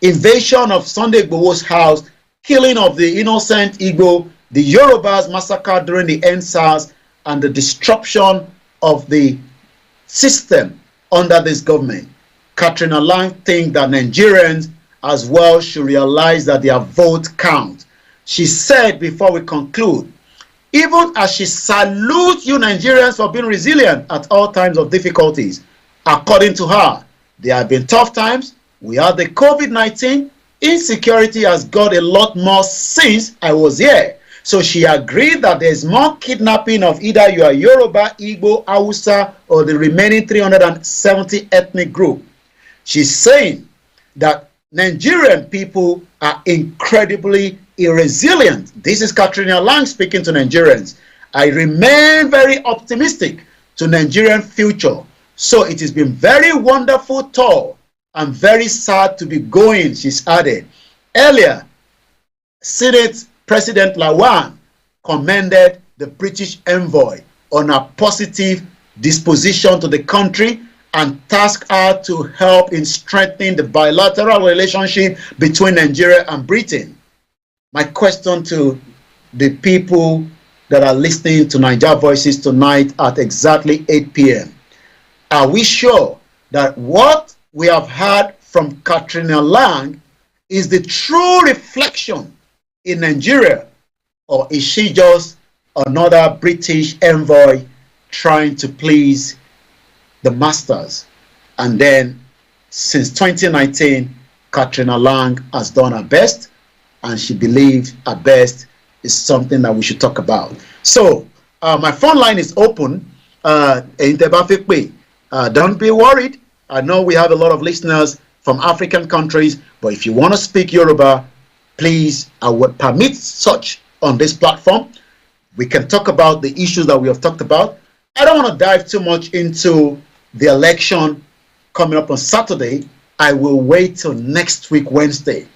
invasion of Sunday Igboho's house, killing of the innocent Igbo, the Yorubas massacred during the EndSARS, and the disruption of the system under this government. Katrina Lang thinks that Nigerians as well should realize that their vote counts. She said before we conclude, even as she salutes you Nigerians for being resilient at all times of difficulties, according to her, there have been tough times. We had the COVID-19. Insecurity has got a lot more since I was here. So she agreed that there's more kidnapping of either you are Yoruba, Igbo, Hausa, or the remaining 370 ethnic group. She's saying that Nigerian people are incredibly irresilient. This is Katrina Lang speaking to Nigerians. I remain very optimistic to Nigerian future. So it has been very wonderful tour and very sad to be going, she's added. Earlier, Senate President Lawan commended the British envoy on a positive disposition to the country and tasked her to help in strengthening the bilateral relationship between Nigeria and Britain. My question to the people that are listening to Niger Voices tonight at exactly 8 p.m. Are we sure that what we have heard from Katrina Lang is the true reflection in Nigeria, or is she just another British envoy trying to please the masters? And then since 2019, Katrina Lang has done her best, and she believes her best is something that we should talk about. So my phone line is open. Don't be worried. I know we have a lot of listeners from African countries, but if you want to speak Yoruba, please, I would permit such on this platform. We can talk about the issues that we have talked about. I don't want to dive too much into the election coming up on Saturday. I will wait till next week, Wednesday,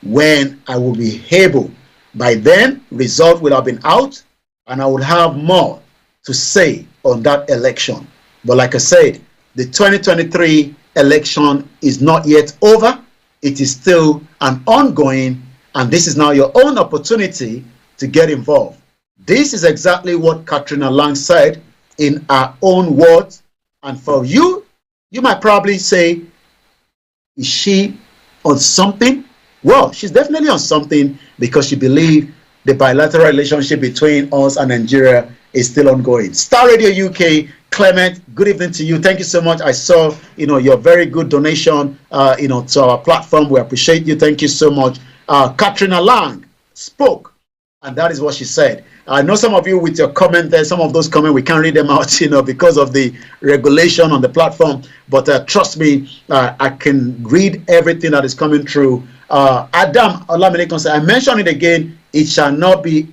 when I will be able. By then, result will have been out, and I will have more to say on that election. But like I said, the 2023 election is not yet over. It is still an ongoing, and this is now your own opportunity to get involved. This is exactly what Katrina Lang said in her own words. And for you, you might probably say, is she on something? Well, she's definitely on something because she believes the bilateral relationship between us and Nigeria is still ongoing. Star Radio UK, Clement, good evening to you. Thank you so much. I saw, your very good donation, to our platform. We appreciate you. Thank you so much. Katrina Lang spoke, and that is what she said. I know some of you with your comment there, some of those comments, we can't read them out, because of the regulation on the platform. But trust me, I can read everything that is coming through. Adam Olamide said, I mention it again, it shall not be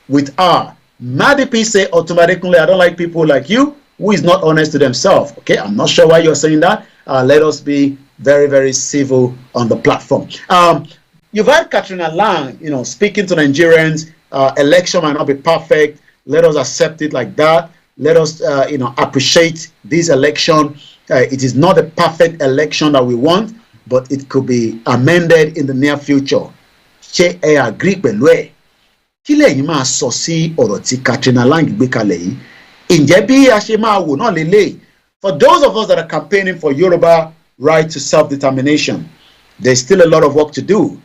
with R. Madipi say automatically, I don't like people like you who is not honest to themselves. Okay, I'm not sure why you're saying that. Let us be very, very civil on the platform. You've had Katrina Lang, speaking to Nigerians. Election might not be perfect. Let us accept it like that. Let us, appreciate this election. It is not a perfect election that we want, but it could be amended in the near future. Ṣé ẹ agree pẹ̀lú ẹ̀? Kí lẹ̀yin máa sọ sí ọ̀rọ̀ tí Katrina Lang gbé kalẹ̀ yìí? Ǹjẹ́ bí a ṣe máa wò náà lélẹ̀? For those of us that are campaigning for Yoruba right to self-determination, there's still a lot of work to do.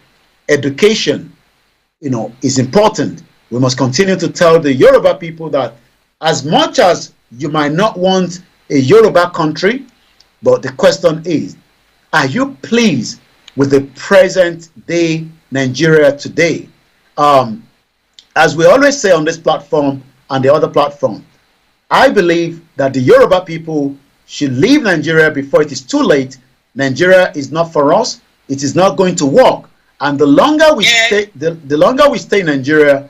Education, is important. We must continue to tell the Yoruba people that as much as you might not want a Yoruba country, but the question is, are you pleased with the present day Nigeria today? As we always say on this platform and the other platform, I believe that the Yoruba people should leave Nigeria before it is too late. Nigeria is not for us. It is not going to work. And the longer we stay, the longer we stay in Nigeria,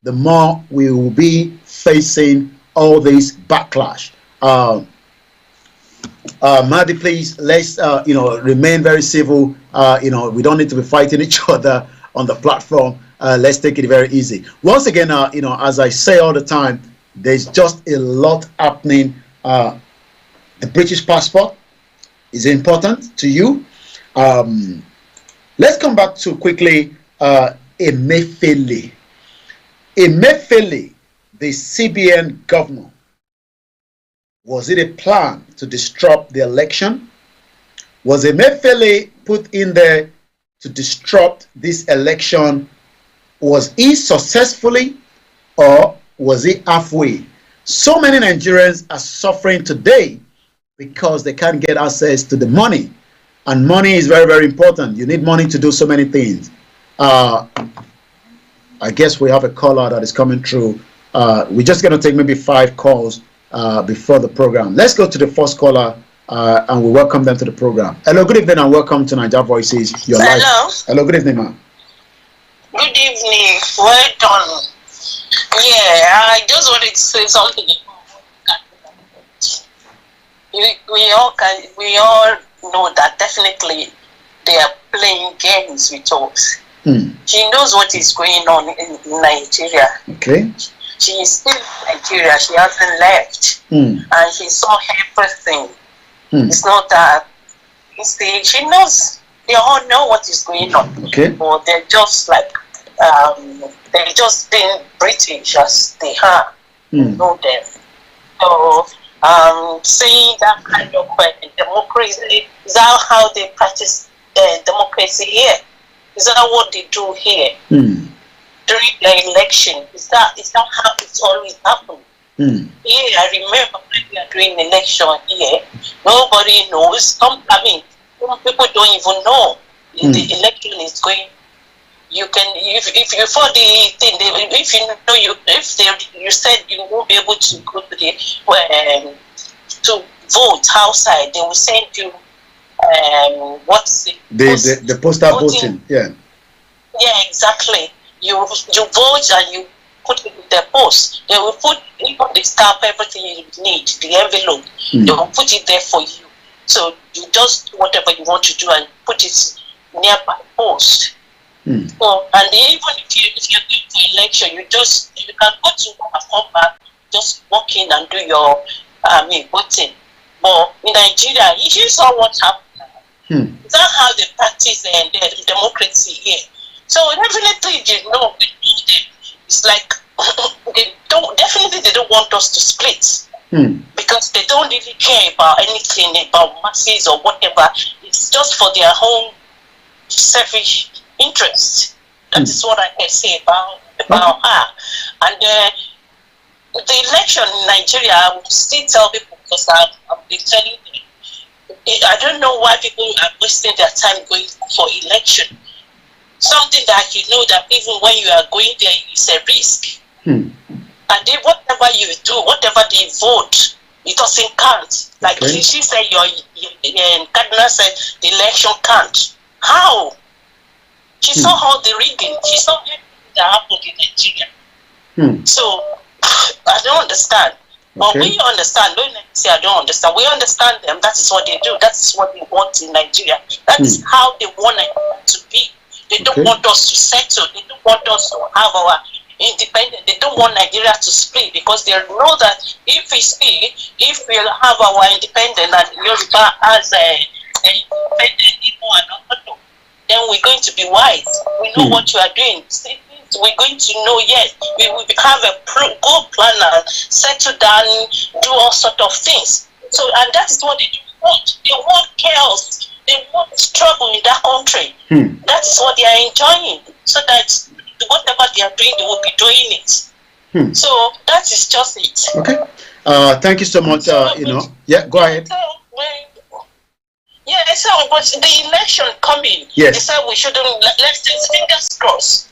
the more we will be facing all this backlash. Madi, please, let's remain very civil. We don't need to be fighting each other on the platform. Let's take it very easy. Once again, as I say all the time, there's just a lot happening. The British passport is important to you. Let's come back to quickly Emefiele. Emefiele, the CBN governor. Was it a plan to disrupt the election? Was Emefiele put in there to disrupt this election? Was he successfully or was he halfway? So many Nigerians are suffering today because they can't get access to the money. And money is very, very important. You need money to do so many things. I guess we have a caller that is coming through. We're just going to take maybe 5 calls before the program. Let's go to the first caller and we welcome them to the program. Hello, good evening and welcome to Niger Voices. Hello. Hello, good evening, ma'am. Good evening. Well done. Yeah, I just wanted to say something. We all know that definitely they are playing games with us. She knows what is going on in Nigeria. Okay. She is still in Nigeria. She hasn't left. And she saw everything. It's not that. She knows. They all know what is going on. Okay. But they're just like, they're just being British as they are. Know them. So, saying that kind of democracy, is that how they practice democracy here? Is that what they do here? During the election, is that how it's always happened? Here, I remember when we are doing election here, nobody knows. People don't even know the election is going. You can, if you for the thing, if you know you said you won't be able to go to to vote outside, they will send you what's it? The postal voting. Yeah, exactly. You vote and you put it in the post. They will put even the stamp, everything you need, the envelope. They will put it there for you. So you just do whatever you want to do and put it nearby post. So, and even if you're going for election, you can go to work and come back, just walk in and do your voting. But in Nigeria, if you saw what happened, that's how they practice the democracy here. So definitely, they know it's like they don't want us to split because they don't really care about anything about masses or whatever. It's just for their own selfish interest. That is what I can say about her. And the election in Nigeria, I will still tell people because I've been telling them. I don't know why people are wasting their time going for election. Something that you know that even when you are going there, it's a risk. And then whatever you do, whatever they vote, it doesn't count. Like she said, your Cardinal said the election can't. How? She saw all the rigging. She saw everything that happened in Nigeria. So I don't understand. But we understand. Don't say I don't understand. We understand them. That is what they do. That is what they want in Nigeria. That is how they want it to be. They don't want us to settle. They don't want us to have our independent. They don't want Nigeria to split because they know that if we split, if we have our independent and Yoruba as a independent people and not, then we're going to be wise. We know what you are doing. We're going to know, yes, we will have a good plan and settle down, do all sort of things. So, and that is what they want. They want chaos. They want struggle in that country. That's what they are enjoying. So that whatever they are doing, they will be doing it. So that is just it. Okay. Thank you so much. Yeah, go ahead. Yeah, so but the election coming. Yes. They said we shouldn't let's fingers crossed.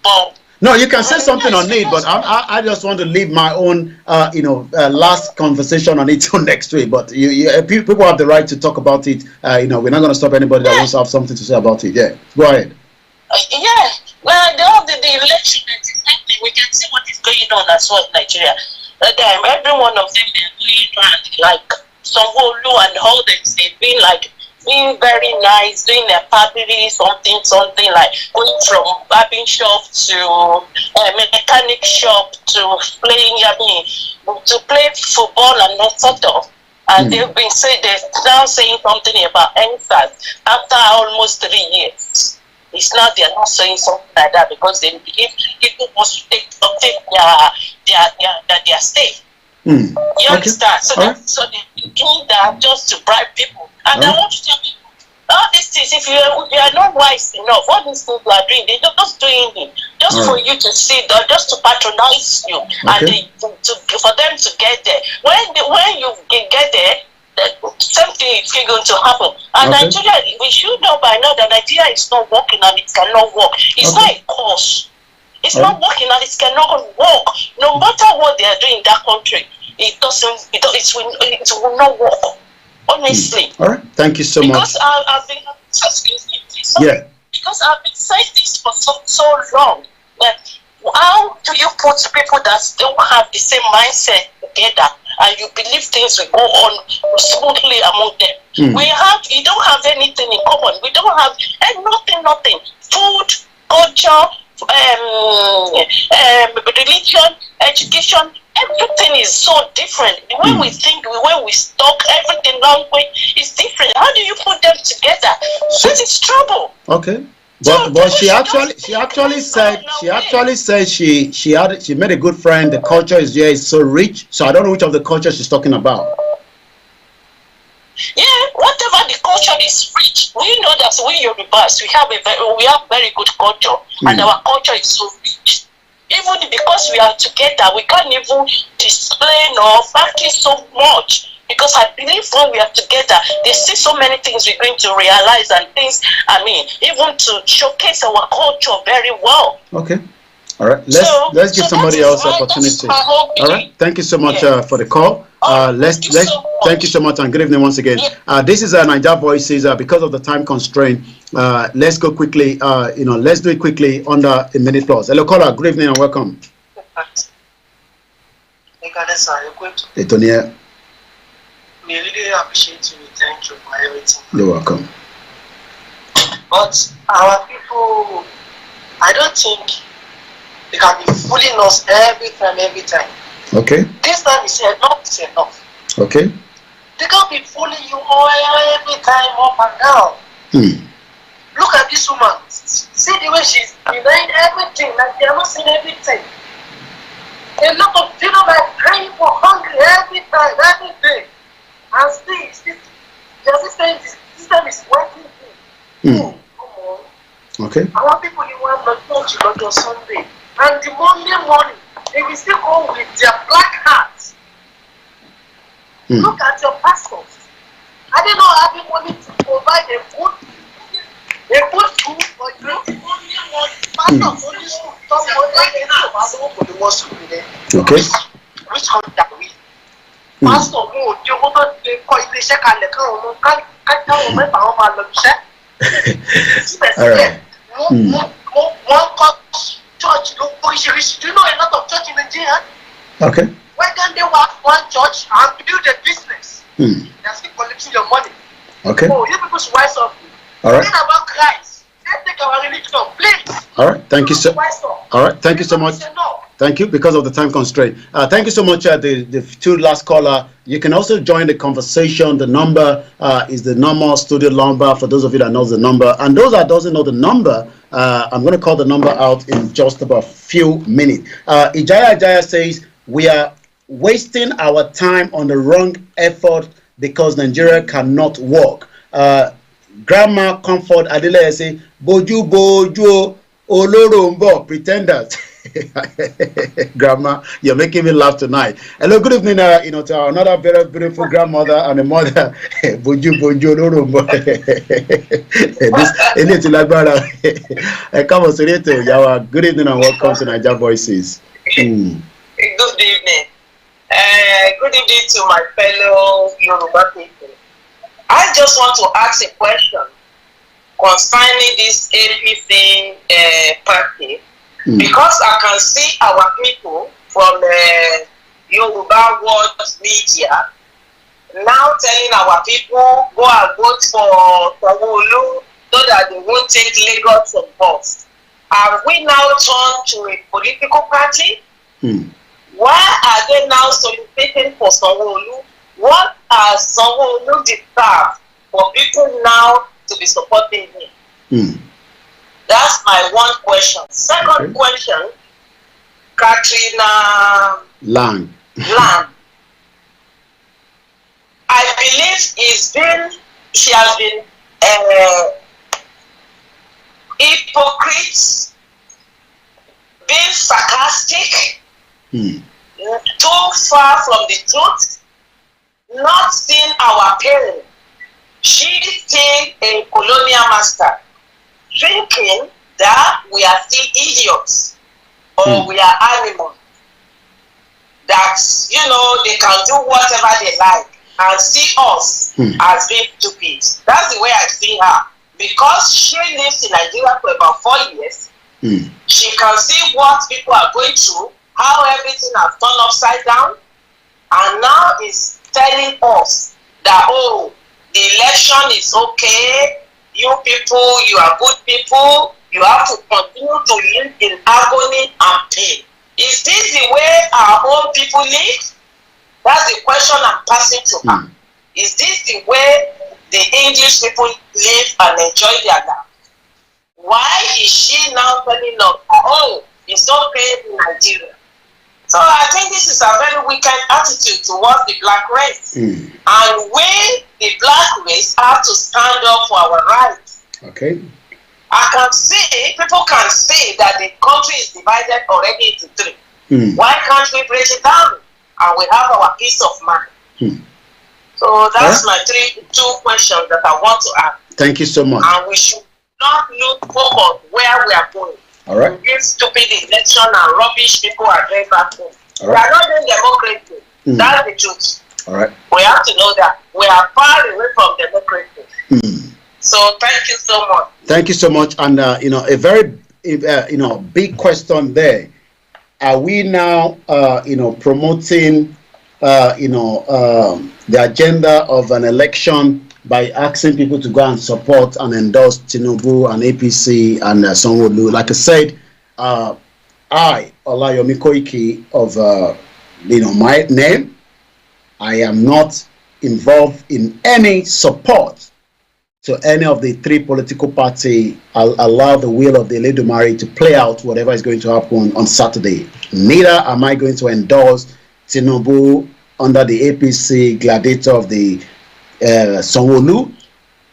But no, you can say something on it, but I just want to leave my own, last conversation on it till next week. But people have the right to talk about it. We're not going to stop anybody that wants to have something to say about it. Yeah, go ahead. Yeah, well, the election is happening. We can see what is going on as well in Nigeria. Every one of them, they're doing like Sanwo-Olu and all them. They've been like being very nice, doing their party, something like going from barbing shop to mechanic shop to playing, to play football and that sort of. And they've been saying, they're now saying something about NSAS after almost 3 years. It's now they're not saying something like that because they believe people must take their stake. You understand? So they're doing that just to bribe people. And I want to tell people, all these things, if you are not wise enough, all these things you are doing, they're just doing it just for you to see, just to patronize you, and for them to get there. When you get there, something is going to happen. And Nigeria, we should know by now that Nigeria is not working and it cannot work. It's not a cause. It's not working and it cannot work. No matter what they are doing in that country, it will not work. Honestly. All right. Thank you so much. Because I've been because I've been saying this for so long. That how do you put people that don't have the same mindset together and you believe things will go on smoothly among them? You don't have anything in common. We don't have nothing. Food, culture, religion, education, everything is so different. The way we think, the way we talk, everything language is different. How do you put them together? That is trouble. Okay. But she actually said she made a good friend. The culture is so rich. So I don't know which of the culture she's talking about. Yeah, whatever the culture is rich. We know that we Yorubas, we have very good culture, and our culture is so rich. Even because we are together, we can't even display nor practice so much. Because I believe when we are together, they see so many things we're going to realize and things, even to showcase our culture very well. Okay. All right. Let's give somebody else opportunity. All right. Thank you so much for the call. Thank you so much and good evening once again. This is Niger Voices. Because of the time constraint, let's go quickly. Let's do it quickly under a minute plus. Hello, caller. Good evening and welcome. Etonia. We really appreciate you. Thank you for everything. You're welcome. But our people, I don't think they can be fooling us every time. Okay. This time is enough. Okay. They can't be fooling you every time up and down. Look at this woman. See the way she's denying everything, like they are not seeing everything. A lot of people are crying for hungry every time, every day. And still, the system is working. Okay. Our people, you want to go to Sunday. And the Monday morning, they will still go with their black hats. Look at your pastors. I don't know having money to provide a good food for you. Pastors only school. Okay. Which country are we? Pastor, mo di owó tó ti kọ́ iléeṣẹ́ kalẹ̀ káwọn ọmọ káwọn mẹ́ta wọn máa lọ iṣẹ́. Síbẹ̀síbẹ̀ wọ́n kọ́ church lóríṣiríṣi. Do you know a lot of church in Nigeria? Okay. Why can't they work one church and build a business? They're still collecting your money. Okay. Oh, you people should wise up. All right. Think about Christ. Let's take our religion, please. All right. Thank you so. All right. Thank you so much. Thank you, because of the time constraint. Thank you so much, the two last caller. You can also join the conversation. The number is the normal studio number for those of you that knows the number. And those that doesn't know the number, I'm going to call the number out in just about a few minutes. Ijaya says, we are wasting our time on the wrong effort because Nigeria cannot work. Grandma Comfort Adele say, Boju Boju Olorombo pretenders. Grandma, you're making me laugh tonight. Hello, good evening, to our another very beautiful grandmother and a mother. Boju Boju Olorombo. This is Lagbara. Come on, Senator Yawa. Good evening and welcome to Niger Voices. Good evening. Good evening to my fellow Yoruba people. I just want to ask a question concerning this APC party, because I can see our people from Yoruba World Media now telling our people go and vote for Sanwo-Olu so that they won't take Lagos and bus. Have we now turned to a political party? Why are they now soliciting for Sanwo-Olu? What are Sanwo-Olu deserve for people now to be supporting him? That's my one question. Second question, Katrina Lang. I believe she has been hypocrite, being sarcastic, too far from the truth, not seeing our parents. She's still a colonial master, thinking that we are still idiots or we are animals. That, they can do whatever they like and see us as being stupid. That's the way I see her. Because she lives in Nigeria for about 4 years, she can see what people are going through, how everything has turned upside down, and now is telling us that, oh, the election is okay, you people, you are good people, you have to continue to live in agony and pain. Is this the way our own people live? That's the question I'm passing to her. Is this the way the English people live and enjoy their life? Why is she now telling us, oh, it's okay in Nigeria? So I think this is a very wicked attitude towards the black race. And we, the black race, have to stand up for our rights. Okay. People can see that the country is divided already into three. Why can't we break it down and we have our peace of mind? So that's my two questions that I want to ask. Thank you so much. And we should not look forward where we are going. All right. This stupid election and rubbish people are doing back home. All We right. are not doing democracy. That's the truth. All right. We have to know that we are far away from democracy. So thank you so much. Thank you so much. And a very big question there. Are we now promoting the agenda of an election by asking people to go and support and endorse Tinubu and APC and Sanwo-Olu? Like I said, I, Olayomi Koiki of my name, I am not involved in any support to any of the three political parties. I'll allow the will of the Eledumare to play out whatever is going to happen on Saturday. Neither am I going to endorse Tinubu under the APC gladiator of the Sanwo-Olu,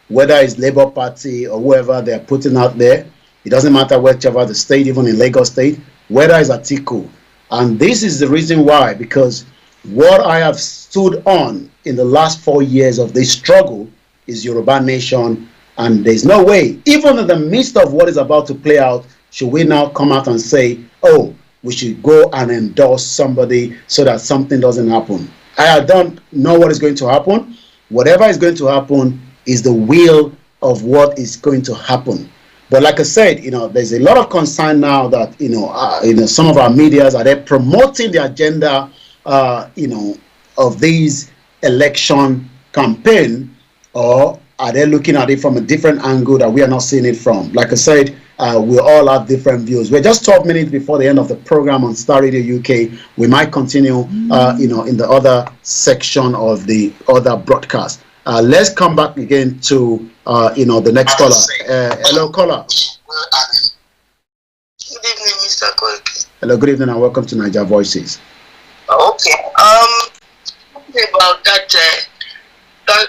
whether it's Labour Party or whoever they're putting out there. It doesn't matter whichever the state, even in Lagos State, whether it's Atiku. And this is the reason why, because what I have stood on in the last 4 years of this struggle is Yoruba Nation, and there's no way, even in the midst of what is about to play out, should we now come out and say, oh, we should go and endorse somebody so that something doesn't happen. I don't know what is going to happen. Whatever is going to happen is the will of what is going to happen. But like I said, there's a lot of concern now that, some of our medias, are they promoting the agenda, of these election campaign, or are they looking at it from a different angle that we are not seeing it from? Like I said, we all have different views. We're just 12 minutes before the end of the program on Star Radio UK. We might continue, in the other section of the other broadcast. Let's come back again to, the next caller. Hello, caller. Good evening, Mr. Koiki. Hello, good evening, and welcome to Niger Voices. Okay. About that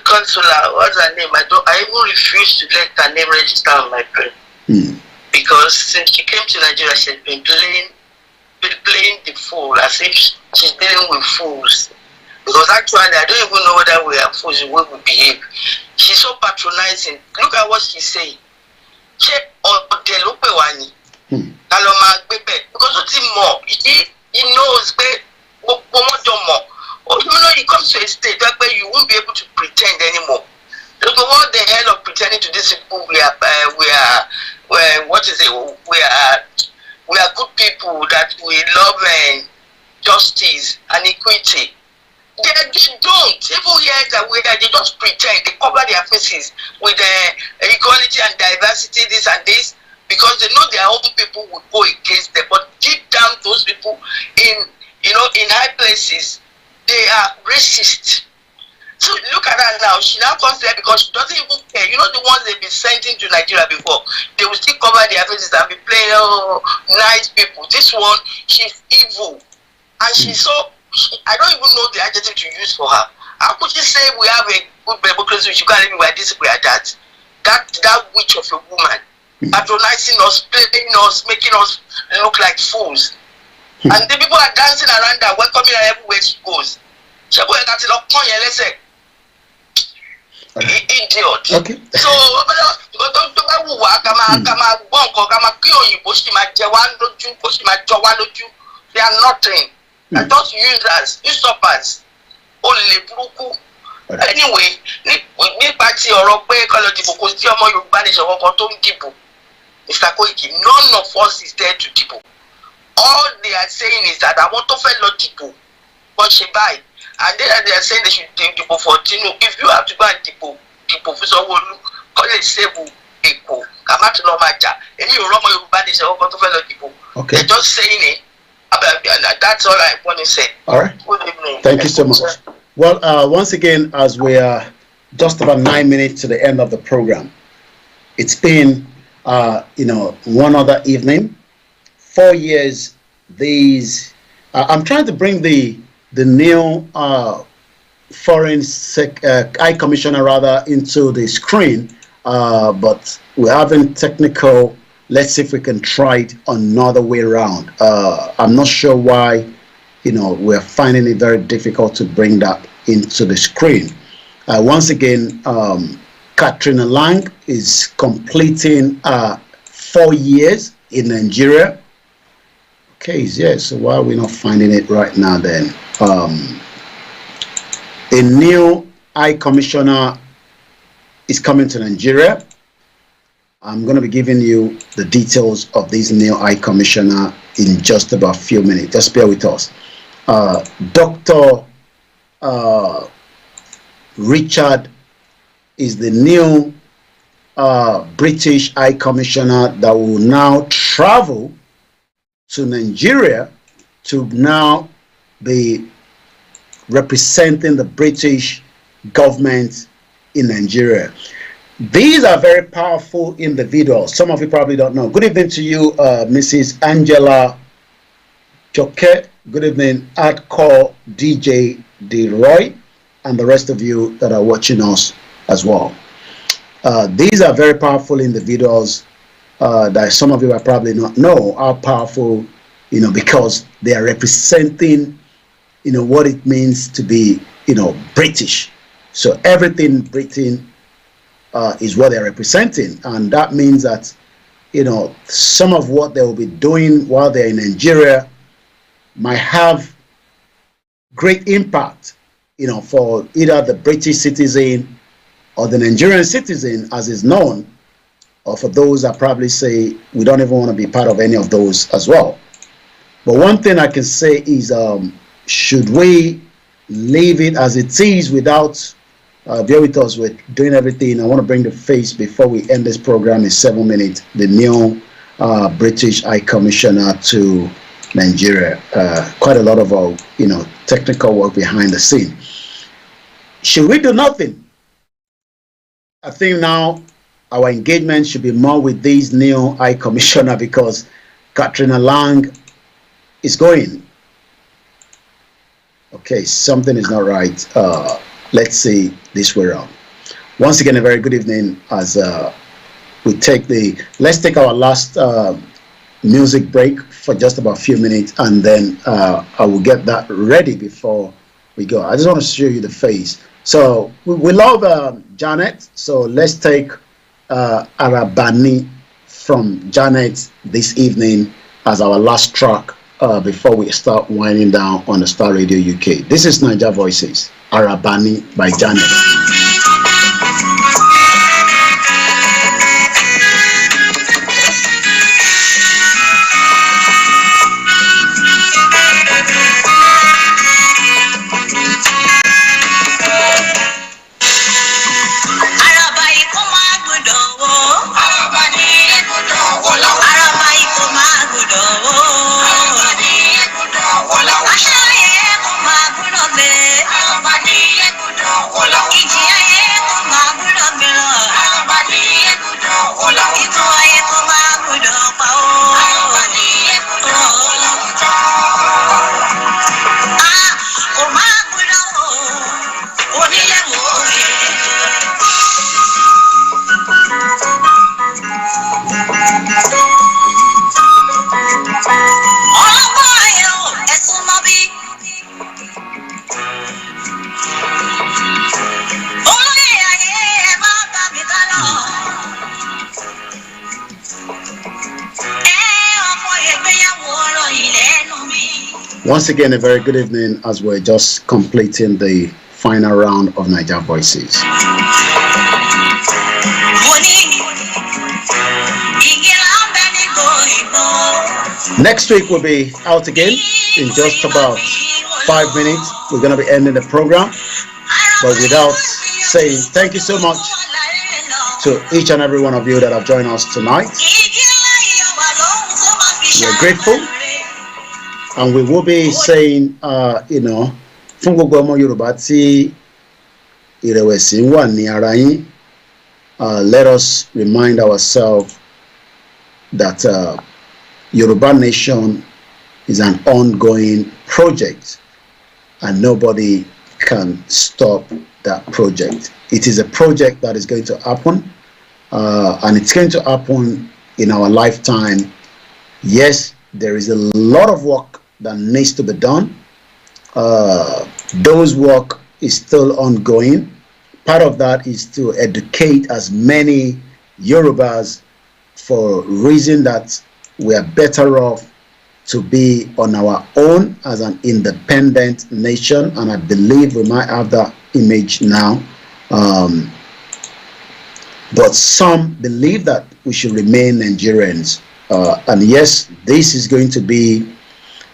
consular, what's her name? I even refuse to let her name register on my brain. Because since she came to Nigeria, she's been playing the fool as if she's dealing with fools. Because actually, I don't even know whether we are fools the way we behave. She's so patronizing. Look at what she's saying. Because he knows he comes to a state where you won't be able to pretend anymore. What the hell of pretending to these people? We are good people, that we love justice and equity. They don't. Even here that they just pretend. They cover their faces with equality and diversity, this and this, because they know their own people will go against them. But deep down, those people in high places, they are racist. So look at her now. She now comes there because she doesn't even care. The ones they've been sending to Nigeria before, they will still cover their faces and be playing nice people. This one, she's evil, and she's so. I don't even know the adjective to use for her. How could you say we have a good democracy? You can't live with this, we are that. That witch of a woman, patronizing us, playing us, making us look like fools. And the people are dancing around her, welcoming her everywhere she goes. Idiot. Okay. So they are nothing. They're just users, usurpers. Only buruku. Anyway, Mr. Koiki, none of us is there to dìbò. All they are saying is that I want to follow dìbò, but she buy. And then they are saying they should dìbò for Tinubu. If you have to go and dìbò for Sanwo-Olu, call it Sebu Eko. Kamati no maja. Any Oromo Yoruba nation want to follow dìbò. Okay. They're just saying it. That's all I want to say. All right. Good evening. Thank you so much. Well, once again, as we are just about 9 minutes to the end of the program, it's been, one other evening. 4 years. I'm trying to bring the new foreign high commissioner into the screen, but we're having technical. Let's see if we can try it another way around. I'm not sure why, we're finding it very difficult to bring that into the screen. Once again, Katrina Lang is completing 4 years in Nigeria. Okay, yes. So why are we not finding it right now then? A new high commissioner is coming to Nigeria. I'm going to be giving you the details of this new high commissioner in just about a few minutes. Just bear with us. Dr. Richard is the new British high commissioner that will now travel to Nigeria to now be representing the British government in Nigeria. These are very powerful individuals. Some of you probably don't know. Good evening to you, Mrs. Angela Joke. Good evening, Hardcore DJ DeRoy, and the rest of you that are watching us as well. These are very powerful individuals that some of you will probably not know how powerful, because they are representing, what it means to be, British. So everything Britain is what they're representing. And that means that, some of what they will be doing while they're in Nigeria might have great impact, for either the British citizen or the Nigerian citizen, as is known, or for those that probably say we don't even want to be part of any of those as well. But one thing I can say is, should we leave it as it is without, bear with us, we're doing everything. I want to bring the face before we end this program in 7 minutes, the new British High Commissioner to Nigeria. Quite a lot of, technical work behind the scene. Should we do nothing? I think now our engagement should be more with this new High Commissioner, because Katrina Lang is going. Okay, something is not right. Let's see this way around. Once again, a very good evening as let's take our last music break for just about a few minutes, and then I will get that ready before we go. I just want to show you the face. So we love Janet, so let's take Arabani from Janet this evening as our last track before we start winding down on the Star Radio UK. This is Niger Voices, Arabani by Janet. Once again, a very good evening as we're just completing the final round of Niger Voices. Next week we'll be out again in just about 5 minutes. We're going to be ending the program, but without saying thank you so much to each and every one of you that have joined us tonight. We're grateful. And we will be saying, fún gbogbo ọmọ Yorùbá tí ìrẹ̀wẹ̀sì ń wà ní ara yín, let us remind ourselves that Yoruba Nation is an ongoing project, and nobody can stop that project. It is a project that is going to happen, and it's going to happen in our lifetime. Yes, there is a lot of work that needs to be done. Those work is still ongoing. Part of that is to educate as many Yorubas for reason that we are better off to be on our own as an independent nation, and I believe we might have that image now. But some believe that we should remain Nigerians. And yes, this is going to be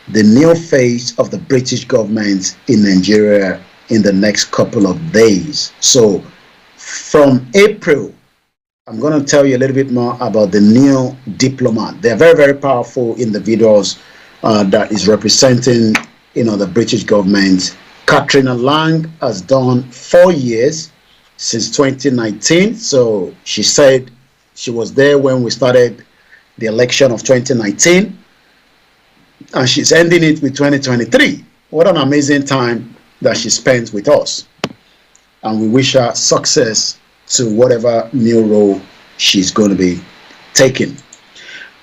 the new phase of the British government in Nigeria in the next couple of days. So from April, I'm going to tell you a little bit more about the new diplomat. They're very, very powerful individuals that is representing, the British government. Katrina Lang has done 4 years since 2019. So she said she was there when we started the election of 2019. And she's ending it with 2023. What an amazing time that she spent with us. And we wish her success to whatever new role she's going to be taking.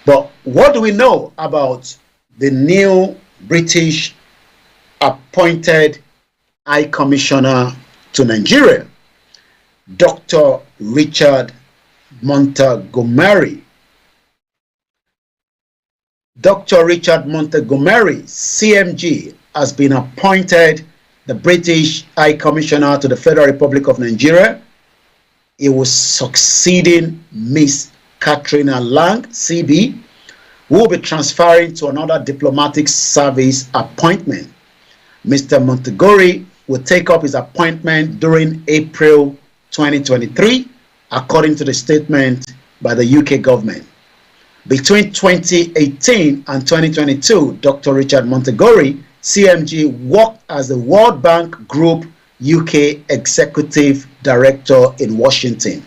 But what do we know about the new British appointed High Commissioner to Nigeria, Dr. Richard Montgomery. Dr. Richard Montgomery, CMG, has been appointed the British High Commissioner to the Federal Republic of Nigeria. He was succeeding Miss Katrina Lang, CB, who will be transferring to another diplomatic service appointment. Mr. Montgomery will take up his appointment during April 2023, according to the statement by the UK government. Between 2018 and 2022, Dr. Richard Montgomery, CMG, worked as the World Bank Group UK Executive Director in Washington.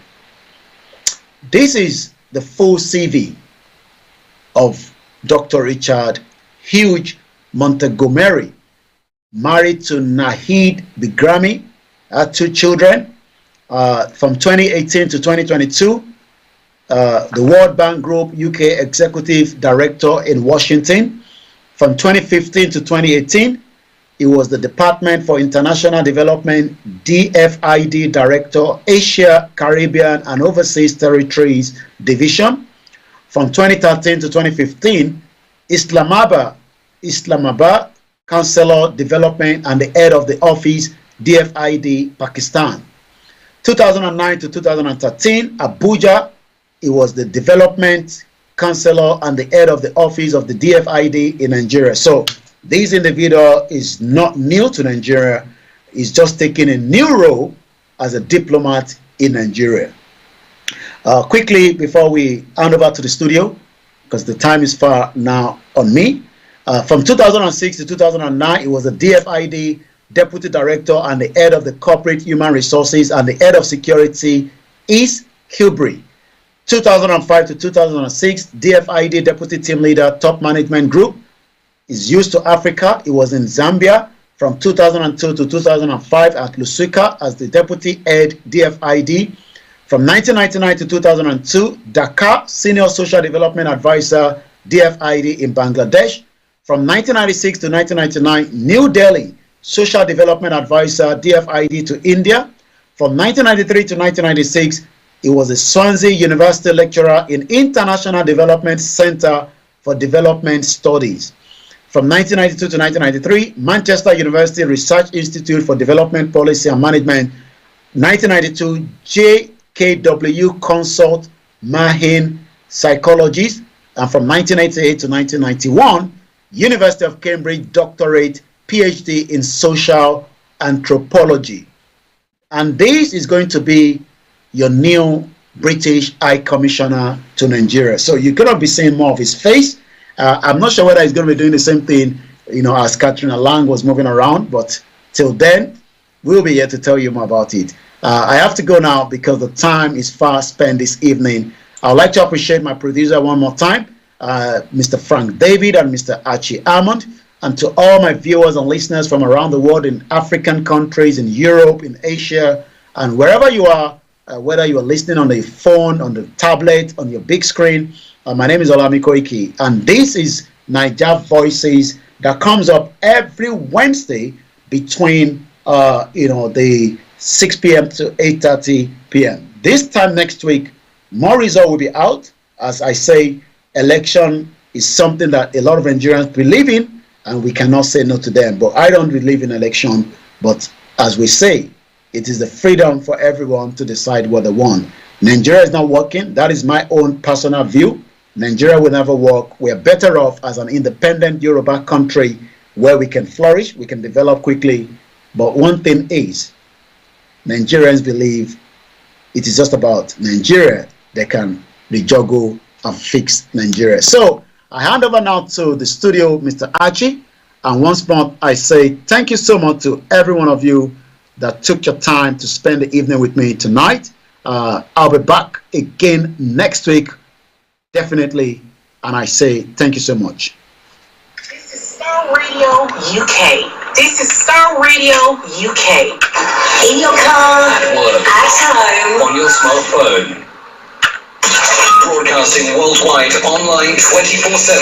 This is the full CV of Dr. Richard Hugh Montgomery, married to Nahid Bigrami, had 2 children. From 2018 to 2022, the World Bank Group UK Executive Director in Washington. From 2015 to 2018, he was the Department for International Development DFID Director, Asia, Caribbean and Overseas Territories Division. From 2013 to 2015, Islamabad Counselor Development and the head of the office DFID Pakistan. 2009 to 2013, Abuja, he was the Development Counselor and the head of the office of the DFID in Nigeria. So this individual is not new to Nigeria. He's just taking a new role as a diplomat in Nigeria. Quickly, before we hand over to the studio, because the time is far now on me, from 2006 to 2009, he was the DFID Deputy Director and the head of the Corporate Human Resources and the head of Security, East Kilbury. 2005 to 2006, DFID Deputy Team Leader, Top Management Group, is used to Africa. He was in Zambia from 2002 to 2005 at Lusaka as the Deputy Head DFID. From 1999 to 2002, Dhaka, Senior Social Development Advisor, DFID in Bangladesh. From 1996 to 1999, New Delhi, Social Development Advisor, DFID to India. From 1993 to 1996, he was a Swansea University lecturer in International Development Center for Development Studies. From 1992 to 1993, Manchester University Research Institute for Development Policy and Management. 1992, JKW Consult Mahin Psychologist. And from 1988 to 1991, University of Cambridge Doctorate, PhD in Social Anthropology. And this is going to be your new British High Commissioner to Nigeria. So you're going to be seeing more of his face. I'm not sure whether he's going to be doing the same thing, as Katrina Lang was moving around, but till then, we'll be here to tell you more about it. I have to go now because the time is far spent this evening. I'd like to appreciate my producer one more time, Mr. Frank David and Mr. Archie Armand, and to all my viewers and listeners from around the world in African countries, in Europe, in Asia, and wherever you are, whether you are listening on the phone, on the tablet, on your big screen. My name is Olayomi Koiki, and this is Niger Voices that comes up every Wednesday between the 6 p.m. to 8:30 p.m. This time next week, more results will be out. As I say, election is something that a lot of Nigerians believe in, and we cannot say no to them. But I don't believe in election. But as we say, it is the freedom for everyone to decide what they want. Nigeria is not working. That is my own personal view. Nigeria will never work. We are better off as an independent Yoruba country where we can flourish, we can develop quickly. But one thing is, Nigerians believe it is just about Nigeria. They can rejuggle and fix Nigeria. So I hand over now to the studio, Mr. Archie. And once more, I say thank you so much to every one of you that took your time to spend the evening with me tonight. I'll be back again next week, definitely. And I say thank you so much. This is Star Radio UK. This is Star Radio UK. In your car, at work, at home, on your smartphone. Broadcasting worldwide, online 24/7.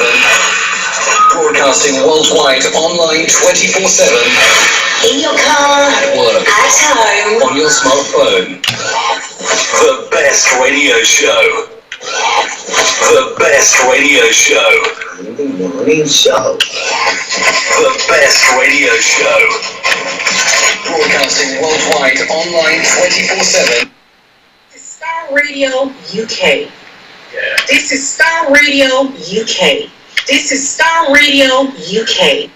Broadcasting worldwide, online 24/7. In your car, At work, at home, on your smartphone. The best radio show. The best radio show. The morning show. The best radio show. Broadcasting worldwide, online 24/7. Star Radio UK. This is Star Radio UK. This is Star Radio UK.